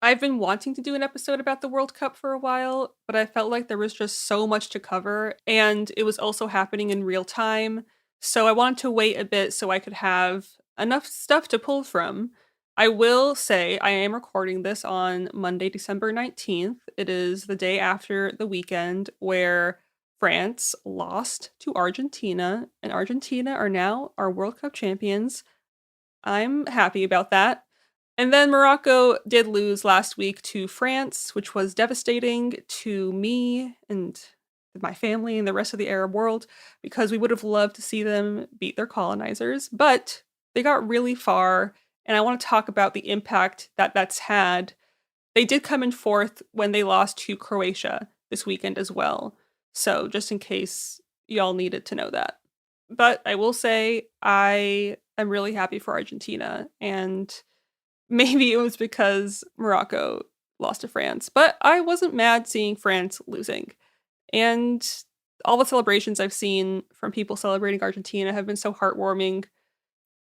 I've been wanting to do an episode about the World Cup for a while, but I felt like there was just so much to cover, and it was also happening in real time. So I wanted to wait a bit so I could have enough stuff to pull from. I will say I am recording this on Monday, December 19th. It is the day after the weekend where France lost to Argentina, and Argentina are now our World Cup champions. I'm happy about that. And then Morocco did lose last week to France, which was devastating to me and my family and the rest of the Arab world, because we would have loved to see them beat their colonizers. But they got really far, and I want to talk about the impact that that's had. They did come in fourth when they lost to Croatia this weekend as well. So just in case y'all needed to know that. But I will say I am really happy for Argentina, and maybe it was because Morocco lost to France, but I wasn't mad seeing France losing. And all the celebrations I've seen from people celebrating Argentina have been so heartwarming.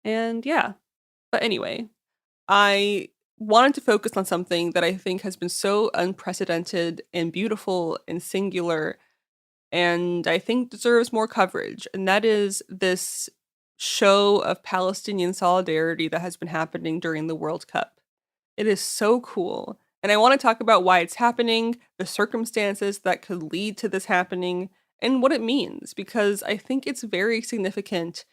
And yeah. But anyway, I wanted to focus on something that I think has been so unprecedented and beautiful and singular, and I think deserves more coverage. And that is this show of Palestinian solidarity that has been happening during the World Cup. It is so cool. And I want to talk about why it's happening, the circumstances that could lead to this happening, and what it means, because I think it's very significant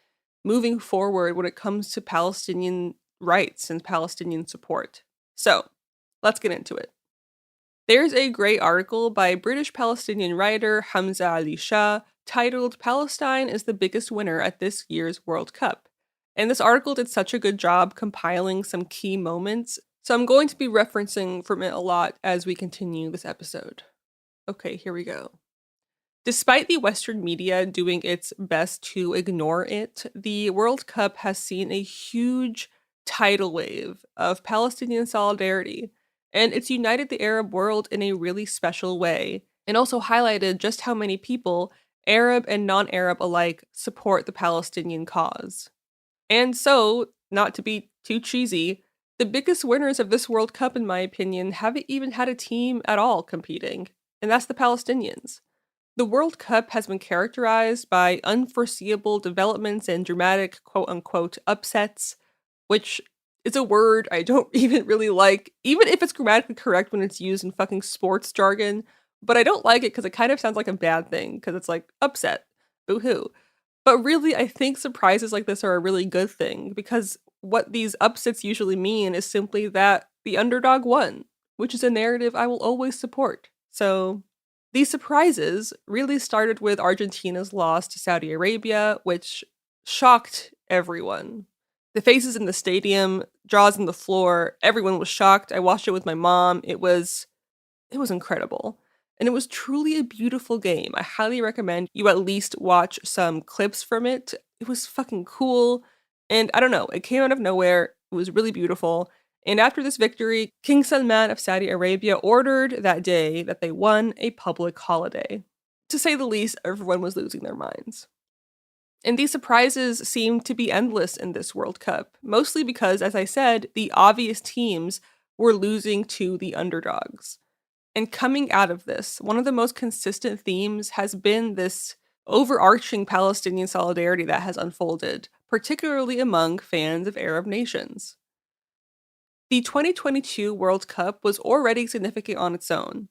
moving forward when it comes to Palestinian rights and Palestinian support. So, let's get into it. There's a great article by British Palestinian writer Hamza Ali Shah titled "Palestine is the biggest winner at this year's World Cup." And this article did such a good job compiling some key moments, so I'm going to be referencing from it a lot as we continue this episode. Okay, here we go. Despite the Western media doing its best to ignore it, the World Cup has seen a huge tidal wave of Palestinian solidarity, and it's united the Arab world in a really special way, and also highlighted just how many people, Arab and non-Arab alike, support the Palestinian cause. And so, not to be too cheesy, the biggest winners of this World Cup, in my opinion, haven't even had a team at all competing, and that's the Palestinians. The World Cup has been characterized by unforeseeable developments and dramatic quote-unquote upsets, which is a word I don't even really like, even if it's grammatically correct when it's used in fucking sports jargon, but I don't like it because it kind of sounds like a bad thing, because it's like, upset, boo-hoo. But really, I think surprises like this are a really good thing, because what these upsets usually mean is simply that the underdog won, which is a narrative I will always support. So these surprises really started with Argentina's loss to Saudi Arabia, which shocked everyone. The faces in the stadium, jaws on the floor, everyone was shocked. I watched it with my mom. It was incredible. And it was truly a beautiful game. I highly recommend you at least watch some clips from it. It was fucking cool. And I don't know, it came out of nowhere. It was really beautiful. And after this victory, King Salman of Saudi Arabia ordered that day that they won a public holiday. To say the least, everyone was losing their minds. And these surprises seemed to be endless in this World Cup, mostly because, as I said, the obvious teams were losing to the underdogs. And coming out of this, one of the most consistent themes has been this overarching Palestinian solidarity that has unfolded, particularly among fans of Arab nations. The 2022 World Cup was already significant on its own.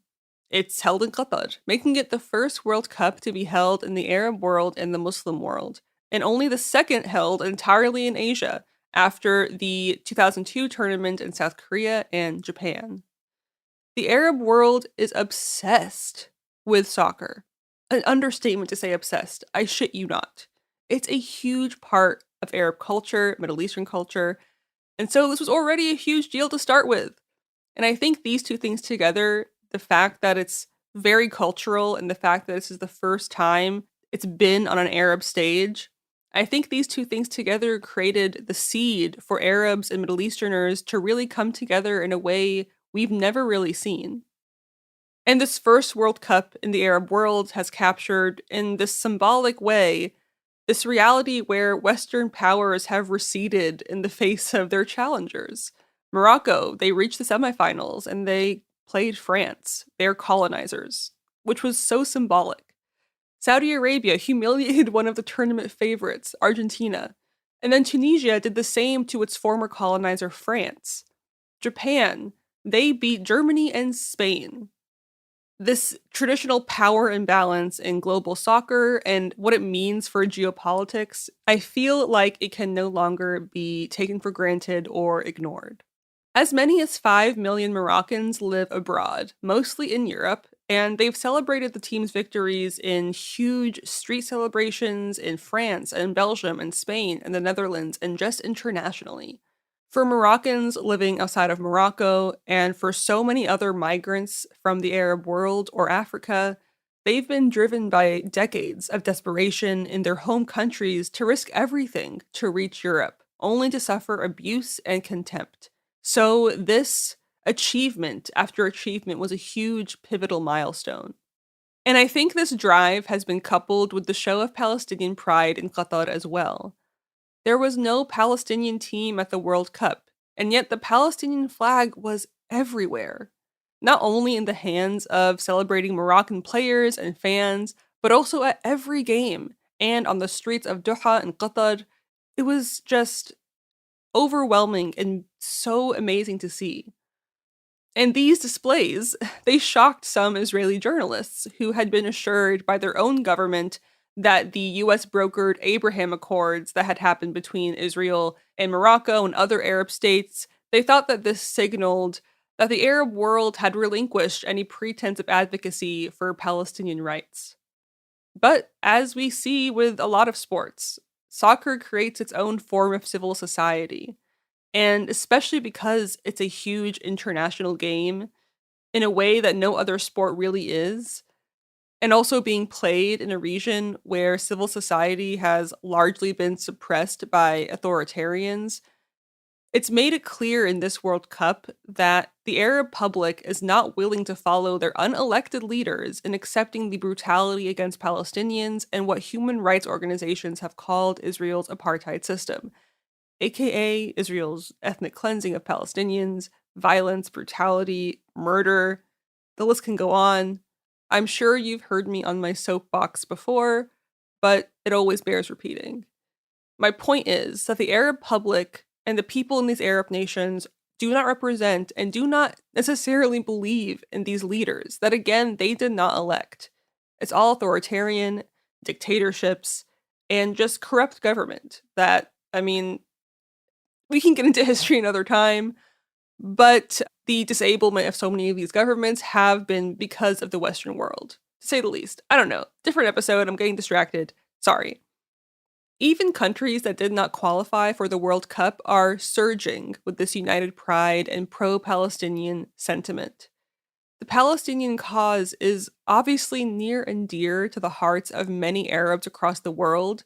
It's held in Qatar, making it the first World Cup to be held in the Arab world and the Muslim world, and only the second held entirely in Asia, after the 2002 tournament in South Korea and Japan. The Arab world is obsessed with soccer. An understatement to say obsessed, I shit you not. It's a huge part of Arab culture, Middle Eastern culture, and so this was already a huge deal to start with. And I think these two things together, the fact that it's very cultural and the fact that this is the first time it's been on an Arab stage, I think these two things together created the seed for Arabs and Middle Easterners to really come together in a way we've never really seen. And this first World Cup in the Arab world has captured, in this symbolic way, this reality where Western powers have receded in the face of their challengers. Morocco, they reached the semifinals and they played France, their colonizers, which was so symbolic. Saudi Arabia humiliated one of the tournament favorites, Argentina, and then Tunisia did the same to its former colonizer, France. Japan, they beat Germany and Spain. This traditional power imbalance in global soccer and what it means for geopolitics, I feel like it can no longer be taken for granted or ignored. As many as 5 million Moroccans live abroad, mostly in Europe, and they've celebrated the team's victories in huge street celebrations in France and Belgium and Spain and the Netherlands and just internationally. For Moroccans living outside of Morocco, and for so many other migrants from the Arab world or Africa, they've been driven by decades of desperation in their home countries to risk everything to reach Europe, only to suffer abuse and contempt. So this achievement after achievement was a huge pivotal milestone. And I think this drive has been coupled with the show of Palestinian pride in Qatar as well. There was no Palestinian team at the World Cup, and yet the Palestinian flag was everywhere. Not only in the hands of celebrating Moroccan players and fans, but also at every game and on the streets of Doha and Qatar. It was just overwhelming and so amazing to see. And these displays, they shocked some Israeli journalists who had been assured by their own government that the US brokered Abraham Accords that had happened between Israel and Morocco and other Arab states. They thought that this signaled that the Arab world had relinquished any pretense of advocacy for Palestinian rights. But as we see with a lot of sports, soccer creates its own form of civil society. And especially because it's a huge international game in a way that no other sport really is, and also being played in a region where civil society has largely been suppressed by authoritarians, it's made it clear in this World Cup that the Arab public is not willing to follow their unelected leaders in accepting the brutality against Palestinians and what human rights organizations have called Israel's apartheid system, aka Israel's ethnic cleansing of Palestinians, violence, brutality, murder. The list can go on. I'm sure you've heard me on my soapbox before, but it always bears repeating. My point is that the Arab public and the people in these Arab nations do not represent and do not necessarily believe in these leaders that, again, they did not elect. It's all authoritarian, dictatorships, and just corrupt government that, I mean, we can get into history another time, but the disablement of so many of these governments have been because of the Western world, to say the least. I don't know. Different episode. I'm getting distracted. Sorry. Even countries that did not qualify for the World Cup are surging with this united pride and pro-Palestinian sentiment. The Palestinian cause is obviously near and dear to the hearts of many Arabs across the world.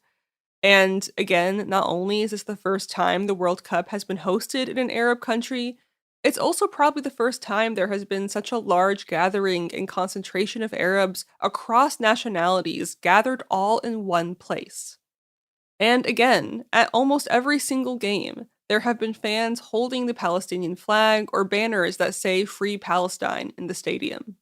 And again, not only is this the first time the World Cup has been hosted in an Arab country, it's also probably the first time there has been such a large gathering and concentration of Arabs across nationalities gathered all in one place. And again, at almost every single game, there have been fans holding the Palestinian flag or banners that say Free Palestine in the stadium.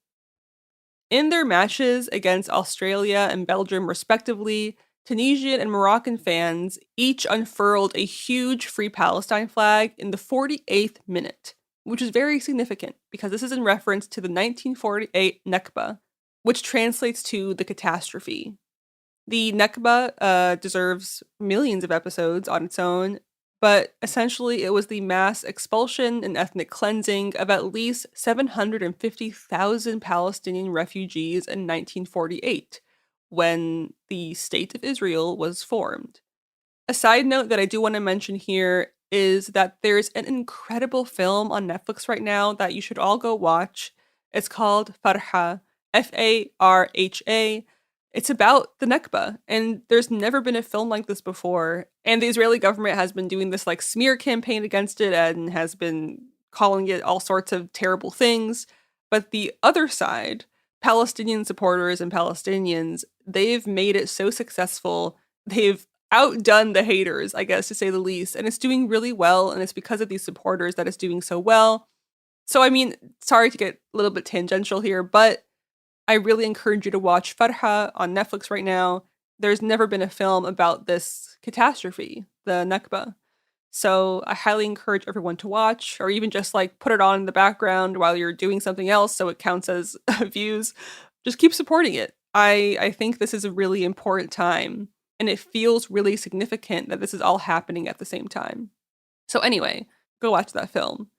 In their matches against Australia and Belgium respectively, Tunisian and Moroccan fans each unfurled a huge Free Palestine flag in the 48th minute, which is very significant because this is in reference to the 1948 Nakba, which translates to the catastrophe. The Nakba deserves millions of episodes on its own, but essentially it was the mass expulsion and ethnic cleansing of at least 750,000 Palestinian refugees in 1948, when the State of Israel was formed. A side note that I do want to mention here is that there's an incredible film on Netflix right now that you should all go watch. It's called Farha, Farha. It's about the Nakba, and there's never been a film like this before. And the Israeli government has been doing this like smear campaign against it and has been calling it all sorts of terrible things. But the other side, Palestinian supporters and Palestinians, they've made it so successful. They've outdone the haters, I guess, to say the least. And it's doing really well, and it's because of these supporters that it's doing so well. So, I mean, sorry to get a little bit tangential here, but I really encourage you to watch Farha on Netflix right now. There's never been a film about this catastrophe, the Nakba. So I highly encourage everyone to watch, or even just like put it on in the background while you're doing something else so it counts as views. Just keep supporting it. I think this is a really important time, and it feels really significant that this is all happening at the same time. So anyway, go watch that film.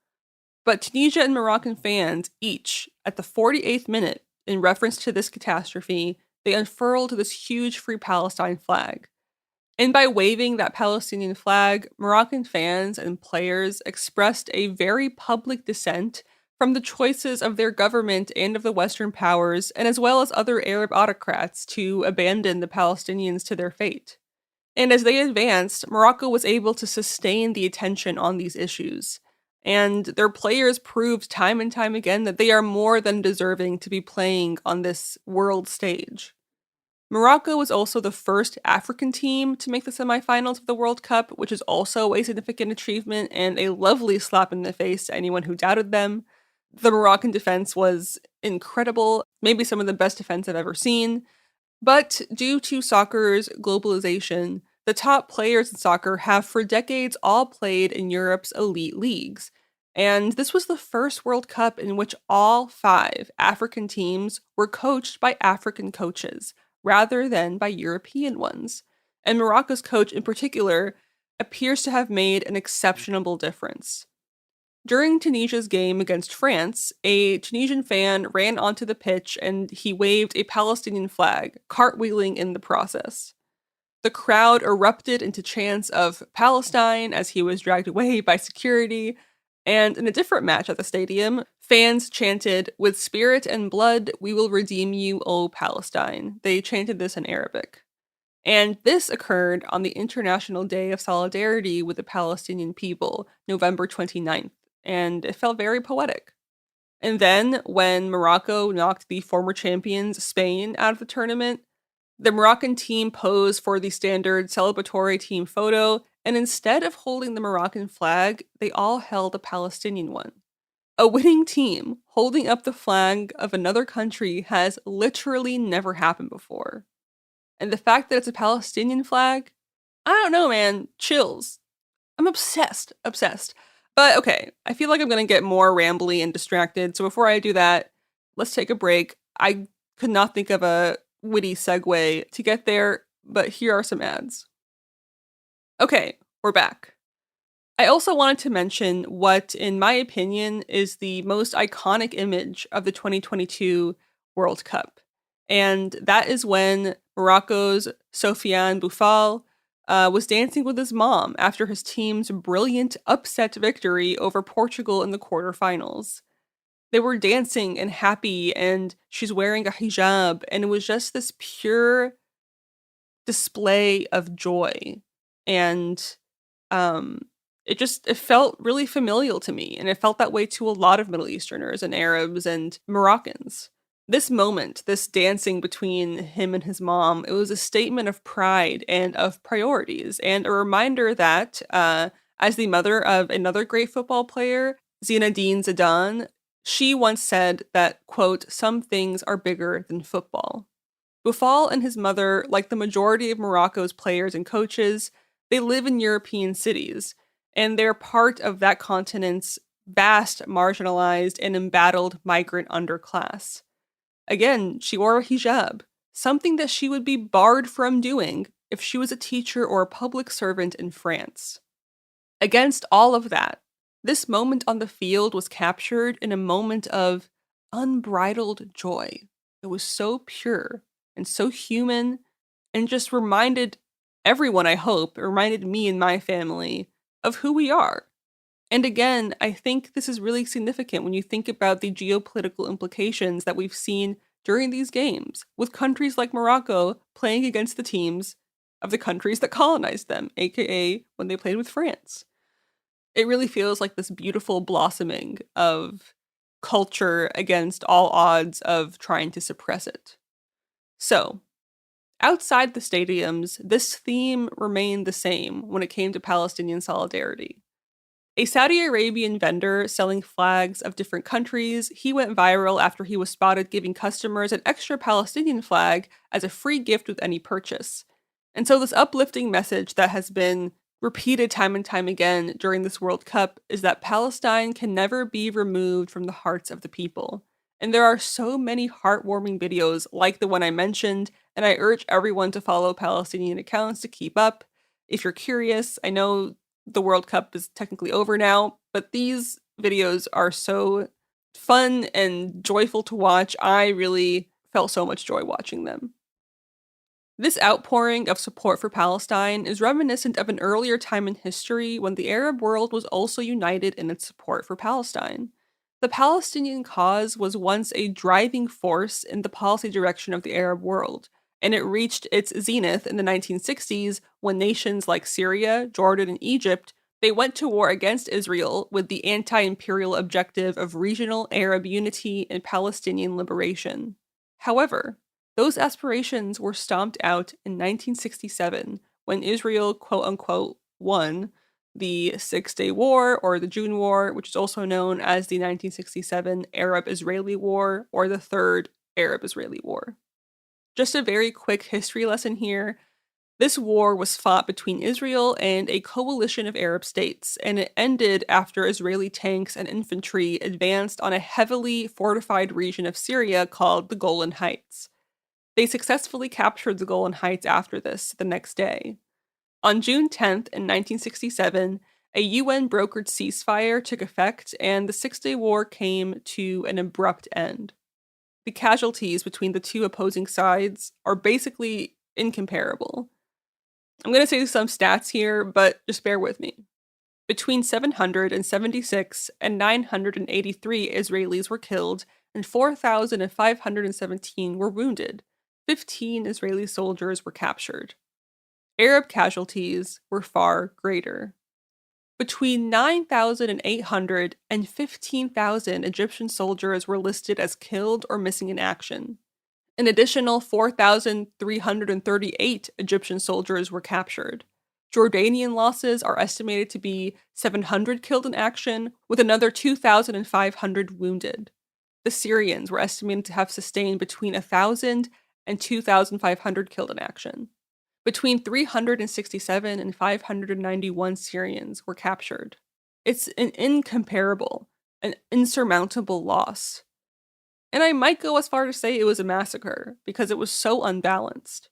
But Tunisia and Moroccan fans each, at the 48th minute, in reference to this catastrophe, they unfurled this huge Free Palestine flag. And by waving that Palestinian flag, Moroccan fans and players expressed a very public dissent from the choices of their government and of the Western powers, and as well as other Arab autocrats, to abandon the Palestinians to their fate. And as they advanced, Morocco was able to sustain the attention on these issues. And their players proved time and time again that they are more than deserving to be playing on this world stage. Morocco was also the first African team to make the semifinals of the World Cup, which is also a significant achievement and a lovely slap in the face to anyone who doubted them. The Moroccan defense was incredible, maybe some of the best defense I've ever seen. But due to soccer's globalization, the top players in soccer have for decades all played in Europe's elite leagues. And this was the first World Cup in which all 5 African teams were coached by African coaches rather than by European ones. And Morocco's coach in particular appears to have made an exceptional difference. During Tunisia's game against France, a Tunisian fan ran onto the pitch and he waved a Palestinian flag, cartwheeling in the process. The crowd erupted into chants of Palestine as he was dragged away by security, and in a different match at the stadium, fans chanted, "With spirit and blood, we will redeem you, O Palestine." They chanted this in Arabic. And this occurred on the International Day of Solidarity with the Palestinian people, November 29th, and it felt very poetic. And then, when Morocco knocked the former champions Spain out of the tournament, the Moroccan team posed for the standard celebratory team photo, and instead of holding the Moroccan flag, they all held a Palestinian one. A winning team holding up the flag of another country has literally never happened before. And the fact that it's a Palestinian flag, I don't know, man, chills. I'm obsessed. But okay, I feel like I'm going to get more rambly and distracted, so before I do that, let's take a break. I could not think of a witty segue to get there, but here are some ads. Okay, we're back. I also wanted to mention what, in my opinion, is the most iconic image of the 2022 World Cup. And that is when Morocco's Sofiane Boufal was dancing with his mom after his team's brilliant upset victory over Portugal in the quarterfinals. They were dancing and happy, and she's wearing a hijab, and it was just this pure display of joy. And it felt really familial to me, and it felt that way to a lot of Middle Easterners and Arabs and Moroccans. This moment, this dancing between him and his mom, it was a statement of pride and of priorities, and a reminder that, as the mother of another great football player, Zinedine Zidane, she once said that, quote, "Some things are bigger than football." Boufal and his mother, like the majority of Morocco's players and coaches, they live in European cities, and they're part of that continent's vast, marginalized, and embattled migrant underclass. Again, she wore a hijab, something that she would be barred from doing if she was a teacher or a public servant in France. Against all of that, this moment on the field was captured in a moment of unbridled joy. It was so pure and so human, and just reminded everyone, I hope, it reminded me and my family of who we are. And again, I think this is really significant when you think about the geopolitical implications that we've seen during these games, with countries like Morocco playing against the teams of the countries that colonized them, aka when they played with France. It really feels like this beautiful blossoming of culture against all odds of trying to suppress it. So, outside the stadiums, this theme remained the same when it came to Palestinian solidarity. A Saudi Arabian vendor selling flags of different countries, he went viral after he was spotted giving customers an extra Palestinian flag as a free gift with any purchase. And so this uplifting message that has been repeated time and time again during this World Cup is that Palestine can never be removed from the hearts of the people. And there are so many heartwarming videos like the one I mentioned, and I urge everyone to follow Palestinian accounts to keep up. If you're curious, I know the World Cup is technically over now, but these videos are so fun and joyful to watch. I really felt so much joy watching them. This outpouring of support for Palestine is reminiscent of an earlier time in history when the Arab world was also united in its support for Palestine. The Palestinian cause was once a driving force in the policy direction of the Arab world, and it reached its zenith in the 1960s when nations like Syria, Jordan, and Egypt, they went to war against Israel with the anti-imperial objective of regional Arab unity and Palestinian liberation. However, those aspirations were stomped out in 1967 when Israel, quote-unquote, won the Six-Day War, or the June War, which is also known as the 1967 Arab-Israeli War, or the Third Arab-Israeli War. Just a very quick history lesson here. This war was fought between Israel and a coalition of Arab states, and it ended after Israeli tanks and infantry advanced on a heavily fortified region of Syria called the Golan Heights. They successfully captured the Golan Heights after this, the next day. On June 10th in 1967, a UN-brokered ceasefire took effect, and the Six-Day War came to an abrupt end. The casualties between the two opposing sides are basically incomparable. I'm going to say some stats here, but just bear with me. Between 776 and 983 Israelis were killed, and 4,517 were wounded. 15 Israeli soldiers were captured. Arab casualties were far greater. Between 9,800 and 15,000 Egyptian soldiers were listed as killed or missing in action. An additional 4,338 Egyptian soldiers were captured. Jordanian losses are estimated to be 700 killed in action, with another 2,500 wounded. The Syrians were estimated to have sustained between 1,000 and 2,500 killed in action. Between 367 and 591 Syrians were captured. It's an incomparable, an insurmountable loss. And I might go as far to say it was a massacre, because it was so unbalanced.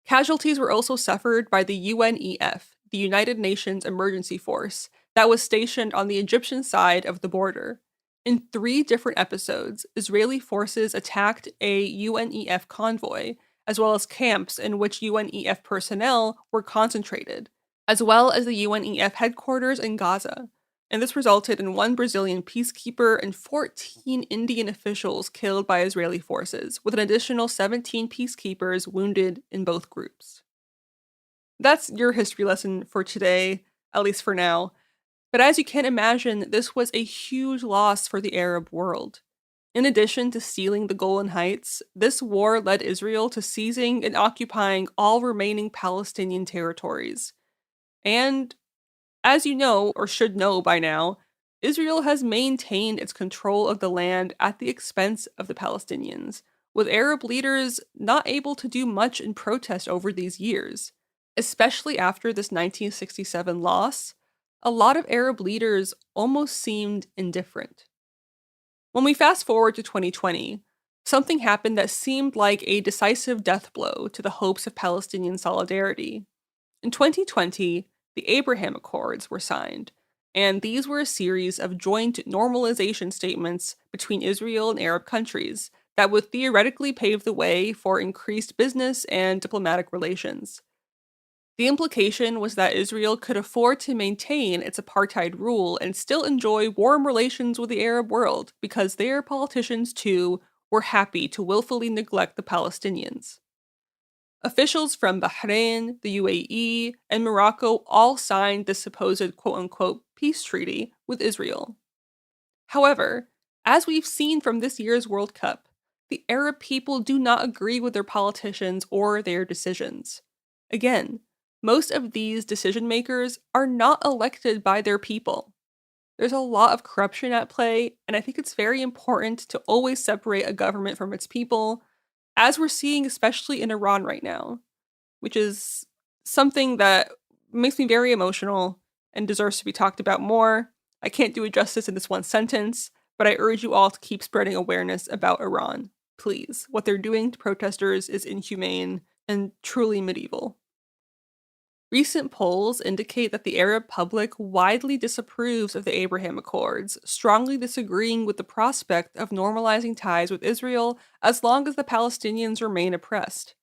Casualties were also suffered by the UNEF, the United Nations Emergency Force, that was stationed on the Egyptian side of the border. In 3 different episodes, Israeli forces attacked a UNEF convoy, as well as camps in which UNEF personnel were concentrated, as well as the UNEF headquarters in Gaza. And this resulted in 1 Brazilian peacekeeper and 14 Indian officials killed by Israeli forces, with an additional 17 peacekeepers wounded in both groups. That's your history lesson for today, at least for now. But as you can imagine, this was a huge loss for the Arab world. In addition to stealing the Golan Heights, this war led Israel to seizing and occupying all remaining Palestinian territories. And as you know, or should know by now, Israel has maintained its control of the land at the expense of the Palestinians, with Arab leaders not able to do much in protest over these years. Especially after this 1967 loss, a lot of Arab leaders almost seemed indifferent. When we fast forward to 2020, something happened that seemed like a decisive death blow to the hopes of Palestinian solidarity. In 2020, the Abraham Accords were signed, and these were a series of joint normalization statements between Israel and Arab countries that would theoretically pave the way for increased business and diplomatic relations. The implication was that Israel could afford to maintain its apartheid rule and still enjoy warm relations with the Arab world because their politicians, too, were happy to willfully neglect the Palestinians. Officials from Bahrain, the UAE, and Morocco all signed this supposed quote-unquote peace treaty with Israel. However, as we've seen from this year's World Cup, the Arab people do not agree with their politicians or their decisions. Again, most of these decision makers are not elected by their people. There's a lot of corruption at play, and I think it's very important to always separate a government from its people, as we're seeing especially in Iran right now, which is something that makes me very emotional and deserves to be talked about more. I can't do it justice in this one sentence, but I urge you all to keep spreading awareness about Iran. Please. What they're doing to protesters is inhumane and truly medieval. Recent polls indicate that the Arab public widely disapproves of the Abraham Accords, strongly disagreeing with the prospect of normalizing ties with Israel as long as the Palestinians remain oppressed.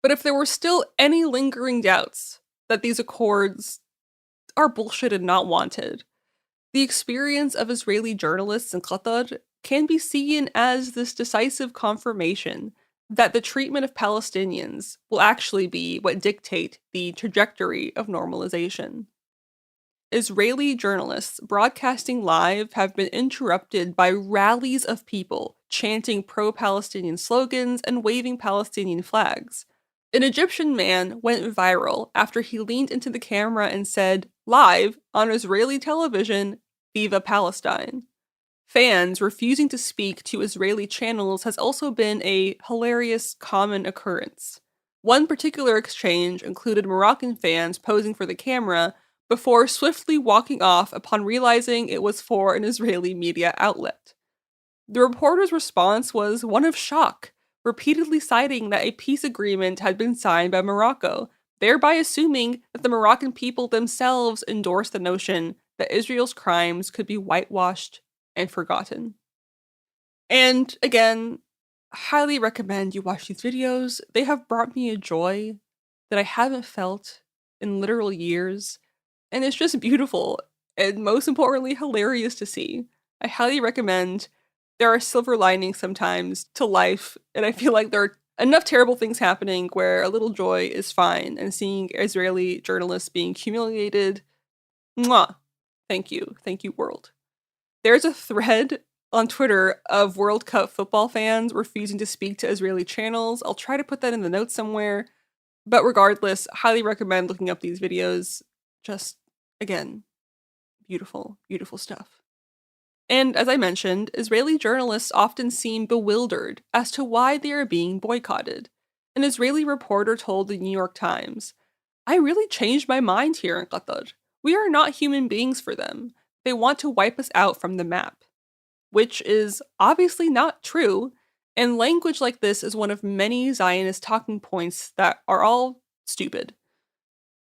But if there were still any lingering doubts that these accords are bullshit and not wanted, the experience of Israeli journalists in Qatar can be seen as this decisive confirmation that the treatment of Palestinians will actually be what dictate the trajectory of normalization. Israeli journalists broadcasting live have been interrupted by rallies of people chanting pro-Palestinian slogans and waving Palestinian flags. An Egyptian man went viral after he leaned into the camera and said, live on Israeli television, "Viva Palestine." Fans refusing to speak to Israeli channels has also been a hilarious common occurrence. One particular exchange included Moroccan fans posing for the camera before swiftly walking off upon realizing it was for an Israeli media outlet. The reporter's response was one of shock, repeatedly citing that a peace agreement had been signed by Morocco, thereby assuming that the Moroccan people themselves endorsed the notion that Israel's crimes could be whitewashed and forgotten. And again, highly recommend you watch these videos. They have brought me a joy that I haven't felt in literal years, and it's just beautiful and most importantly hilarious to see. I highly recommend. There are silver linings sometimes to life, and I feel like there are enough terrible things happening where a little joy is fine, and seeing Israeli journalists being humiliated, mwah, thank you world. There's a thread on Twitter of World Cup football fans refusing to speak to Israeli channels. I'll try to put that in the notes somewhere, but regardless, highly recommend looking up these videos. Just, again, beautiful, beautiful stuff. And as I mentioned, Israeli journalists often seem bewildered as to why they are being boycotted. An Israeli reporter told the New York Times, "I really changed my mind here in Qatar. We are not human beings for them. They want to wipe us out from the map." Which is obviously not true, and language like this is one of many Zionist talking points that are all stupid.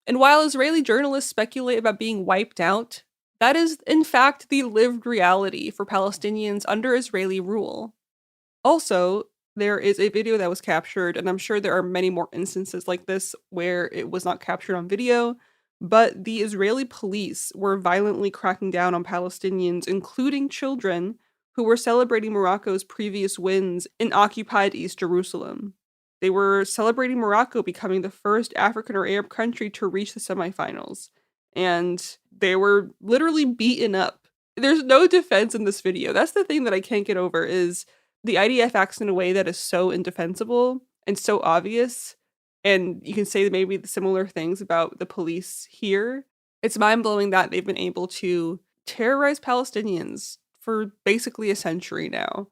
And while Israeli journalists speculate about being wiped out, that is, in fact, the lived reality for Palestinians under Israeli rule. Also, there is a video that was captured, and I'm sure there are many more instances like this where it was not captured on video, but the Israeli police were violently cracking down on Palestinians, including children, who were celebrating Morocco's previous wins in occupied East Jerusalem. They were celebrating Morocco becoming the first African or Arab country to reach the semifinals. And they were literally beaten up. There's no defense in this video. That's the thing that I can't get over, is the IDF acts in a way that is so indefensible and so obvious. And you can say maybe the similar things about the police here. It's mind-blowing that they've been able to terrorize Palestinians for basically a century now.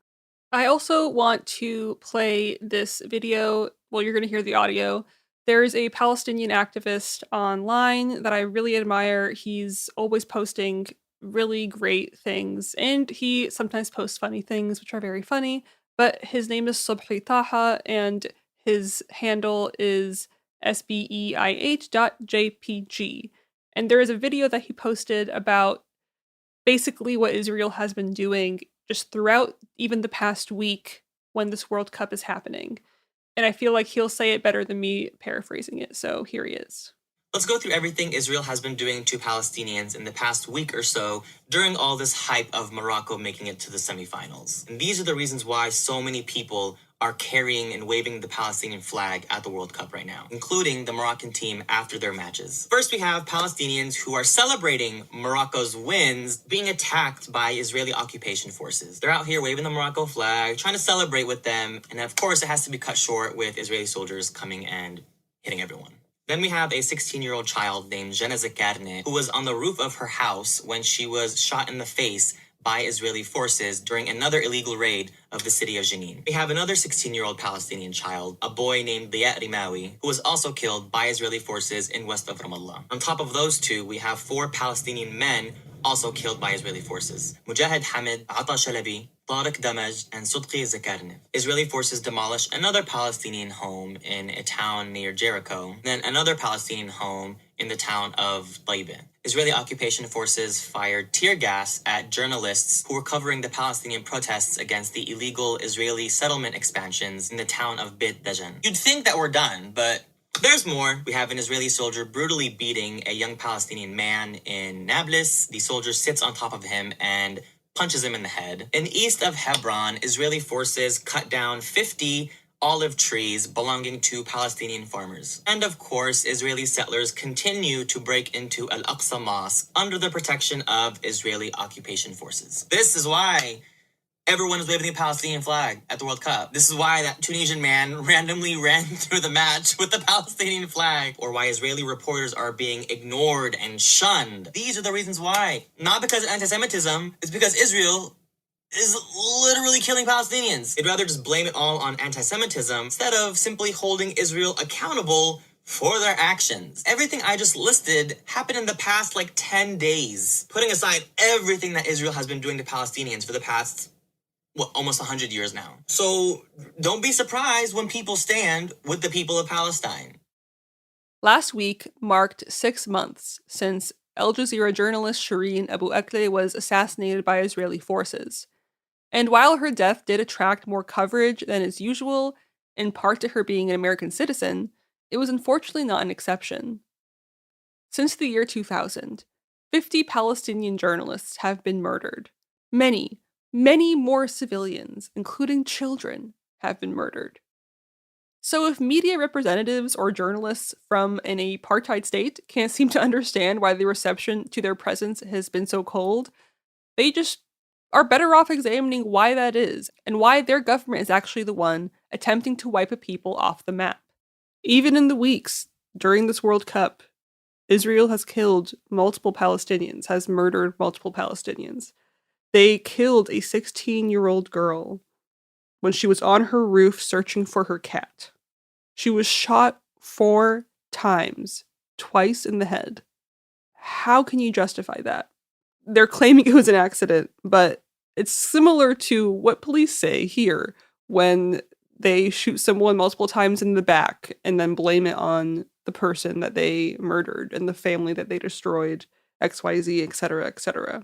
I also want to play this video. Well, you're going to hear the audio. There's a Palestinian activist online that I really admire. He's always posting really great things, and he sometimes posts funny things, which are very funny, but his name is Subhi Taha, and his handle is sbeih.jpg. And there is a video that he posted about basically what Israel has been doing just throughout even the past week when this World Cup is happening. And I feel like he'll say it better than me paraphrasing it. So here he is. Let's go through everything Israel has been doing to Palestinians in the past week or so during all this hype of Morocco making it to the semifinals. And these are the reasons why so many people are carrying and waving the Palestinian flag at the World Cup right now, including the Moroccan team after their matches. First, we have Palestinians who are celebrating Morocco's wins being attacked by Israeli occupation forces. They're out here waving the Morocco flag, trying to celebrate with them, and of course it has to be cut short with Israeli soldiers coming and hitting everyone. Then we have a 16-year-old child named Jenna Zakarne, who was on the roof of her house when she was shot in the face by Israeli forces during another illegal raid of the city of Jenin. We have another 16-year-old Palestinian child, a boy named Diya Rimawi, who was also killed by Israeli forces in west of Ramallah. On top of those two, we have 4 Palestinian men also killed by Israeli forces. Mujahid Hamid, Ata Shalabi, Tariq Damaj, and Sudqi Zakarne. Israeli forces demolished another Palestinian home in a town near Jericho, then another Palestinian home in the town of Taiba. Israeli occupation forces fired tear gas at journalists who were covering the Palestinian protests against the illegal Israeli settlement expansions in the town of Beit Dajan. You'd think that we're done, but there's more. We have an Israeli soldier brutally beating a young Palestinian man in Nablus. The soldier sits on top of him and punches him in the head. In east of Hebron, Israeli forces cut down 50 olive trees belonging to Palestinian farmers. And of course, Israeli settlers continue to break into Al-Aqsa Mosque under the protection of Israeli occupation forces. This is why everyone is waving the Palestinian flag at the World Cup. This is why that Tunisian man randomly ran through the match with the Palestinian flag, or why Israeli reporters are being ignored and shunned. These are the reasons why. Not because of anti-Semitism, it's because Israel is literally killing Palestinians. They'd rather just blame it all on anti-Semitism instead of simply holding Israel accountable for their actions. Everything I just listed happened in the past 10 days, putting aside everything that Israel has been doing to Palestinians for the past, almost 100 years now. So don't be surprised when people stand with the people of Palestine. Last week marked 6 months since Al Jazeera journalist Shireen Abu Akleh was assassinated by Israeli forces. And while her death did attract more coverage than is usual, in part to her being an American citizen, it was unfortunately not an exception. Since the year 2000, 50 Palestinian journalists have been murdered. Many, many more civilians, including children, have been murdered. So if media representatives or journalists from an apartheid state can't seem to understand why the reception to their presence has been so cold, they just are better off examining why that is, and why their government is actually the one attempting to wipe a people off the map. Even in the weeks during this World Cup, Israel has killed multiple Palestinians, has murdered multiple Palestinians. They killed a 16-year-old girl when she was on her roof searching for her cat. She was shot 4 times, twice in the head. How can you justify that? They're claiming it was an accident, but it's similar to what police say here when they shoot someone multiple times in the back and then blame it on the person that they murdered and the family that they destroyed, XYZ, etc., etc.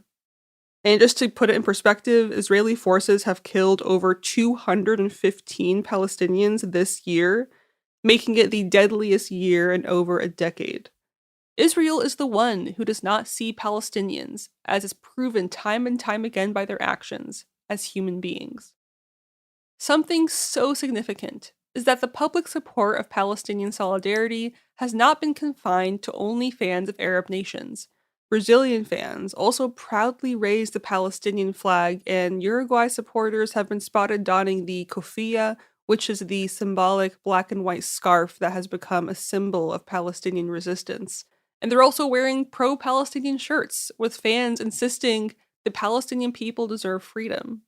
And just to put it in perspective, Israeli forces have killed over 215 Palestinians this year, making it the deadliest year in over a decade. Israel is the one who does not see Palestinians, as is proven time and time again by their actions, as human beings. Something so significant is that the public support of Palestinian solidarity has not been confined to only fans of Arab nations. Brazilian fans also proudly raised the Palestinian flag, and Uruguay supporters have been spotted donning the kofia, which is the symbolic black and white scarf that has become a symbol of Palestinian resistance. And they're also wearing pro-Palestinian shirts, with fans insisting the Palestinian people deserve freedom.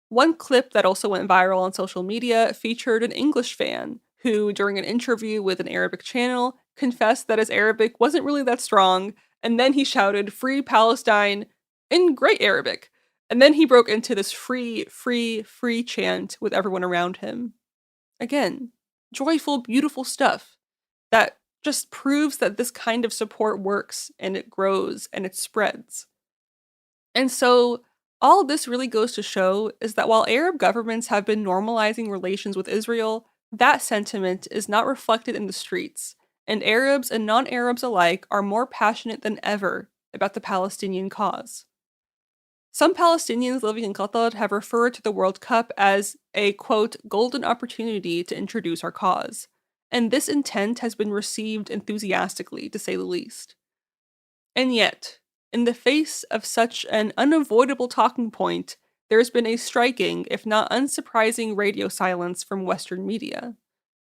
One clip that also went viral on social media featured an English fan who, during an interview with an Arabic channel, confessed that his Arabic wasn't really that strong, and then he shouted, "Free Palestine," in great Arabic. And then he broke into this free, free, free chant with everyone around him. Again, joyful, beautiful stuff that just proves that this kind of support works, and it grows, and it spreads. And so, all this really goes to show is that while Arab governments have been normalizing relations with Israel, that sentiment is not reflected in the streets, and Arabs and non-Arabs alike are more passionate than ever about the Palestinian cause. Some Palestinians living in Qatar have referred to the World Cup as a, quote, golden opportunity to introduce our cause, and this intent has been received enthusiastically, to say the least. And yet, in the face of such an unavoidable talking point, there has been a striking, if not unsurprising, radio silence from Western media.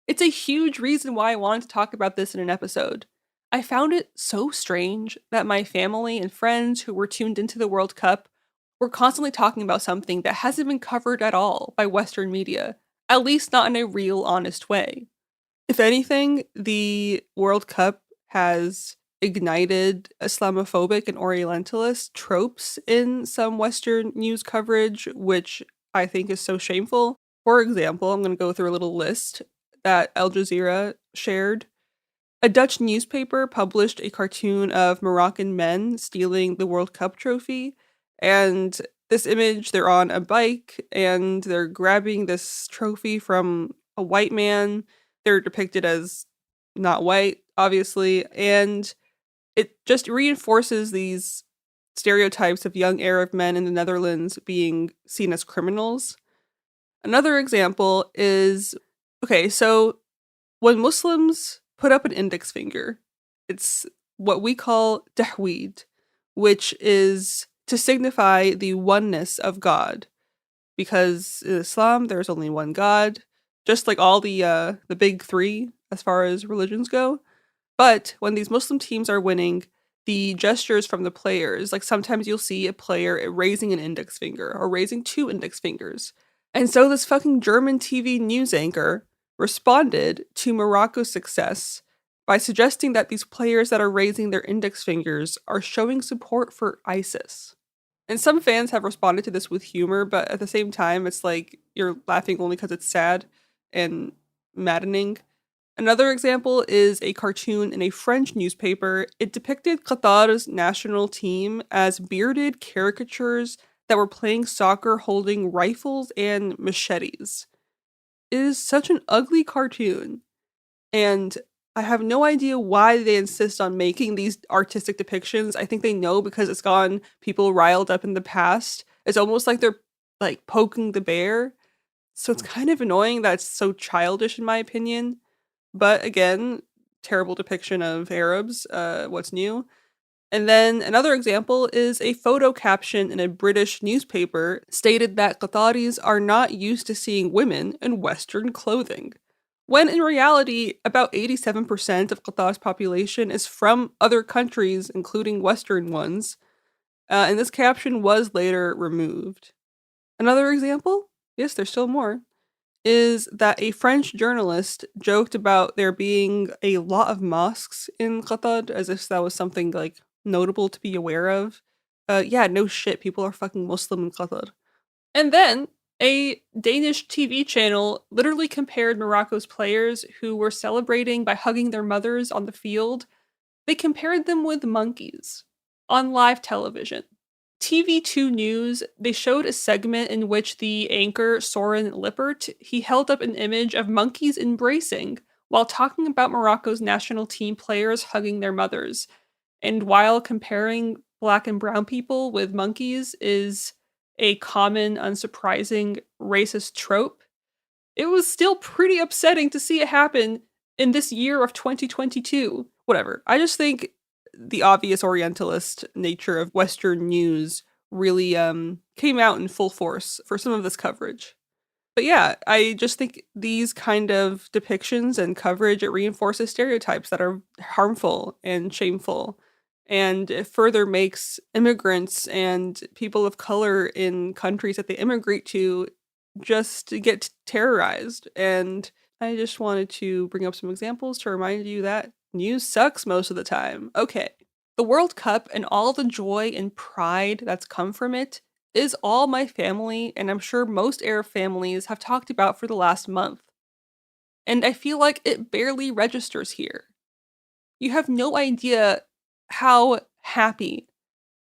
It's a huge reason why I wanted to talk about this in an episode. I found it so strange that my family and friends who were tuned into the World Cup were constantly talking about something that hasn't been covered at all by Western media, at least not in a real, honest way. If anything, the World Cup has ignited Islamophobic and Orientalist tropes in some Western news coverage, which I think is so shameful. For example, I'm going to go through a little list that Al Jazeera shared. A Dutch newspaper published a cartoon of Moroccan men stealing the World Cup trophy, and this image, they're on a bike, and they're grabbing this trophy from a white man. They're depicted as not white, obviously, and it just reinforces these stereotypes of young Arab men in the Netherlands being seen as criminals. Another example is, okay, so when Muslims put up an index finger, it's what we call tahweed, which is to signify the oneness of God. Because in Islam, there's only one God, just like all the big three as far as religions go. But when these Muslim teams are winning, the gestures from the players. Like sometimes you'll see a player raising an index finger or raising 2 index fingers. And so this fucking German TV news anchor responded to Morocco's success by suggesting that these players that are raising their index fingers are showing support for ISIS. And some fans have responded to this with humor, but at the same time, it's like you're laughing only because it's sad and maddening. Another example is a cartoon in a French newspaper. It depicted Qatar's national team as bearded caricatures that were playing soccer holding rifles and machetes. It is such an ugly cartoon, and I have no idea why they insist on making these artistic depictions. I think they know because it's gotten people riled up in the past. It's almost like they're like poking the bear. So it's kind of annoying that it's so childish in my opinion. But again, terrible depiction of Arabs. What's new? And then another example is a photo caption in a British newspaper stated that Qataris are not used to seeing women in Western clothing, when in reality, about 87% of Qatar's population is from other countries, including Western ones, and this caption was later removed. Another example, yes, there's still more, is that a French journalist joked about there being a lot of mosques in Qatar, as if that was something like notable to be aware of. Yeah, no shit, people are fucking Muslim in Qatar. And then a Danish TV channel literally compared Morocco's players who were celebrating by hugging their mothers on the field. They compared them with monkeys on live television. TV2 News, they showed a segment in which the anchor Soren Lippert, he held up an image of monkeys embracing while talking about Morocco's national team players hugging their mothers. And while comparing black and brown people with monkeys is a common, unsurprising racist trope, it was still pretty upsetting to see it happen in this year of 2022. Whatever. I just think the obvious Orientalist nature of Western news really came out in full force for some of this coverage. But yeah, I just think these kind of depictions and coverage, it reinforces stereotypes that are harmful and shameful. And it further makes immigrants and people of color in countries that they immigrate to just get terrorized. And I just wanted to bring up some examples to remind you that news sucks most of the time. Okay. The World Cup and all the joy and pride that's come from it is all my family, and I'm sure most Arab families, have talked about for the last month. And I feel like it barely registers here. You have no idea how happy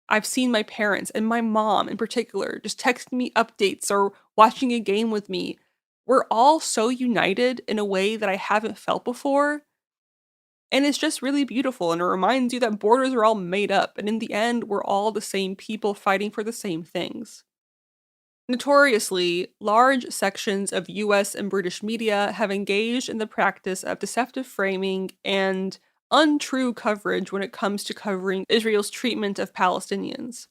I've seen my parents, and my mom in particular, just texting me updates or watching a game with me. We're all so united in a way that I haven't felt before. And it's just really beautiful, and it reminds you that borders are all made up, and in the end, we're all the same people fighting for the same things. Notoriously, large sections of US and British media have engaged in the practice of deceptive framing and untrue coverage when it comes to covering Israel's treatment of Palestinians.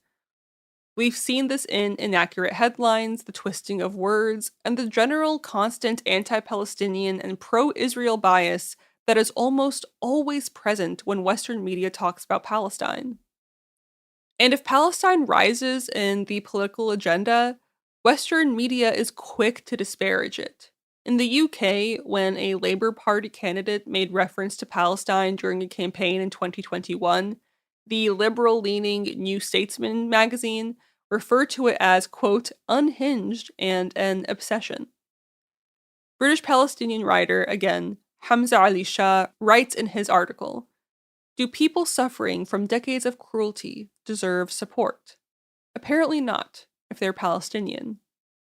We've seen this in inaccurate headlines, the twisting of words, and the general constant anti-Palestinian and pro-Israel bias that is almost always present when Western media talks about Palestine. And if Palestine rises in the political agenda, Western media is quick to disparage it. In the UK, when a Labour Party candidate made reference to Palestine during a campaign in 2021, the liberal-leaning New Statesman magazine referred to it as, quote, unhinged and an obsession. British Palestinian writer, again, Hamza Ali Shah, writes in his article, "Do people suffering from decades of cruelty deserve support? Apparently not, if they're Palestinian.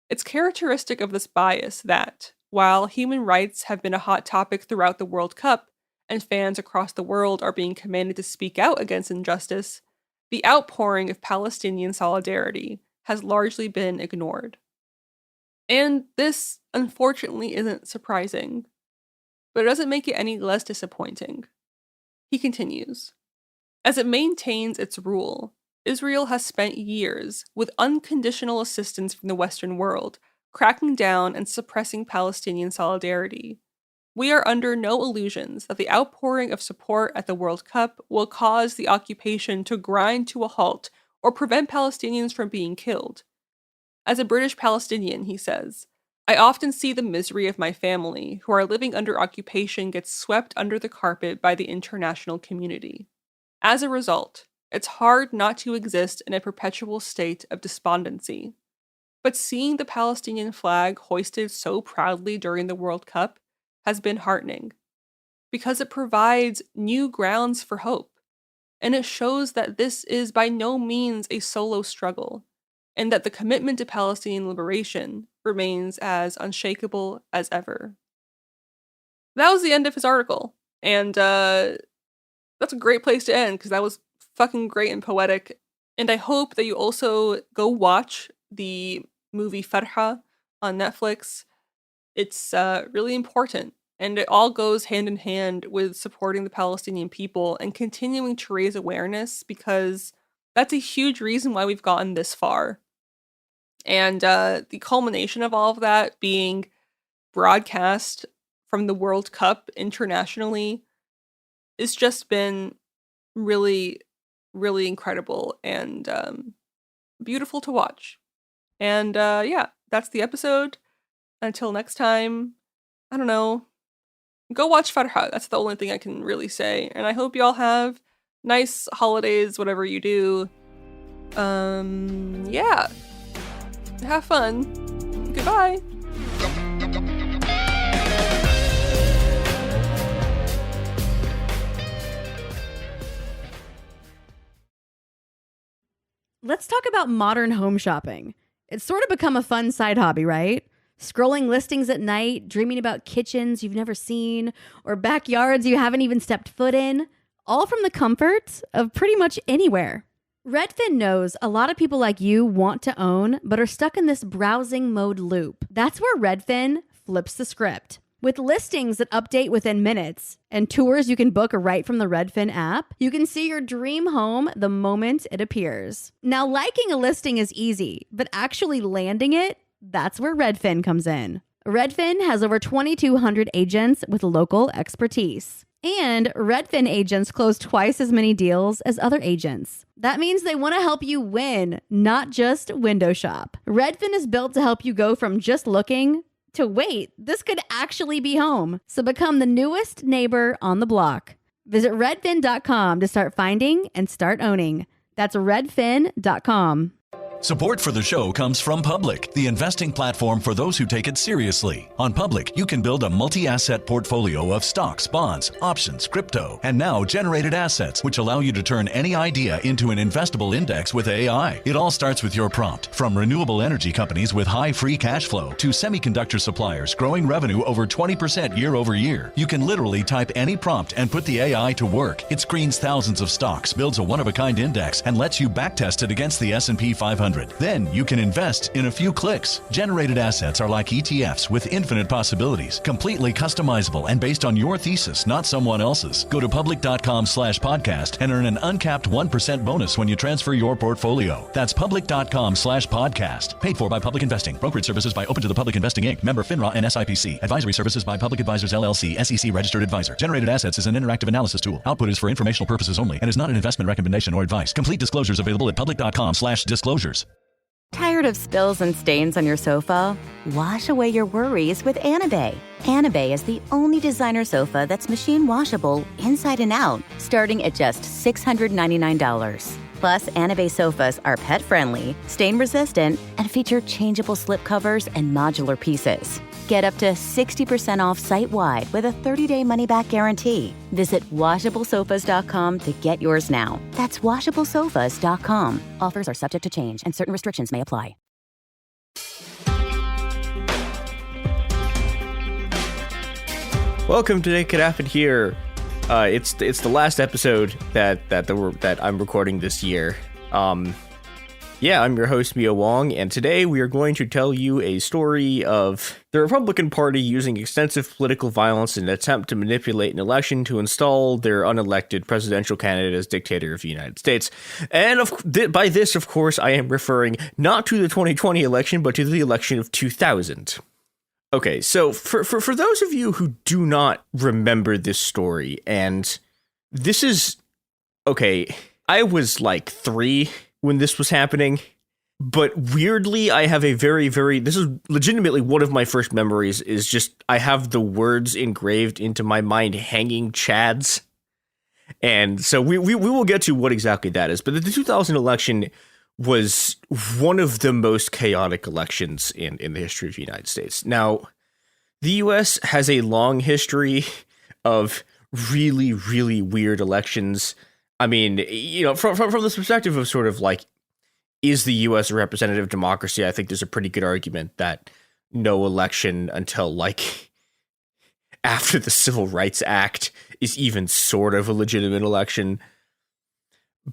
It's characteristic of this bias that, while human rights have been a hot topic throughout the World Cup, and fans across the world are being commanded to speak out against injustice, the outpouring of Palestinian solidarity has largely been ignored." And this, unfortunately, isn't surprising, but it doesn't make it any less disappointing. He continues, "As it maintains its rule, Israel has spent years, with unconditional assistance from the Western world, cracking down and suppressing Palestinian solidarity. We are under no illusions that the outpouring of support at the World Cup will cause the occupation to grind to a halt or prevent Palestinians from being killed. As a British Palestinian, he says, I often see the misery of my family, who are living under occupation, get swept under the carpet by the international community. As a result, it's hard not to exist in a perpetual state of despondency. But seeing the Palestinian flag hoisted so proudly during the World Cup has been heartening, because it provides new grounds for hope, and it shows that this is by no means a solo struggle, and that the commitment to Palestinian liberation remains as unshakable as ever. That was the end of his article, and that's a great place to end, because that was fucking great and poetic, and I hope that you also go watch the movie Farha on Netflix. It's really important, and it all goes hand in hand with supporting the Palestinian people and continuing to raise awareness, because that's a huge reason why we've gotten this far. And the culmination of all of that being broadcast from the World Cup internationally has just been really, really incredible and beautiful to watch. And yeah, that's the episode. Until next time, I don't know, go watch Farha. That's the only thing I can really say. And I hope y'all have nice holidays, whatever you do. Yeah. Have fun. Goodbye. Let's talk about modern home shopping. It's sort of become a fun side hobby, right? Scrolling listings at night, dreaming about kitchens you've never seen, or backyards you haven't even stepped foot in, all from the comfort of pretty much anywhere. Redfin knows a lot of people like you want to own, but are stuck in this browsing mode loop. That's where Redfin flips the script. With listings that update within minutes and tours you can book right from the Redfin app, you can see your dream home the moment it appears. Now, liking a listing is easy, but actually landing it, that's where Redfin comes in. Redfin has over 2,200 agents with local expertise. And Redfin agents close twice as many deals as other agents. That means they want to help you win, not just window shop. Redfin is built to help you go from just looking to wait, this could actually be home. So become the newest neighbor on the block. Visit redfin.com to start finding and start owning. That's redfin.com. Support for the show comes from Public, the investing platform for those who take it seriously. On Public, you can build a multi-asset portfolio of stocks, bonds, options, crypto, and now generated assets, which allow you to turn any idea into an investable index with AI. It all starts with your prompt. From renewable energy companies with high free cash flow to semiconductor suppliers growing revenue over 20% year over year, you can literally type any prompt and put the AI to work. It screens thousands of stocks, builds a one-of-a-kind index, and lets you backtest it against the S&P 500. Then you can invest in a few clicks. Generated assets are like ETFs with infinite possibilities, completely customizable and based on your thesis, not someone else's. Go to public.com/podcast and earn an uncapped 1% bonus when you transfer your portfolio. That's public.com/podcast. Paid for by Public Investing. Brokerage services by Open to the Public Investing Inc. Member FINRA and SIPC. Advisory services by Public Advisors LLC, SEC registered advisor. Generated assets is an interactive analysis tool. Output is for informational purposes only and is not an investment recommendation or advice. Complete disclosures available at public.com/disclosures. Tired of spills and stains on your sofa? Wash away your worries with Anabay. Anabay is the only designer sofa that's machine washable inside and out, starting at just $699. Plus, Anabay sofas are pet-friendly, stain-resistant, and feature changeable slipcovers and modular pieces. Get up to 60% off site-wide with a 30-day money-back guarantee. Visit washablesofas.com to get yours now. That's washablesofas.com. Offers are subject to change and certain restrictions may apply. Welcome to It Could Happen Here. It's the last episode that I'm recording this year. Yeah, I'm your host, Mio Wong, and today we are going to tell you a story of the Republican Party using extensive political violence in an attempt to manipulate an election to install their unelected presidential candidate as dictator of the United States. And by this, of course, I am referring not to the 2020 election, but to the election of 2000. Okay, so for those of you who do not remember this story, and this is, okay, I was like 3 when this was happening, but weirdly, I have a very, this is legitimately one of my first memories, is just, I have the words engraved into my mind, hanging chads. And so we will get to what exactly that is, but the 2000 election was one of the most chaotic elections in the history of the United States. Now, the U.S. has a long history of really, really weird elections. I mean, you know, from the perspective of sort of like, is the U.S. a representative democracy? I think there's a pretty good argument that no election until like after the Civil Rights Act is even sort of a legitimate election.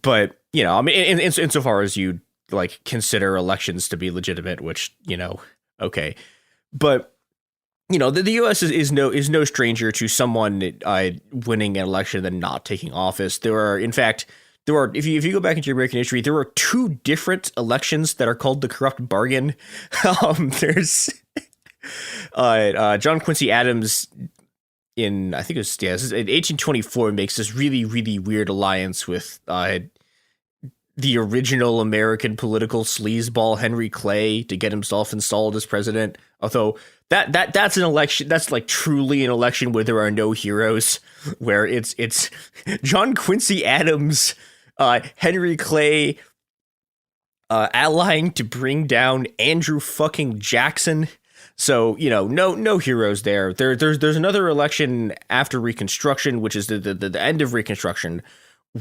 But, you know, I mean, insofar as you like consider elections to be legitimate, which, you know, okay. But, you know, the U.S. is no stranger to someone winning an election and then not taking office. There are, if you go back into American history, there are 2 different elections that are called the corrupt bargain. There's John Quincy Adams in 1824 makes this really, really weird alliance with the original American political sleazeball Henry Clay to get himself installed as president. Although that's an election, that's like truly an election where there are no heroes, where it's John Quincy Adams, Henry Clay, allying to bring down Andrew fucking Jackson. So, you know, no heroes there. There's another election after Reconstruction, which is the end of Reconstruction,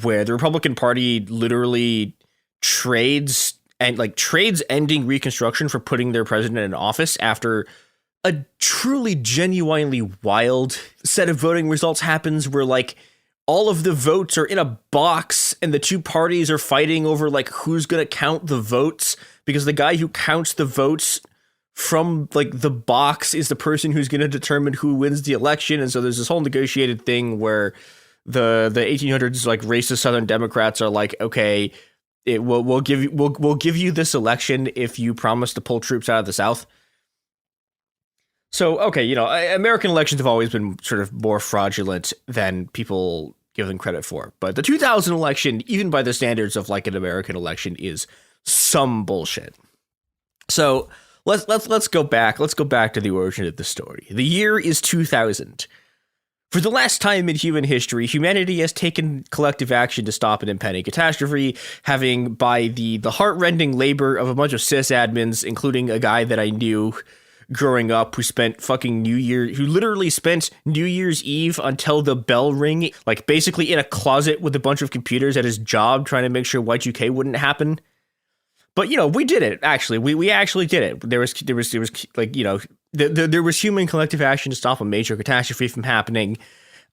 where the Republican Party literally trades ending Reconstruction for putting their president in office after a truly genuinely wild set of voting results happens where like all of the votes are in a box and the 2 parties are fighting over like who's going to count the votes, because the guy who counts the votes from like the box is the person who's going to determine who wins the election. And so there's this whole negotiated thing where the 1800s like racist Southern Democrats are like, okay, we'll give you this election if you promise to pull troops out of the South. So, okay, you know, American elections have always been sort of more fraudulent than people give them credit for. But the 2000 election, even by the standards of like an American election, is some bullshit. So let's go back. Let's go back to the origin of the story. The year is 2000. For the last time in human history, humanity has taken collective action to stop an impending catastrophe, having by the heart-rending labor of a bunch of sysadmins, including a guy that I knew growing up who literally spent New Year's Eve until the bell ring, like basically in a closet with a bunch of computers at his job trying to make sure Y2K wouldn't happen. But, you know, we did it, actually. We actually did it. There was like, you know, there was human collective action to stop a major catastrophe from happening.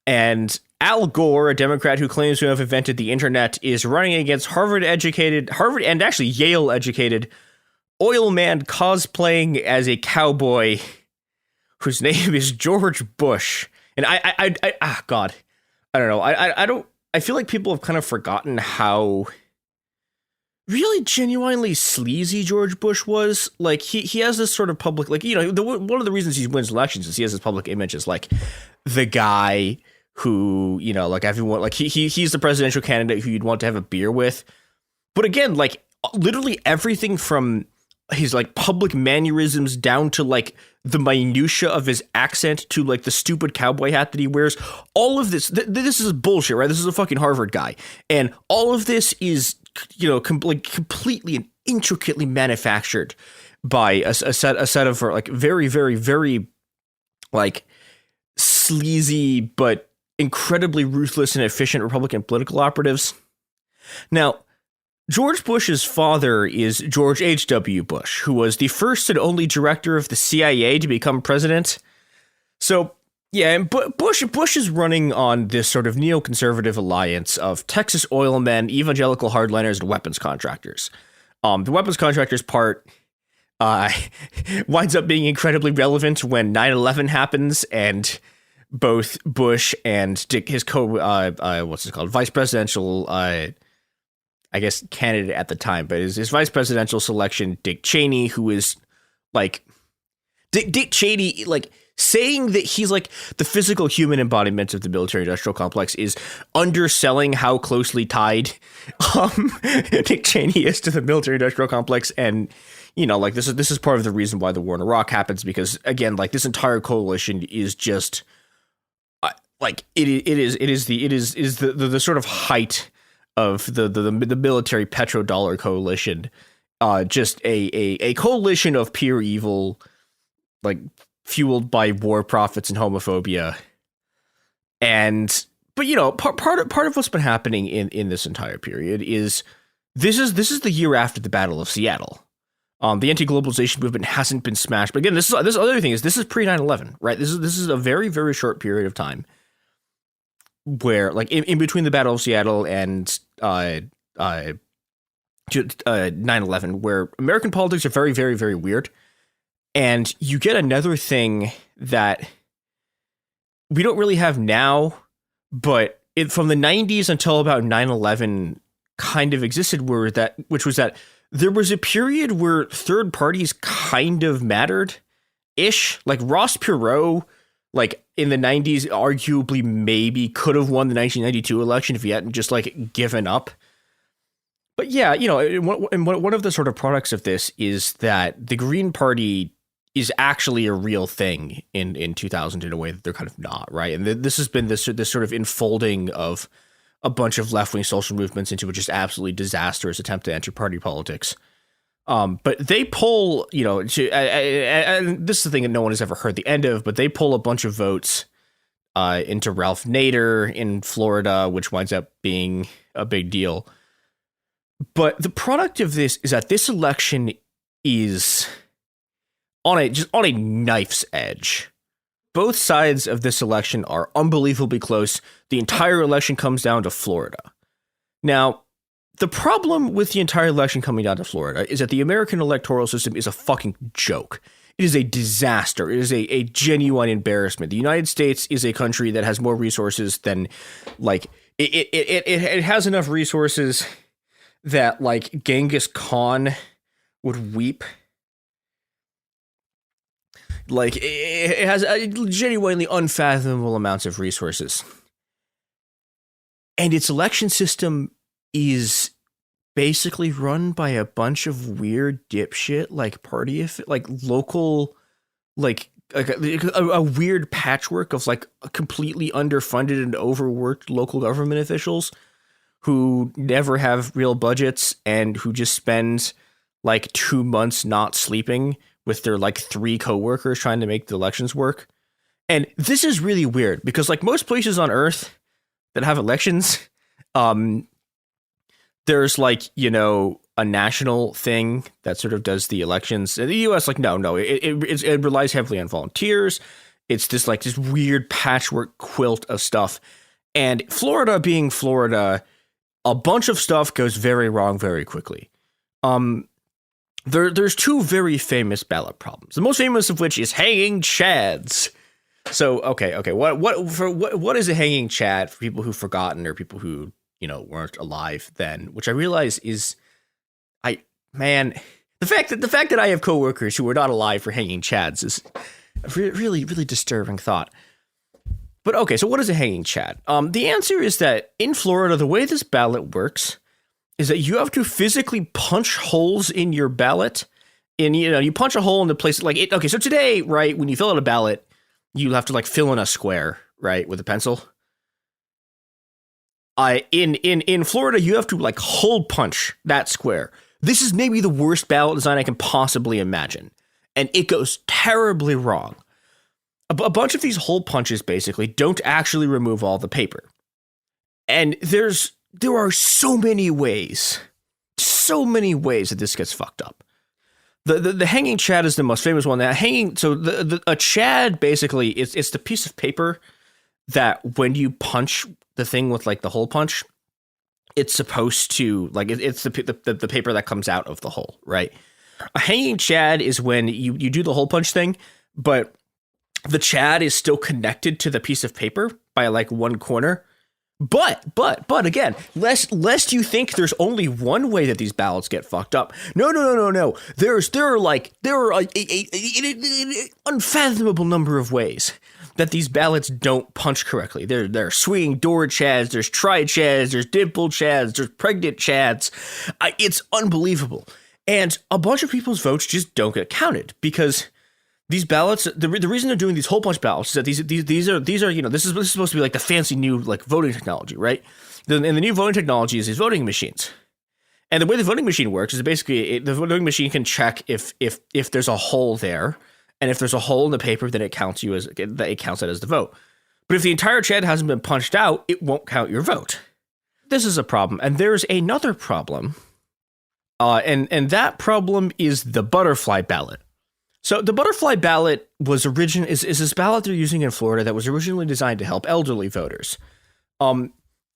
And Al Gore, a Democrat who claims to have invented the internet, is running against Harvard and actually Yale-educated oil man cosplaying as a cowboy whose name is George Bush. And God, I don't know. I feel like people have kind of forgotten how really genuinely sleazy George Bush was. Like he has this sort of public, like, you know, one of the reasons he wins elections is he has this public image as like the guy who, you know, like everyone, like he's the presidential candidate who you'd want to have a beer with. But again, like literally everything from his like public mannerisms down to like the minutia of his accent to like the stupid cowboy hat that he wears, all of this, this is bullshit, right? This is a fucking Harvard guy. And all of this is, you know, completely and intricately manufactured by a set of like very, very, very like sleazy, but incredibly ruthless and efficient Republican political operatives. Now, George Bush's father is George H.W. Bush, who was the first and only director of the CIA to become president. So, yeah, and Bush is running on this sort of neoconservative alliance of Texas oil men, evangelical hardliners, and weapons contractors. The weapons contractors part winds up being incredibly relevant when 9/11 happens, and both Bush and his vice presidential, I guess, candidate at the time, but his vice presidential selection, Dick Cheney, who is like Dick Cheney, like, saying that he's like the physical human embodiment of the military-industrial complex is underselling how closely tied Dick Cheney is to the military-industrial complex. And, you know, like, this is part of the reason why the war in Iraq happens, because, again, like, this entire coalition is just like it is the sort of height of the military petrodollar coalition, just a coalition of pure evil, like, fueled by war profits and homophobia. But you know, part of what's been happening in this entire period is this is the year after the Battle of Seattle. The anti-globalization movement hasn't been smashed, but again, this other thing is this is pre 9/11, right? This is a very, very short period of time where, like, in between the Battle of Seattle and 9/11, where American politics are very, very, very weird. And you get another thing that we don't really have now, but from the 90s until about 9/11 kind of existed, which was that there was a period where third parties kind of mattered-ish. Like Ross Perot, like in the 90s, arguably maybe could have won the 1992 election if he hadn't just like given up. But yeah, you know, and one of the sort of products of this is that the Green Party is actually a real thing in 2000 in a way that they're kind of not, right? And this has been this sort of enfolding of a bunch of left-wing social movements into a just absolutely disastrous attempt to enter party politics. But they pull, you know, and this is the thing that no one has ever heard the end of, but they pull a bunch of votes into Ralph Nader in Florida, which winds up being a big deal. But the product of this is that this election is on a knife's edge. Both sides of this election are unbelievably close. The entire election comes down to Florida. Now, the problem with the entire election coming down to Florida is that the American electoral system is a fucking joke. It is a disaster. It is a genuine embarrassment. The United States is a country that has more resources than, like, it has enough resources that, like, Genghis Khan would weep. Like, it has genuinely unfathomable amounts of resources. And its election system is basically run by a bunch of weird dipshit, like local, like a weird patchwork of like completely underfunded and overworked local government officials who never have real budgets and who just spend like 2 months not sleeping with their like 3 coworkers trying to make the elections work. And this is really weird because like most places on Earth that have elections, there's like, you know, a national thing that sort of does the elections. In the US, like, no, it relies heavily on volunteers. It's this like this weird patchwork quilt of stuff. And Florida being Florida, a bunch of stuff goes very wrong very quickly. There's 2 very famous ballot problems. The most famous of which is hanging chads. So, okay. What is a hanging chad for people who've forgotten or people who, you know, weren't alive then? Which I realize is, the fact that I have coworkers who are not alive for hanging chads is a really, really disturbing thought. But okay, so what is a hanging chad? The answer is that in Florida, the way this ballot works is that you have to physically punch holes in your ballot. And, you know, you punch a hole in the place like it. Okay, so today, right, when you fill out a ballot, you have to like fill in a square, right, with a pencil. In Florida, you have to like hole punch that square. This is maybe the worst ballot design I can possibly imagine. And it goes terribly wrong. A bunch of these hole punches basically don't actually remove all the paper. And there are so many ways that this gets fucked up. The hanging chad is the most famous one. A chad basically it's the piece of paper that when you punch the thing with like the hole punch, it's supposed to like it's the paper that comes out of the hole, right? A hanging chad is when you do the hole punch thing, but the chad is still connected to the piece of paper by like one corner. But again, lest you think there's only one way that these ballots get fucked up. No. There are a unfathomable number of ways that these ballots don't punch correctly. There are swinging door chads, there's tri-chads, there's dimple chads, there's pregnant chads. It's unbelievable. And a bunch of people's votes just don't get counted because these ballots, the reason they're doing these whole bunch ballots is that these are this is supposed to be like the fancy new like voting technology, right? And the new voting technology is these voting machines. And the way the voting machine works is basically the voting machine can check if there's a hole there, and if there's a hole in the paper, then it counts it as the vote. But if the entire chat hasn't been punched out, it won't count your vote. This is a problem, and there's another problem, and that problem is the butterfly ballot. So the butterfly ballot is this ballot they're using in Florida that was originally designed to help elderly voters.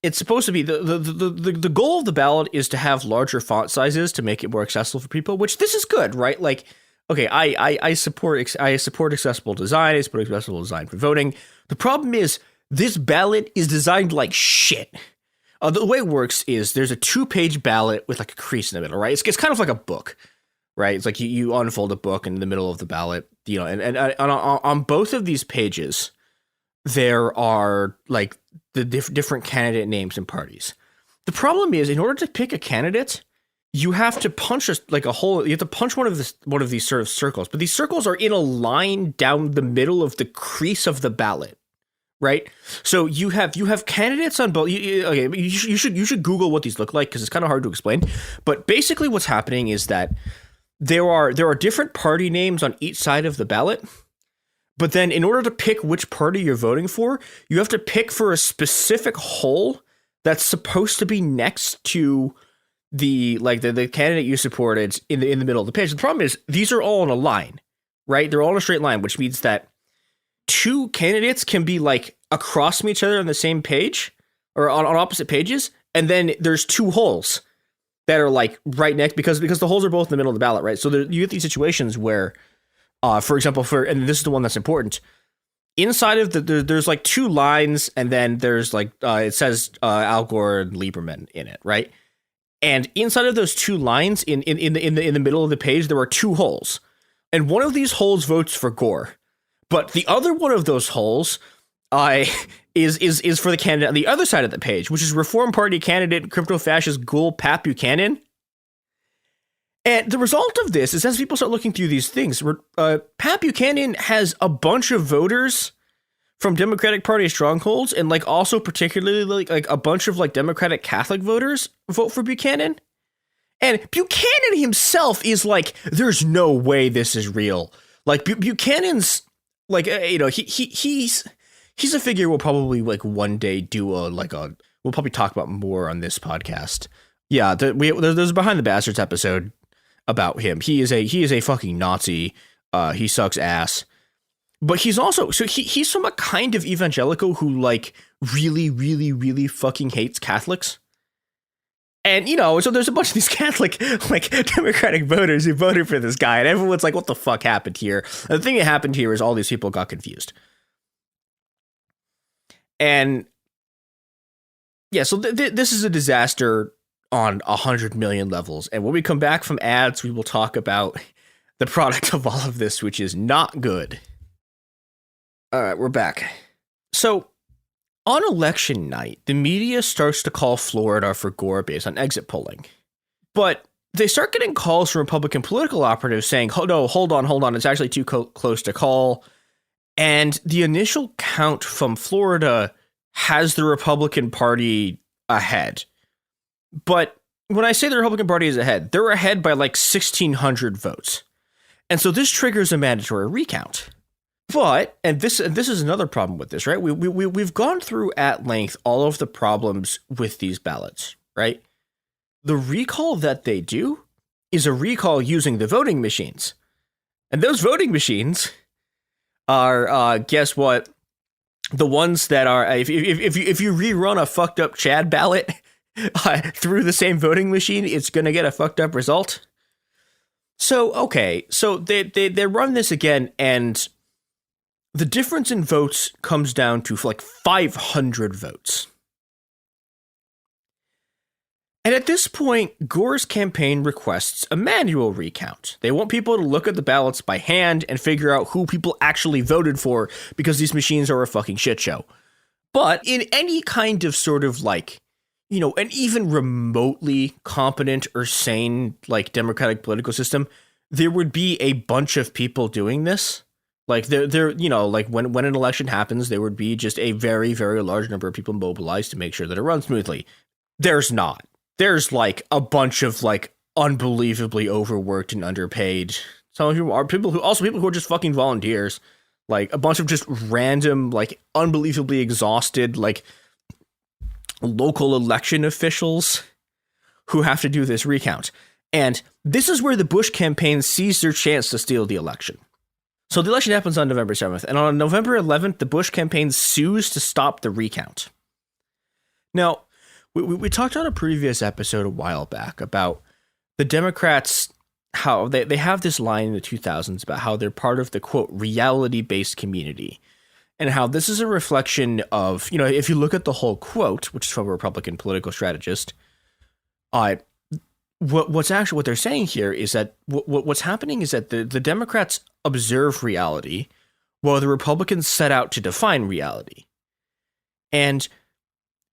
It's supposed to be the goal of the ballot is to have larger font sizes to make it more accessible for people, which this is good, right? Like, okay, I support accessible design. I support accessible design for voting. The problem is this ballot is designed like shit. The way it works is there's a 2-page ballot with like a crease in the middle, right? It's kind of like a book. Right, it's like you unfold a book in the middle of the ballot, and on both of these pages, there are like the different candidate names and parties. The problem is, in order to pick a candidate, you have to punch a hole. You have to punch one of these sort of circles, but these circles are in a line down the middle of the crease of the ballot. Right, so you have candidates on both. Okay, you should Google what these look like because it's kind of hard to explain. But basically, what's happening is that there are different party names on each side of the ballot, but then in order to pick which party you're voting for, you have to pick for a specific hole that's supposed to be next to the candidate you supported in the middle of the page. The problem is these are all in a line, right? They're all in a straight line, which means that 2 candidates can be like across from each other on the same page or on opposite pages, and then there's 2 holes that are like right next because the holes are both in the middle of the ballot, right? So you get these situations where, for example, and this is the one that's important, inside of there's like 2 lines, and then there's like it says Al Gore and Lieberman in it, right? And inside of those 2 lines, in the middle of the page, there are 2 holes, and one of these holes votes for Gore, but the other one of those holes is for the candidate on the other side of the page, which is Reform Party candidate crypto-fascist ghoul Pat Buchanan. And the result of this is as people start looking through these things, Pat Buchanan has a bunch of voters from Democratic Party strongholds, and like also particularly like a bunch of like Democratic Catholic voters vote for Buchanan. And Buchanan himself is like, there's no way this is real. Like Buchanan's like, he's a figure we'll probably like one day do we'll probably talk about more on this podcast. Yeah, there's a Behind the Bastards episode about him. He is a fucking Nazi. He sucks ass. But he's also, he's from a kind of evangelical who like really, really, really fucking hates Catholics. And, so there's a bunch of these Catholic, like, Democratic voters who voted for this guy, and everyone's like, what the fuck happened here? And the thing that happened here is all these people got confused. And, yeah, so this is a disaster on 100 million levels. And when we come back from ads, we will talk about the product of all of this, which is not good. All right, we're back. So, on election night, the media starts to call Florida for Gore based on exit polling. But they start getting calls from Republican political operatives saying, oh, no, hold on, it's actually too close to call. And the initial count from Florida has the Republican Party ahead. But when I say the Republican Party is ahead, they're ahead by like 1,600 votes. And so this triggers a mandatory recount. But, and this is another problem with this, right? We've gone through at length all of the problems with these ballots, right? The recall that they do is a recall using the voting machines. And those voting machines are, guess what? The ones that are, if you rerun a fucked up Chad ballot through the same voting machine, it's going to get a fucked up result. So, okay, so they run this again, and the difference in votes comes down to like 500 votes. And at this point, Gore's campaign requests a manual recount. They want people to look at the ballots by hand and figure out who people actually voted for because these machines are a fucking shit show. But in any kind of sort of like, an even remotely competent or sane like democratic political system, there would be a bunch of people doing this. Like there, like when an election happens, there would be just a very, very large number of people mobilized to make sure that it runs smoothly. There's not. There's like a bunch of like unbelievably overworked and underpaid. Some of you are people who are just fucking volunteers. Like a bunch of just random, like unbelievably exhausted, like local election officials who have to do this recount. And this is where the Bush campaign sees their chance to steal the election. So the election happens on November 7th. And on November 11th, the Bush campaign sues to stop the recount. Now, we talked on a previous episode a while back about the Democrats, how they have this line in the 2000s about how they're part of the, quote, reality-based community. And how this is a reflection of, if you look at the whole quote, which is from a Republican political strategist, what they're saying here is that what's happening is that the Democrats observe reality while the Republicans set out to define reality. And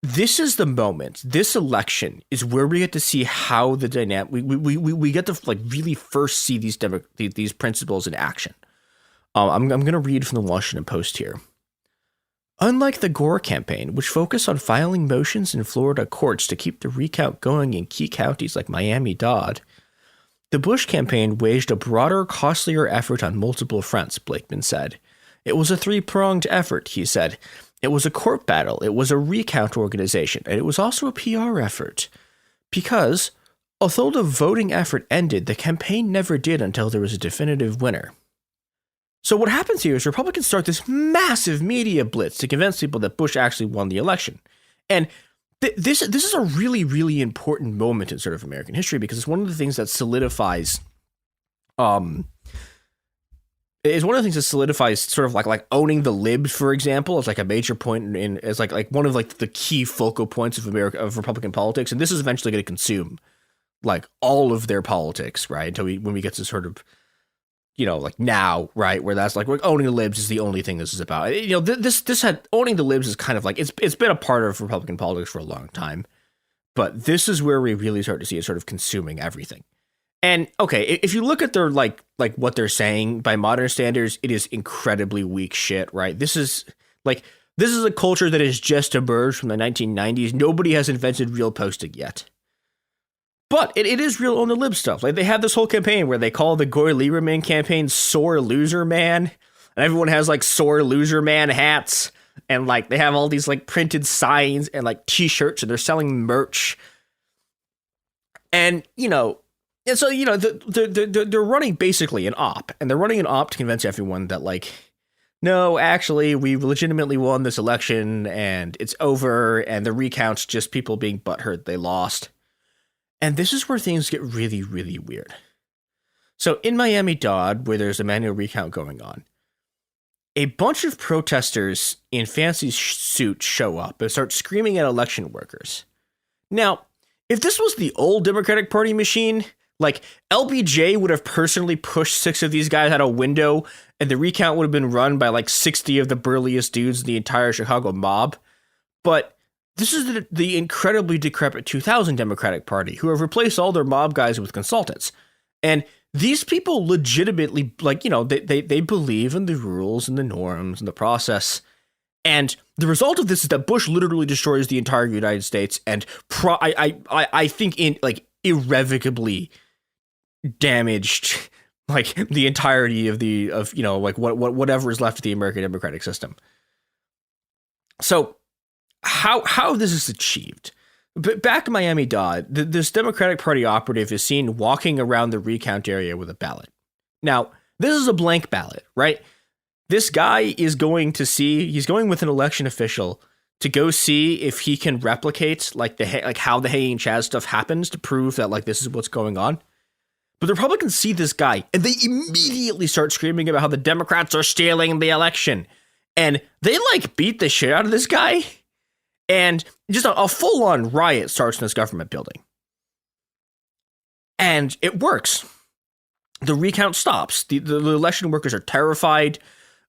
this is the moment. This election is where we get to see how the dynamic. We get to like really first see these principles in action. I'm going to read from the Washington Post here. Unlike the Gore campaign, which focused on filing motions in Florida courts to keep the recount going in key counties like Miami-Dade, the Bush campaign waged a broader, costlier effort on multiple fronts, Blakeman said. It was a three-pronged effort, he said. It was a court battle, it was a recount organization, and it was also a PR effort. Because, although the voting effort ended, the campaign never did until there was a definitive winner. So what happens here is Republicans start this massive media blitz to convince people that Bush actually won the election. And this is a really, really important moment in sort of American history because it's one of the things that solidifies sort of like owning the libs, for example, as like a major point as like one of like the key focal points of Republican politics. And this is eventually going to consume like all of their politics, right? Until when we get to sort of, like now, right, where that's like owning the libs is the only thing this is about. This had owning the libs is kind of like it's been a part of Republican politics for a long time, but this is where we really start to see it sort of consuming everything. And okay, if you look at their like what they're saying by modern standards, it is incredibly weak shit, right? This is a culture that has just emerged from the 1990s. Nobody has invented real posting yet. But it is real on the lib stuff. Like they have this whole campaign where they call the Gore Lieberman campaign "Sore Loser Man," and everyone has like "Sore Loser Man" hats, and like they have all these like printed signs and like T-shirts, and they're selling merch. And and so they're running basically an op, and they're running an op to convince everyone that like, no, actually, we legitimately won this election, and it's over, and the recount's just people being butthurt they lost. And this is where things get really, really weird. So in Miami-Dade, where there's a manual recount going on, a bunch of protesters in fancy suits show up and start screaming at election workers. Now, if this was the old Democratic Party machine, like LBJ would have personally pushed 6 of these guys out a window, and the recount would have been run by like 60 of the burliest dudes in the entire Chicago mob. But this is the incredibly decrepit 2000 Democratic Party, who have replaced all their mob guys with consultants. And these people legitimately, they believe in the rules and the norms and the process. And the result of this is that Bush literally destroys the entire United States and I think irrevocably damaged like the entirety of whatever is left of the American democratic system. So how this is achieved. But back in Miami-Dade, this Democratic Party operative is seen walking around the recount area with a ballot. Now, this is a blank ballot, right? This guy is going with an election official to go see if he can replicate how the hanging Chaz stuff happens to prove that like this is what's going on. But the Republicans see this guy and they immediately start screaming about how the Democrats are stealing the election. And they like beat the shit out of this guy. And just a full-on riot starts in this government building. And it works. The recount stops. The election workers are terrified.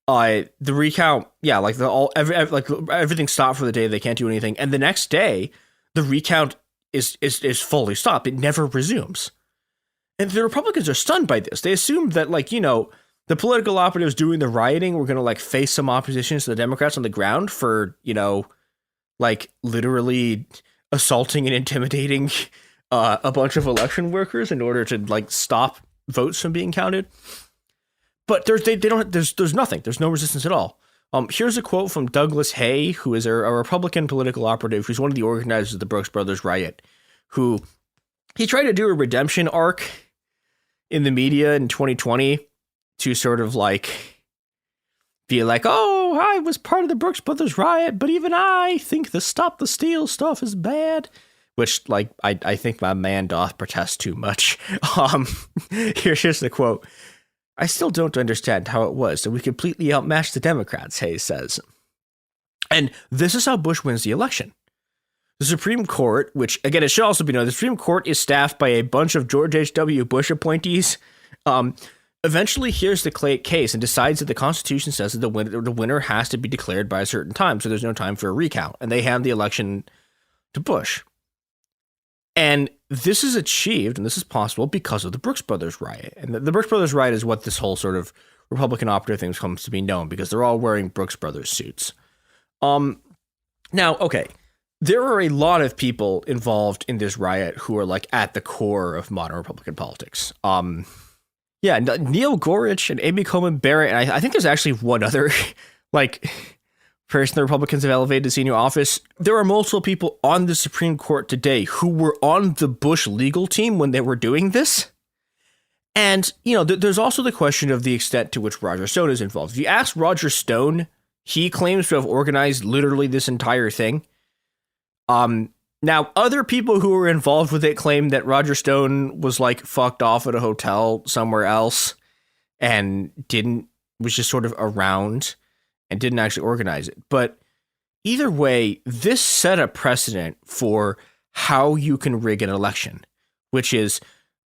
The recount, everything stopped for the day. They can't do anything. And the next day, the recount is fully stopped. It never resumes. And the Republicans are stunned by this. They assume that, the political operatives doing the rioting were going to, face some opposition to the Democrats on the ground for, literally assaulting and intimidating a bunch of election workers in order to, stop votes from being counted. But there's nothing. There's no resistance at all. Here's a quote from Douglas Hay, who is a Republican political operative who's one of the organizers of the Brooks Brothers riot, who he tried to do a redemption arc in the media in 2020 to sort of be like, oh, I was part of the Brooks Brothers riot, but even I think the Stop the Steal stuff is bad. Which, I think my man doth protest too much. Here's the quote. I still don't understand how it was that we completely outmatched the Democrats, Hayes says. And this is how Bush wins the election. The Supreme Court, which, again, it should also be known, the Supreme Court is staffed by a bunch of George H.W. Bush appointees, eventually hears the case and decides that the Constitution says that the winner has to be declared by a certain time, so there's no time for a recount. And they hand the election to Bush. And this is achieved, and this is possible because of the Brooks Brothers riot. And the Brooks Brothers riot is what this whole sort of Republican operative thing comes to be known, because they're all wearing Brooks Brothers suits. Now, okay, there are a lot of people involved in this riot who are at the core of modern Republican politics. Neil Gorsuch and Amy Coney Barrett, and I think there's actually one other person the Republicans have elevated to senior office. There are multiple people on the Supreme Court today who were on the Bush legal team when they were doing this. And, there's also the question of the extent to which Roger Stone is involved. If you ask Roger Stone, he claims to have organized literally this entire thing. Now, other people who were involved with it claim that Roger Stone was fucked off at a hotel somewhere else and was just sort of around and didn't actually organize it. But either way, this set a precedent for how you can rig an election, which is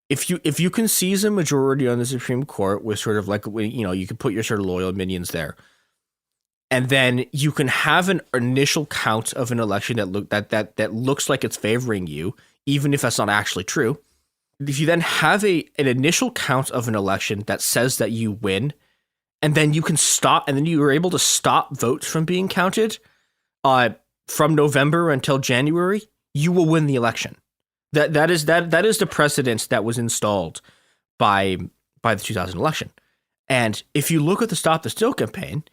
if you can seize a majority on the Supreme Court with sort of you can put your sort of loyal minions there, and then you can have an initial count of an election that looks like it's favoring you, even if that's not actually true. If you then have an initial count of an election that says that you win, and then you can stop, and then you are able to stop votes from being counted from November until January, you will win the election. That is the precedent that was installed by the 2000 election. And if you look at the Stop the Steal campaign,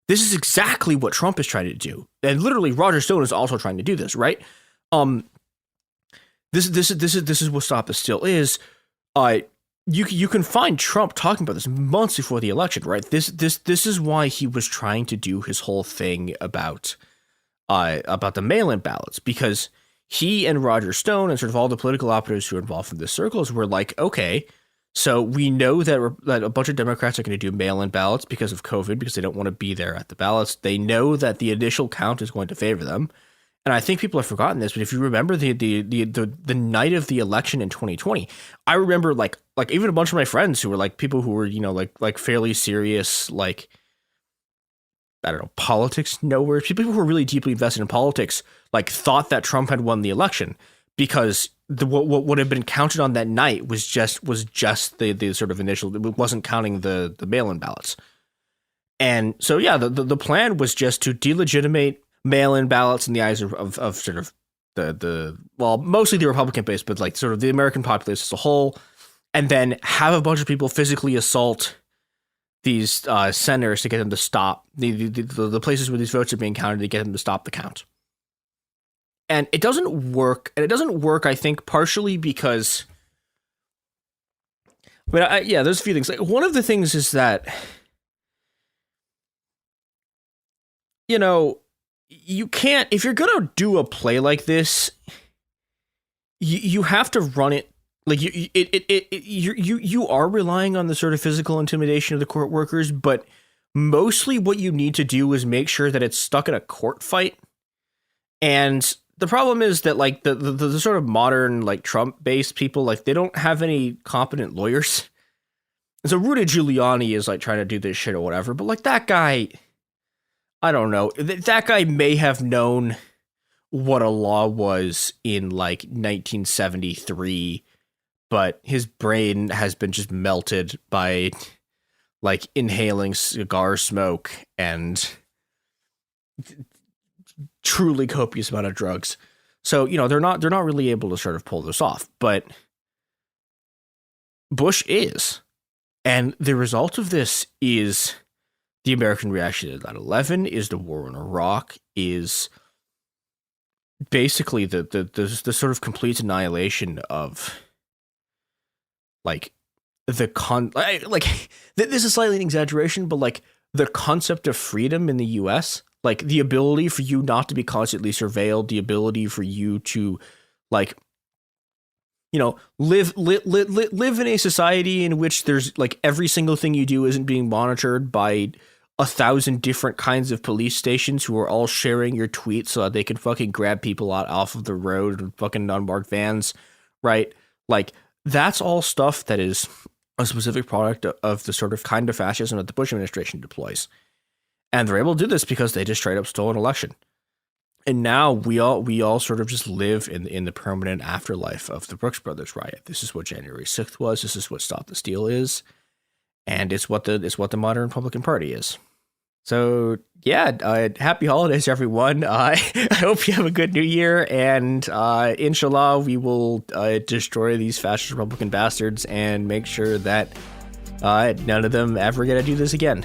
this is exactly what Trump is trying to do. And literally Roger Stone is also trying to do this, right? This is what Stop the Steal is. You can find Trump talking about this months before the election, right? This is why he was trying to do his whole thing about the mail-in ballots, because he and Roger Stone and sort of all the political operatives who are involved in this circles were like, okay, so we know that a bunch of Democrats are going to do mail-in ballots because of COVID, because they don't want to be there at the ballots. They know that the initial count is going to favor them. And I think people have forgotten this, but if you remember the night of the election in 2020, I remember like even a bunch of my friends who were people who were, fairly serious, politics knowers, people who were really deeply invested in politics, thought that Trump had won the election because what had been counted on that night was just the sort of initial, it wasn't counting the mail-in ballots. And so, yeah, the plan was just to delegitimate mail-in ballots in the eyes of sort of mostly the Republican base, but sort of the American populace as a whole, and then have a bunch of people physically assault these centers to get them to stop the places where these votes are being counted, to get them to stop the count. And it doesn't work. And it doesn't work, I think, partially because, there's a few things. One of the things is that, you can't, if you're going to do a play like this, you have to run it. You are relying on the sort of physical intimidation of the court workers, but mostly what you need to do is make sure that it's stuck in a court fight. And the problem is that like the sort of modern like Trump-based people, like they don't have any competent lawyers. And so Rudy Giuliani is like trying to do this shit or whatever, but like that guy, I don't know. That guy may have known what a law was in like 1973, but his brain has been just melted by like inhaling cigar smoke and truly copious amount of drugs. So, you know, they're not really able to sort of pull this off, but Bush is. And the result of this is the American reaction to 9/11, is the war in Iraq, is basically the sort of complete annihilation of like this is slightly an exaggeration, but like the concept of freedom in the US, like the ability for you not to be constantly surveilled, the ability for you to like, you know, live in a society in which there's like every single thing you do isn't being monitored by 1,000 different kinds of police stations who are all sharing your tweets so that they can fucking grab people out off of the road in fucking unmarked vans, right? Like that's all stuff that is a specific product of the sort of kind of fascism that the Bush administration deploys. And they're able to do this because they just straight up stole an election. And now we all sort of just live in the permanent afterlife of the Brooks Brothers riot. This is what January 6th was. This is what Stop the Steal is. And it's what the modern Republican Party is. So yeah, happy holidays, everyone. I hope you have a good new year, and inshallah, we will destroy these fascist Republican bastards and make sure that none of them ever get to do this again.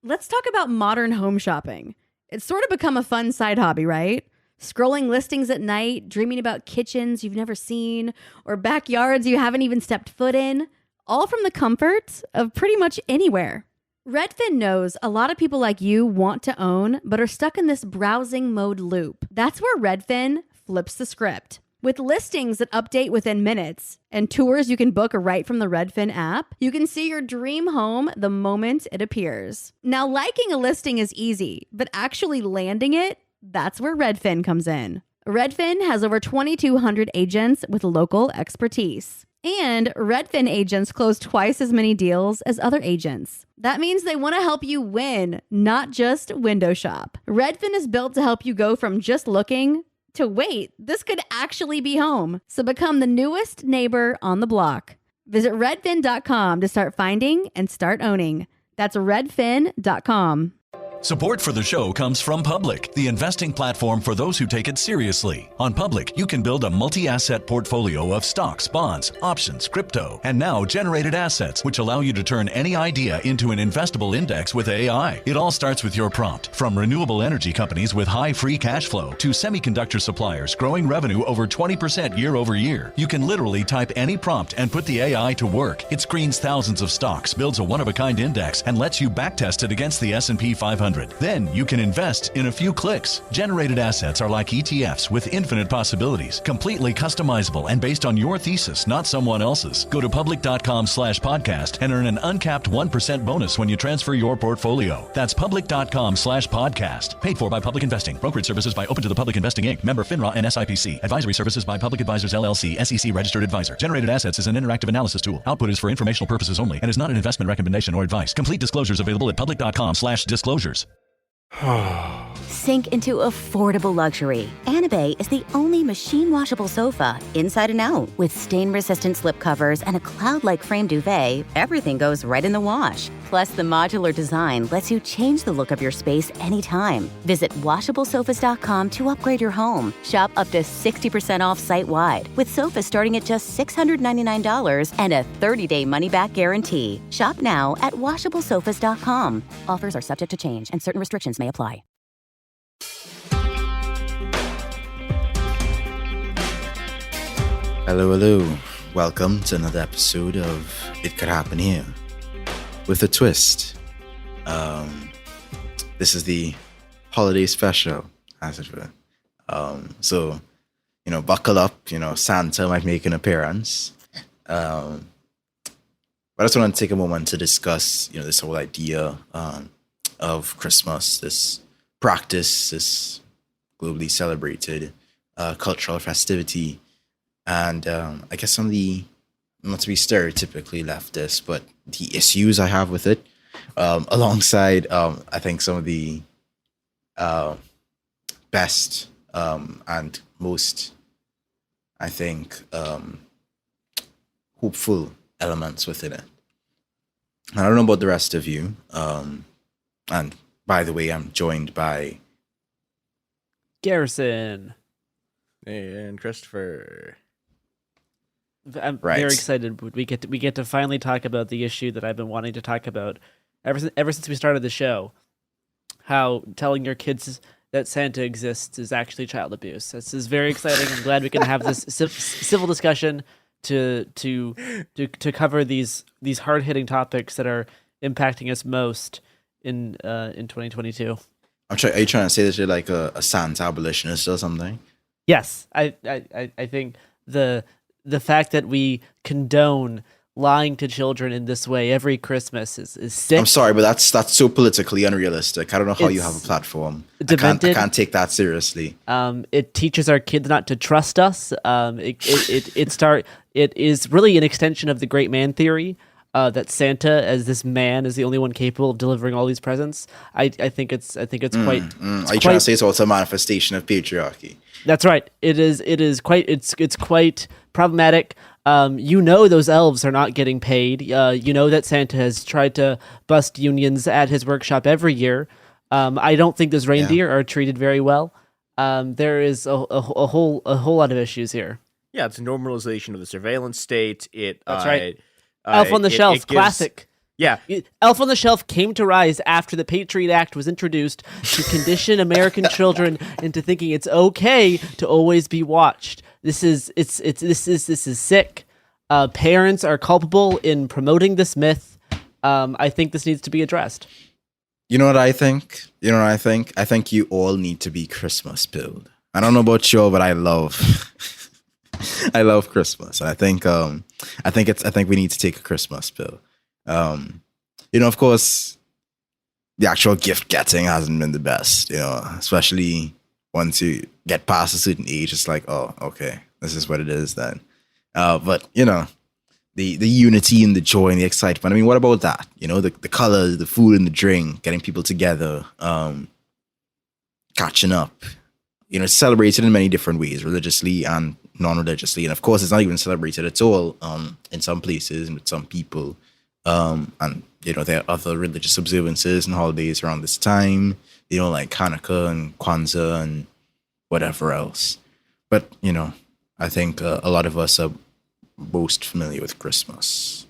Let's talk about modern home shopping. It's sort of become a fun side hobby, right? Scrolling listings at night, dreaming about kitchens you've never seen, or backyards you haven't even stepped foot in, all from the comfort of pretty much anywhere. Redfin knows a lot of people like you want to own, but are stuck in this browsing mode loop. That's where Redfin flips the script. With listings that update within minutes and tours you can book right from the Redfin app, you can see your dream home the moment it appears. Now, liking a listing is easy, but actually landing it, that's where Redfin comes in. Redfin has over 2,200 agents with local expertise. And Redfin agents close twice as many deals as other agents. That means they want to help you win, not just window shop. Redfin is built to help you go from just looking to wait, this could actually be home. So become the newest neighbor on the block. Visit redfin.com to start finding and start owning. That's redfin.com. Support for the show comes from Public, the investing platform for those who take it seriously. On Public, you can build a multi-asset portfolio of stocks, bonds, options, crypto, and now generated assets, which allow you to turn any idea into an investable index with AI. It all starts with your prompt. From renewable energy companies with high free cash flow to semiconductor suppliers growing revenue over 20% year over year, you can literally type any prompt and put the AI to work. It screens thousands of stocks, builds a one-of-a-kind index, and lets you backtest it against the S&P 500. Then you can invest in a few clicks. Generated assets are like ETFs with infinite possibilities, completely customizable and based on your thesis, not someone else's. Go to public.com/podcast and earn an uncapped 1% bonus when you transfer your portfolio. That's public.com/podcast. Paid for by Public Investing. Brokerage services by Open to the Public Investing Inc. Member FINRA and SIPC. Advisory services by Public Advisors LLC, SEC registered advisor. Generated assets is an interactive analysis tool. Output is for informational purposes only and is not an investment recommendation or advice. Complete disclosures available at public.com/disclosures. Sink into affordable luxury. Anabay is the only machine washable sofa, inside and out. With stain-resistant slip covers and a cloud-like frame duvet, everything goes right in the wash. Plus, the modular design lets you change the look of your space anytime. Visit WashableSofas.com to upgrade your home. Shop up to 60% off site-wide, with sofas starting at just $699 and a 30-day money-back guarantee. Shop now at WashableSofas.com. Offers are subject to change, and certain restrictions may apply. Hello. Welcome to another episode of It Could Happen Here with a twist. This is the holiday special, as it were. So, buckle up. Santa might make an appearance. But I just want to take a moment to discuss, this whole idea of Christmas, this practice, this globally celebrated cultural festivity, and I guess some of the, not to be stereotypically leftist, but the issues I have with it, alongside I think some of the best and most, I think, hopeful elements within it. I don't know about the rest of you. And by the way, I'm joined by Garrison and Christopher. I'm very excited. We get to finally talk about the issue that I've been wanting to talk about ever since we started the show. How telling your kids that Santa exists is actually child abuse. This is very exciting. I'm glad we can have this civil discussion to cover these hard hitting topics that are impacting us most in 2022. Are you trying to say that you're like a Santa abolitionist or something? Yes, I think the fact that we condone lying to children in this way every Christmas is sick. I'm sorry, but that's so politically unrealistic. I don't know how you have a platform. I can't take that seriously. It teaches our kids not to trust us. It is really an extension of the great man theory. That Santa, as this man, is the only one capable of delivering all these presents. I think it's quite. Are you trying to say it's also a manifestation of patriarchy? That's right. It's quite problematic. Those elves are not getting paid. That Santa has tried to bust unions at his workshop every year. I don't think those reindeer are treated very well. There is a whole lot of issues here. Yeah, it's a normalization of the surveillance state. That's right. Elf on the Shelf, classic. Yeah. Elf on the Shelf came to rise after the Patriot Act was introduced to condition American children into thinking it's okay to always be watched. This is sick. Parents are culpable in promoting this myth. I think this needs to be addressed. You know what I think? I think you all need to be Christmas pilled. I don't know about you, but I love Christmas. I think we need to take a Christmas pill. Of course, the actual gift getting hasn't been the best, especially once you get past a certain age. It's like, oh, okay, this is what it is then. But the unity and the joy and the excitement. I mean, what about that? The colors, the food and the drink, getting people together, catching up. It's celebrated in many different ways, religiously and non-religiously, and of course, it's not even celebrated at all in some places and with some people. And there are other religious observances and holidays around this time, like Hanukkah and Kwanzaa and whatever else. But I think a lot of us are most familiar with Christmas,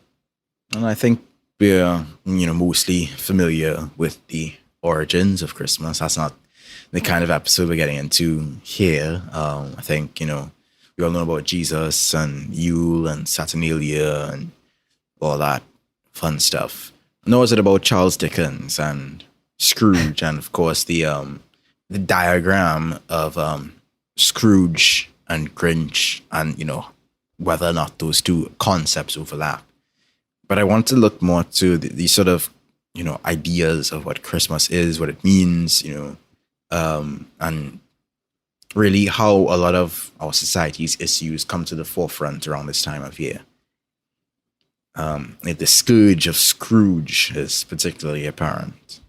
and I think we're mostly familiar with the origins of Christmas. That's not the kind of episode we're getting into here. I think we all know about Jesus and Yule and Saturnalia and all that fun stuff. Nor is it about Charles Dickens and Scrooge and, of course, the diagram of Scrooge and Grinch and, whether or not those two concepts overlap. But I want to look more to the sort of, ideas of what Christmas is, what it means, and really how a lot of our society's issues come to the forefront around this time of year. The scourge of Scrooge is particularly apparent.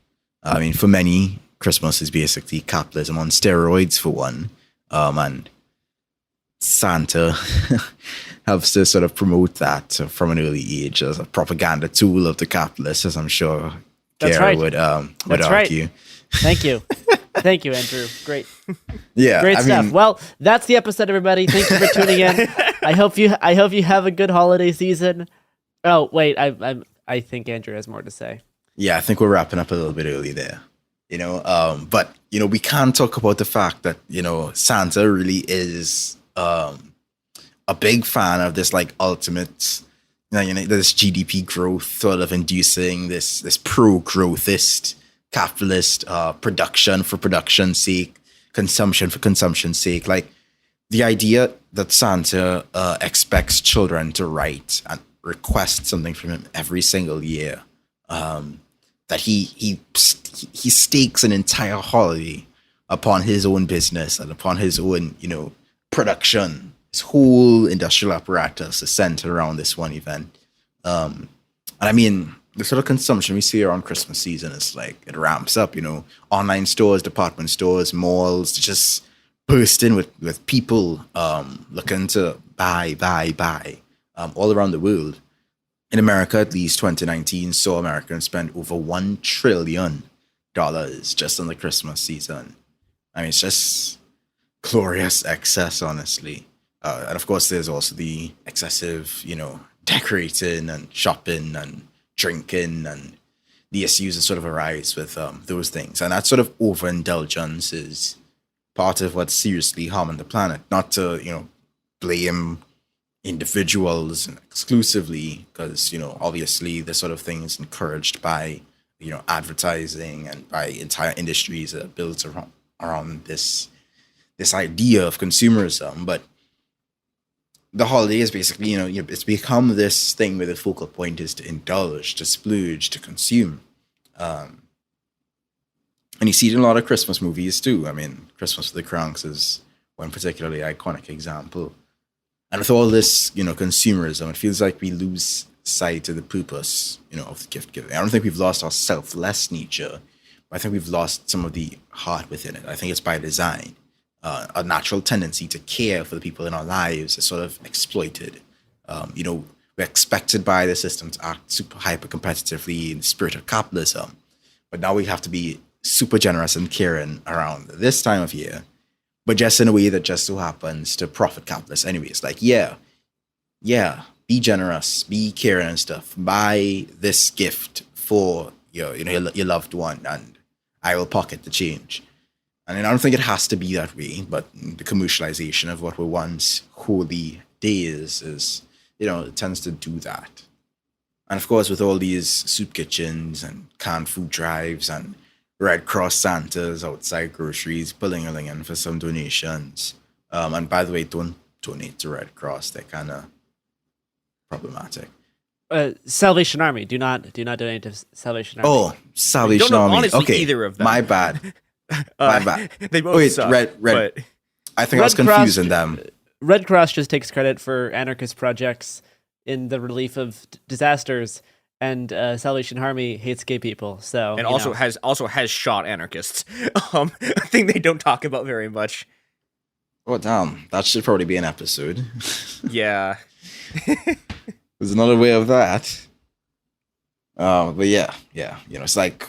I mean, for many, Christmas is basically capitalism on steroids, for one. And Santa helps to sort of promote that from an early age as a propaganda tool of the capitalists, as I'm sure Kara would argue. Right. Thank you. Thank you, Andrew. Great. Yeah. Great stuff. Well, that's the episode, everybody. Thank you for tuning in. I hope you have a good holiday season. Oh, wait, I think Andrew has more to say. Yeah, I think we're wrapping up a little bit early there. But we can't talk about the fact that, Santa really is a big fan of this like ultimate this GDP growth sort of inducing this pro-growthist capitalist production for production's sake, consumption for consumption's sake. Like the idea that Santa expects children to write and request something from him every single year. That he stakes an entire holiday upon his own business and upon his own, production. His whole industrial apparatus is centered around this one event. And I mean, the sort of consumption we see around Christmas season is like, it ramps up, online stores, department stores, malls, just bursting with people looking to buy all around the world. In America, at least 2019 saw Americans spend over $1 trillion just on the Christmas season. I mean, it's just glorious excess, honestly. And of course, there's also the excessive, decorating and shopping and drinking, and the issues that sort of arise with those things. And that sort of overindulgence is part of what's seriously harming the planet. Not to, blame individuals exclusively, because, obviously this sort of thing is encouraged by, advertising and by entire industries that are built around this idea of consumerism. But the holiday is basically, it's become this thing where the focal point is to indulge, to splurge, to consume. And you see it in a lot of Christmas movies too. I mean, Christmas with the Cranks is one particularly iconic example. And with all this, consumerism, it feels like we lose sight of the purpose, of the gift giving. I don't think we've lost our selfless nature, but I think we've lost some of the heart within it. I think it's by design. A natural tendency to care for the people in our lives is sort of exploited. We're expected by the system to act super hyper competitively in the spirit of capitalism, but now we have to be super generous and caring around this time of year, but just in a way that just so happens to profit capitalists anyways. Like, yeah, be generous, be caring and stuff. Buy this gift for your loved one, and I will pocket the change. And I don't think it has to be that way, but the commercialization of what were once holy days is, it tends to do that. And of course, with all these soup kitchens and canned food drives and Red Cross Santas outside groceries pulling in for some donations. And by the way, don't donate to Red Cross. They're kind of problematic. Salvation Army. Do not donate to Salvation Army. Oh, Salvation Army. Honestly, okay, either of them. My bad. My bad. They both suck. Red. But I think I was confusing them. Red Cross just takes credit for anarchist projects in the relief of disasters, and Salvation Army hates gay people. So and also has shot anarchists. A thing they don't talk about very much. Oh damn! That should probably be an episode. Yeah. There's another way of that. But yeah. It's like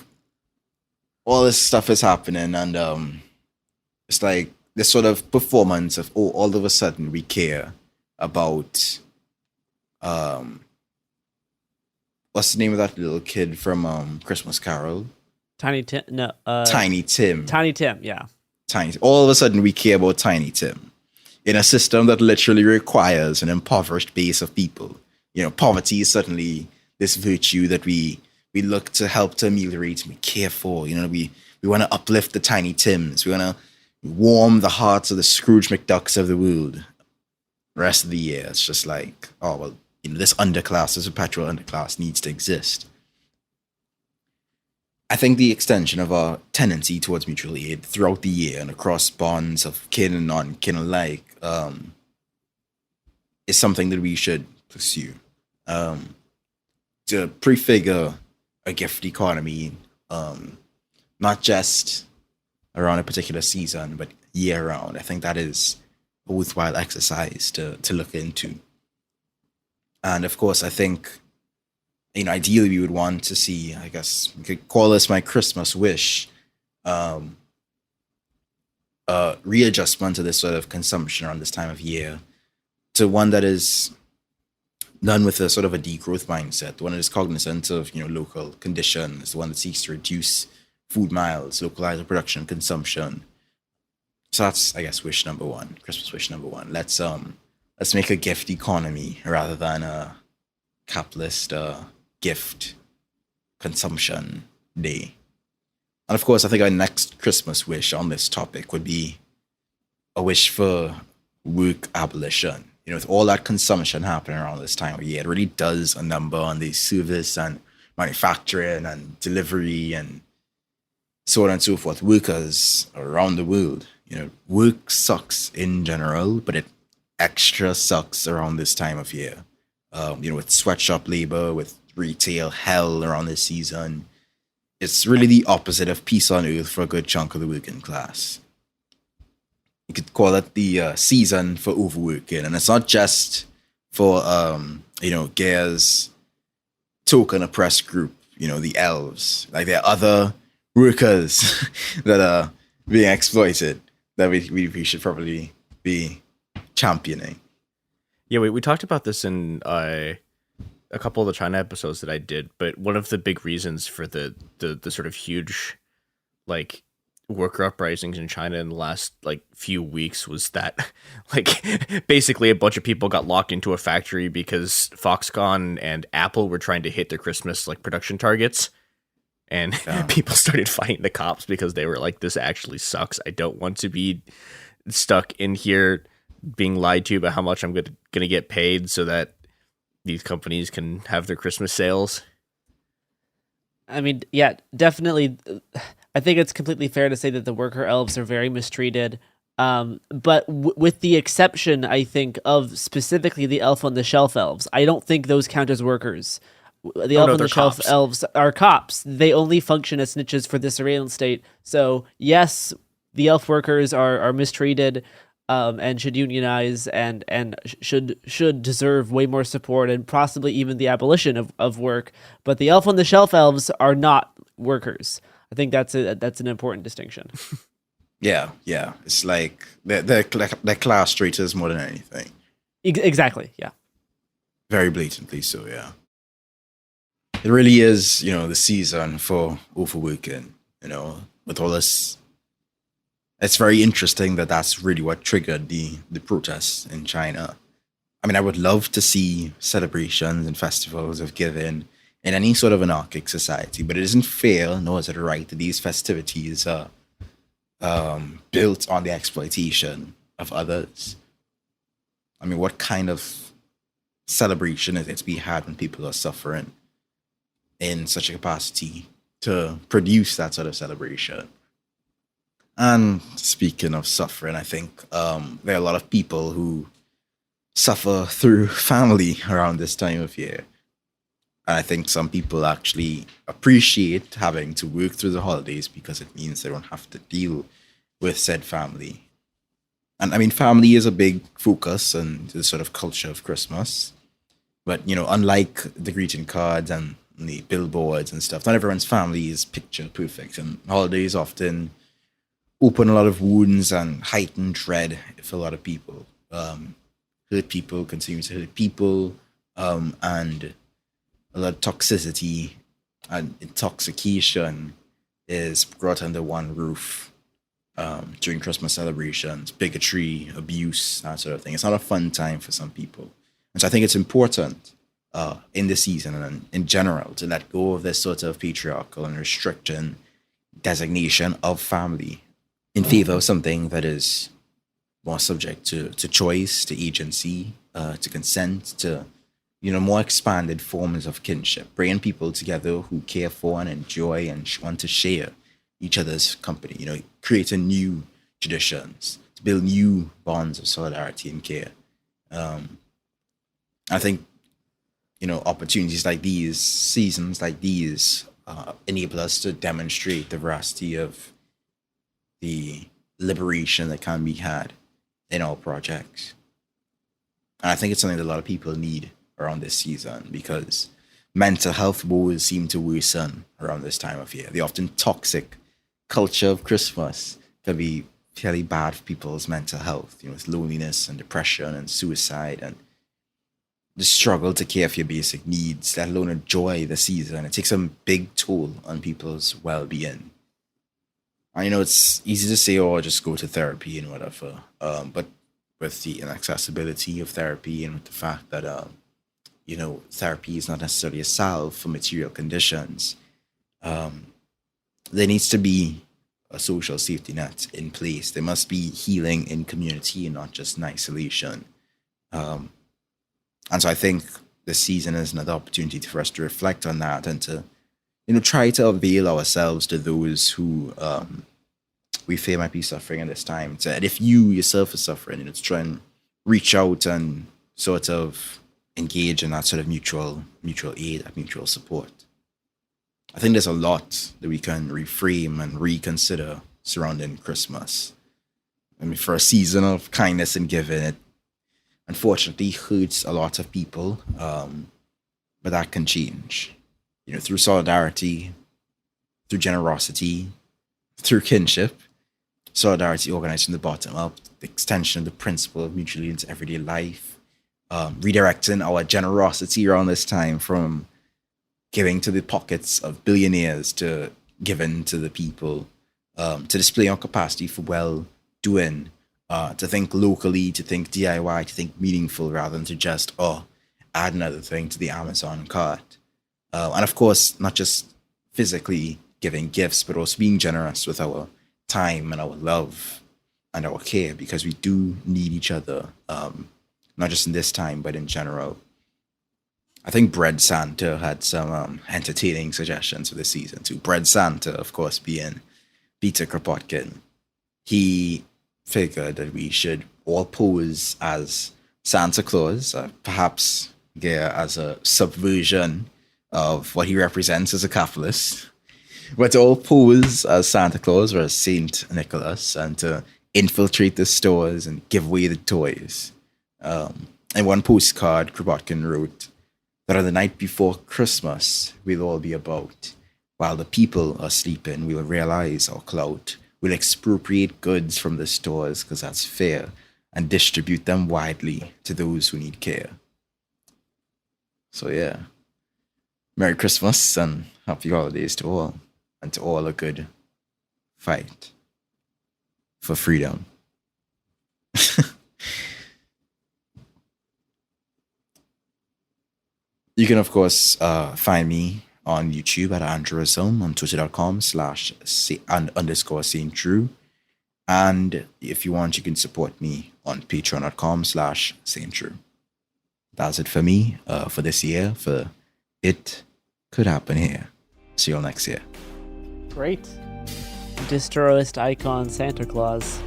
all this stuff is happening, and it's like this sort of performance of all of a sudden we care about what's the name of that little kid from Christmas Carol? Tiny Tim. No. Tiny Tim. Tiny Tim. Yeah. All of a sudden we care about Tiny Tim in a system that literally requires an impoverished base of people. Poverty is suddenly this virtue that we look to help to ameliorate and we care for. We want to uplift the Tiny Tims. We want to warm the hearts of the Scrooge McDucks of the world. The rest of the year, it's just like, oh, well, this underclass, this perpetual underclass needs to exist. I think the extension of our tendency towards mutual aid throughout the year and across bonds of kin and non-kin alike is something that we should pursue. To prefigure a gift economy, not just around a particular season, but year-round. I think that is a worthwhile exercise to look into. And of course, I think, ideally we would want to see, I guess, we could call this my Christmas wish, readjustment to this sort of consumption around this time of year to one that is done with a sort of a degrowth mindset, the one that is cognizant of, local conditions, the one that seeks to reduce food miles, localize production, consumption. So that's, I guess, wish number one, Christmas wish number one. Let's make a gift economy rather than a capitalist gift consumption day. And of course, I think our next Christmas wish on this topic would be a wish for work abolition. with all that consumption happening around this time of year, it really does a number on the service and manufacturing and delivery and so on and so forth. Workers around the world, work sucks in general, but it extra sucks around this time of year. With sweatshop labor, with retail hell around this season. It's really the opposite of peace on earth for a good chunk of the working class. You could call it the season for overworking. And it's not just for, Gare's token oppressed group, the elves. Like, there are other workers that are being exploited that we should probably be championing. Yeah, we talked about this in a couple of the China episodes that I did, but one of the big reasons for the sort of huge, like, worker uprisings in China in the last, like, few weeks was that, like, basically a bunch of people got locked into a factory because Foxconn and Apple were trying to hit their Christmas, like, production targets, and people started fighting the cops because they were like, this actually sucks. I don't want to be stuck in here being lied to about how much I'm going to get paid so that these companies can have their Christmas sales. I mean, yeah, definitely. I think it's completely fair to say that the worker elves are very mistreated. But with the exception, I think, of specifically the elf on the shelf elves, I don't think those count as workers. The elf on the shelf elves are cops. They only function as snitches for the surveillance state. So yes, the elf workers are mistreated. And should unionize and should deserve way more support and possibly even the abolition of work. But the elf on the shelf elves are not workers. I think that's an important distinction. Yeah. It's like they're class traitors more than anything. Exactly. Yeah. Very blatantly so. Yeah. It really is, the season for overworking. With all this. It's very interesting that that's really what triggered the protests in China. I mean, I would love to see celebrations and festivals of giving in any sort of anarchic society, but it isn't fair, nor is it right that these festivities are built on the exploitation of others. I mean, what kind of celebration is it to be had when people are suffering in such a capacity to produce that sort of celebration? And speaking of suffering, I think there are a lot of people who suffer through family around this time of year. And I think some people actually appreciate having to work through the holidays because it means they don't have to deal with said family. And I mean, family is a big focus in the sort of culture of Christmas. But, unlike the greeting cards and the billboards and stuff, not everyone's family is picture perfect. And holidays often open a lot of wounds and heighten dread for a lot of people. Hurt people continue to hurt people, and a lot of toxicity and intoxication is brought under one roof during Christmas celebrations, bigotry, abuse, that sort of thing. It's not a fun time for some people. And so I think it's important in this season and in general to let go of this sort of patriarchal and restricting designation of family in favor of something that is more subject to choice, to agency, to consent, to more expanded forms of kinship, bringing people together who care for and enjoy and want to share each other's company, creating new traditions, to build new bonds of solidarity and care. I think, opportunities like these, seasons like these, enable us to demonstrate the veracity of the liberation that can be had in all projects. And I think it's something that a lot of people need around this season because mental health woes seem to worsen around this time of year. The often toxic culture of Christmas can be fairly bad for people's mental health, with loneliness and depression and suicide and the struggle to care for your basic needs, let alone enjoy the season. It takes a big toll on people's well-being. I know it's easy to say, just go to therapy and whatever. But with the inaccessibility of therapy and with the fact that, therapy is not necessarily a salve for material conditions, there needs to be a social safety net in place. There must be healing in community and not just in isolation. And so I think this season is another opportunity for us to reflect on that and to, try to avail ourselves to those who we fear might be suffering at this time. And if you yourself are suffering, to try and reach out and sort of engage in that sort of mutual aid, that mutual support. I think there's a lot that we can reframe and reconsider surrounding Christmas. I mean, for a season of kindness and giving, it unfortunately hurts a lot of people, but that can change. Through solidarity, through generosity, through kinship, solidarity organized from the bottom up, the extension of the principle of mutual aid into everyday life, redirecting our generosity around this time from giving to the pockets of billionaires to giving to the people, to display our capacity for well-doing, to think locally, to think DIY, to think meaningful rather than to just, add another thing to the Amazon cart. And of course, not just physically giving gifts, but also being generous with our time and our love and our care, because we do need each other, not just in this time, but in general. I think Bread Santa had some entertaining suggestions for this season too. Bread Santa, of course, being Peter Kropotkin. He figured that we should all pose as Santa Claus, perhaps as a subversion of what he represents as a capitalist, but to all pose as Santa Claus or as Saint Nicholas and to infiltrate the stores and give away the toys. In one postcard, Kropotkin wrote that on the night before Christmas, we'll all be about. While the people are sleeping, we'll realize our clout. We'll expropriate goods from the stores because that's fair and distribute them widely to those who need care. So yeah, Merry Christmas and Happy Holidays to all, and to all a good fight for freedom. You can, of course, find me on YouTube at Andrewism, on twitter.com/_SaintDrew. And if you want, you can support me on patreon.com/SaintDrew. That's it for me for this year, for It Could Happen Here. See you all next year. Great. Distroist icon Santa Claus.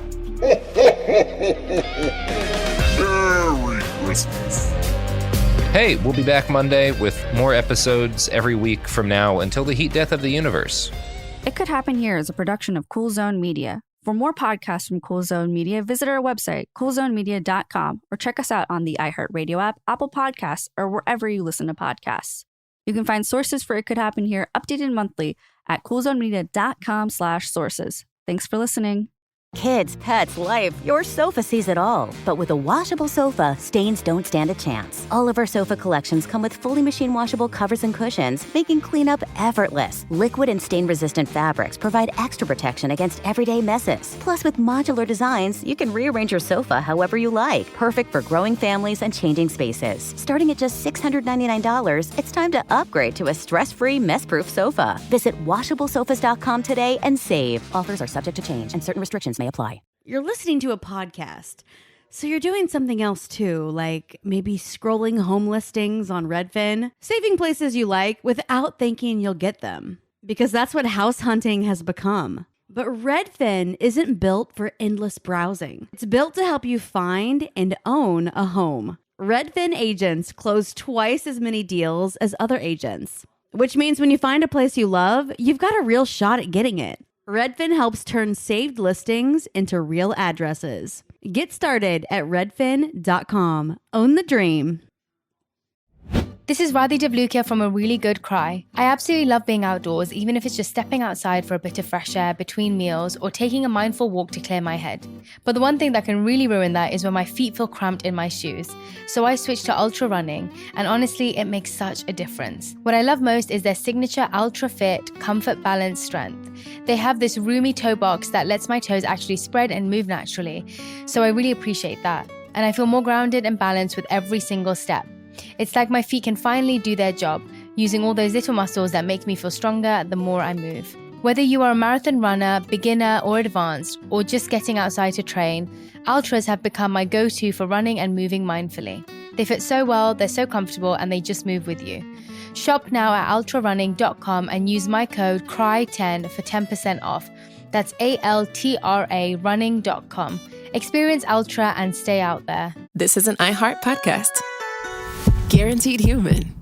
Merry Christmas. Hey, we'll be back Monday with more episodes every week from now until the heat death of the universe. It Could Happen Here is a production of Cool Zone Media. For more podcasts from Cool Zone Media, visit our website, coolzonemedia.com, or check us out on the iHeartRadio app, Apple Podcasts, or wherever you listen to podcasts. You can find sources for It Could Happen Here updated monthly at coolzonemedia.com/sources. Thanks for listening. Kids, pets, life, your sofa sees it all. But with a washable sofa, stains don't stand a chance. All of our sofa collections come with fully machine washable covers and cushions, making cleanup effortless. Liquid and stain-resistant fabrics provide extra protection against everyday messes. Plus, with modular designs, you can rearrange your sofa however you like. Perfect for growing families and changing spaces. Starting at just $699, it's time to upgrade to a stress-free, mess-proof sofa. Visit washablesofas.com today and save. Offers are subject to change and certain restrictions may apply. You're listening to a podcast, so you're doing something else too, like maybe scrolling home listings on Redfin, saving places you like without thinking you'll get them, because that's what house hunting has become. But Redfin isn't built for endless browsing. It's built to help you find and own a home. Redfin agents close twice as many deals as other agents, which means when you find a place you love, you've got a real shot at getting it. Redfin helps turn saved listings into real addresses. Get started at redfin.com. Own the dream. This is Radhi Devlukia from A Really Good Cry. I absolutely love being outdoors, even if it's just stepping outside for a bit of fresh air between meals or taking a mindful walk to clear my head. But the one thing that can really ruin that is when my feet feel cramped in my shoes. So I switched to ultra running, and honestly, it makes such a difference. What I love most is their signature Ultra Fit Comfort Balance Strength. They have this roomy toe box that lets my toes actually spread and move naturally. So I really appreciate that. And I feel more grounded and balanced with every single step. It's like my feet can finally do their job, using all those little muscles that make me feel stronger the more I move. Whether you are a marathon runner, beginner, or advanced, or just getting outside to train, Altras have become my go-to for running and moving mindfully. They fit so well, they're so comfortable, and they just move with you. Shop now at altrarunning.com and use my code CRY10 for 10% off. That's ALTRA running.com. Experience Altra and stay out there. This is an iHeart podcast. Guaranteed Human.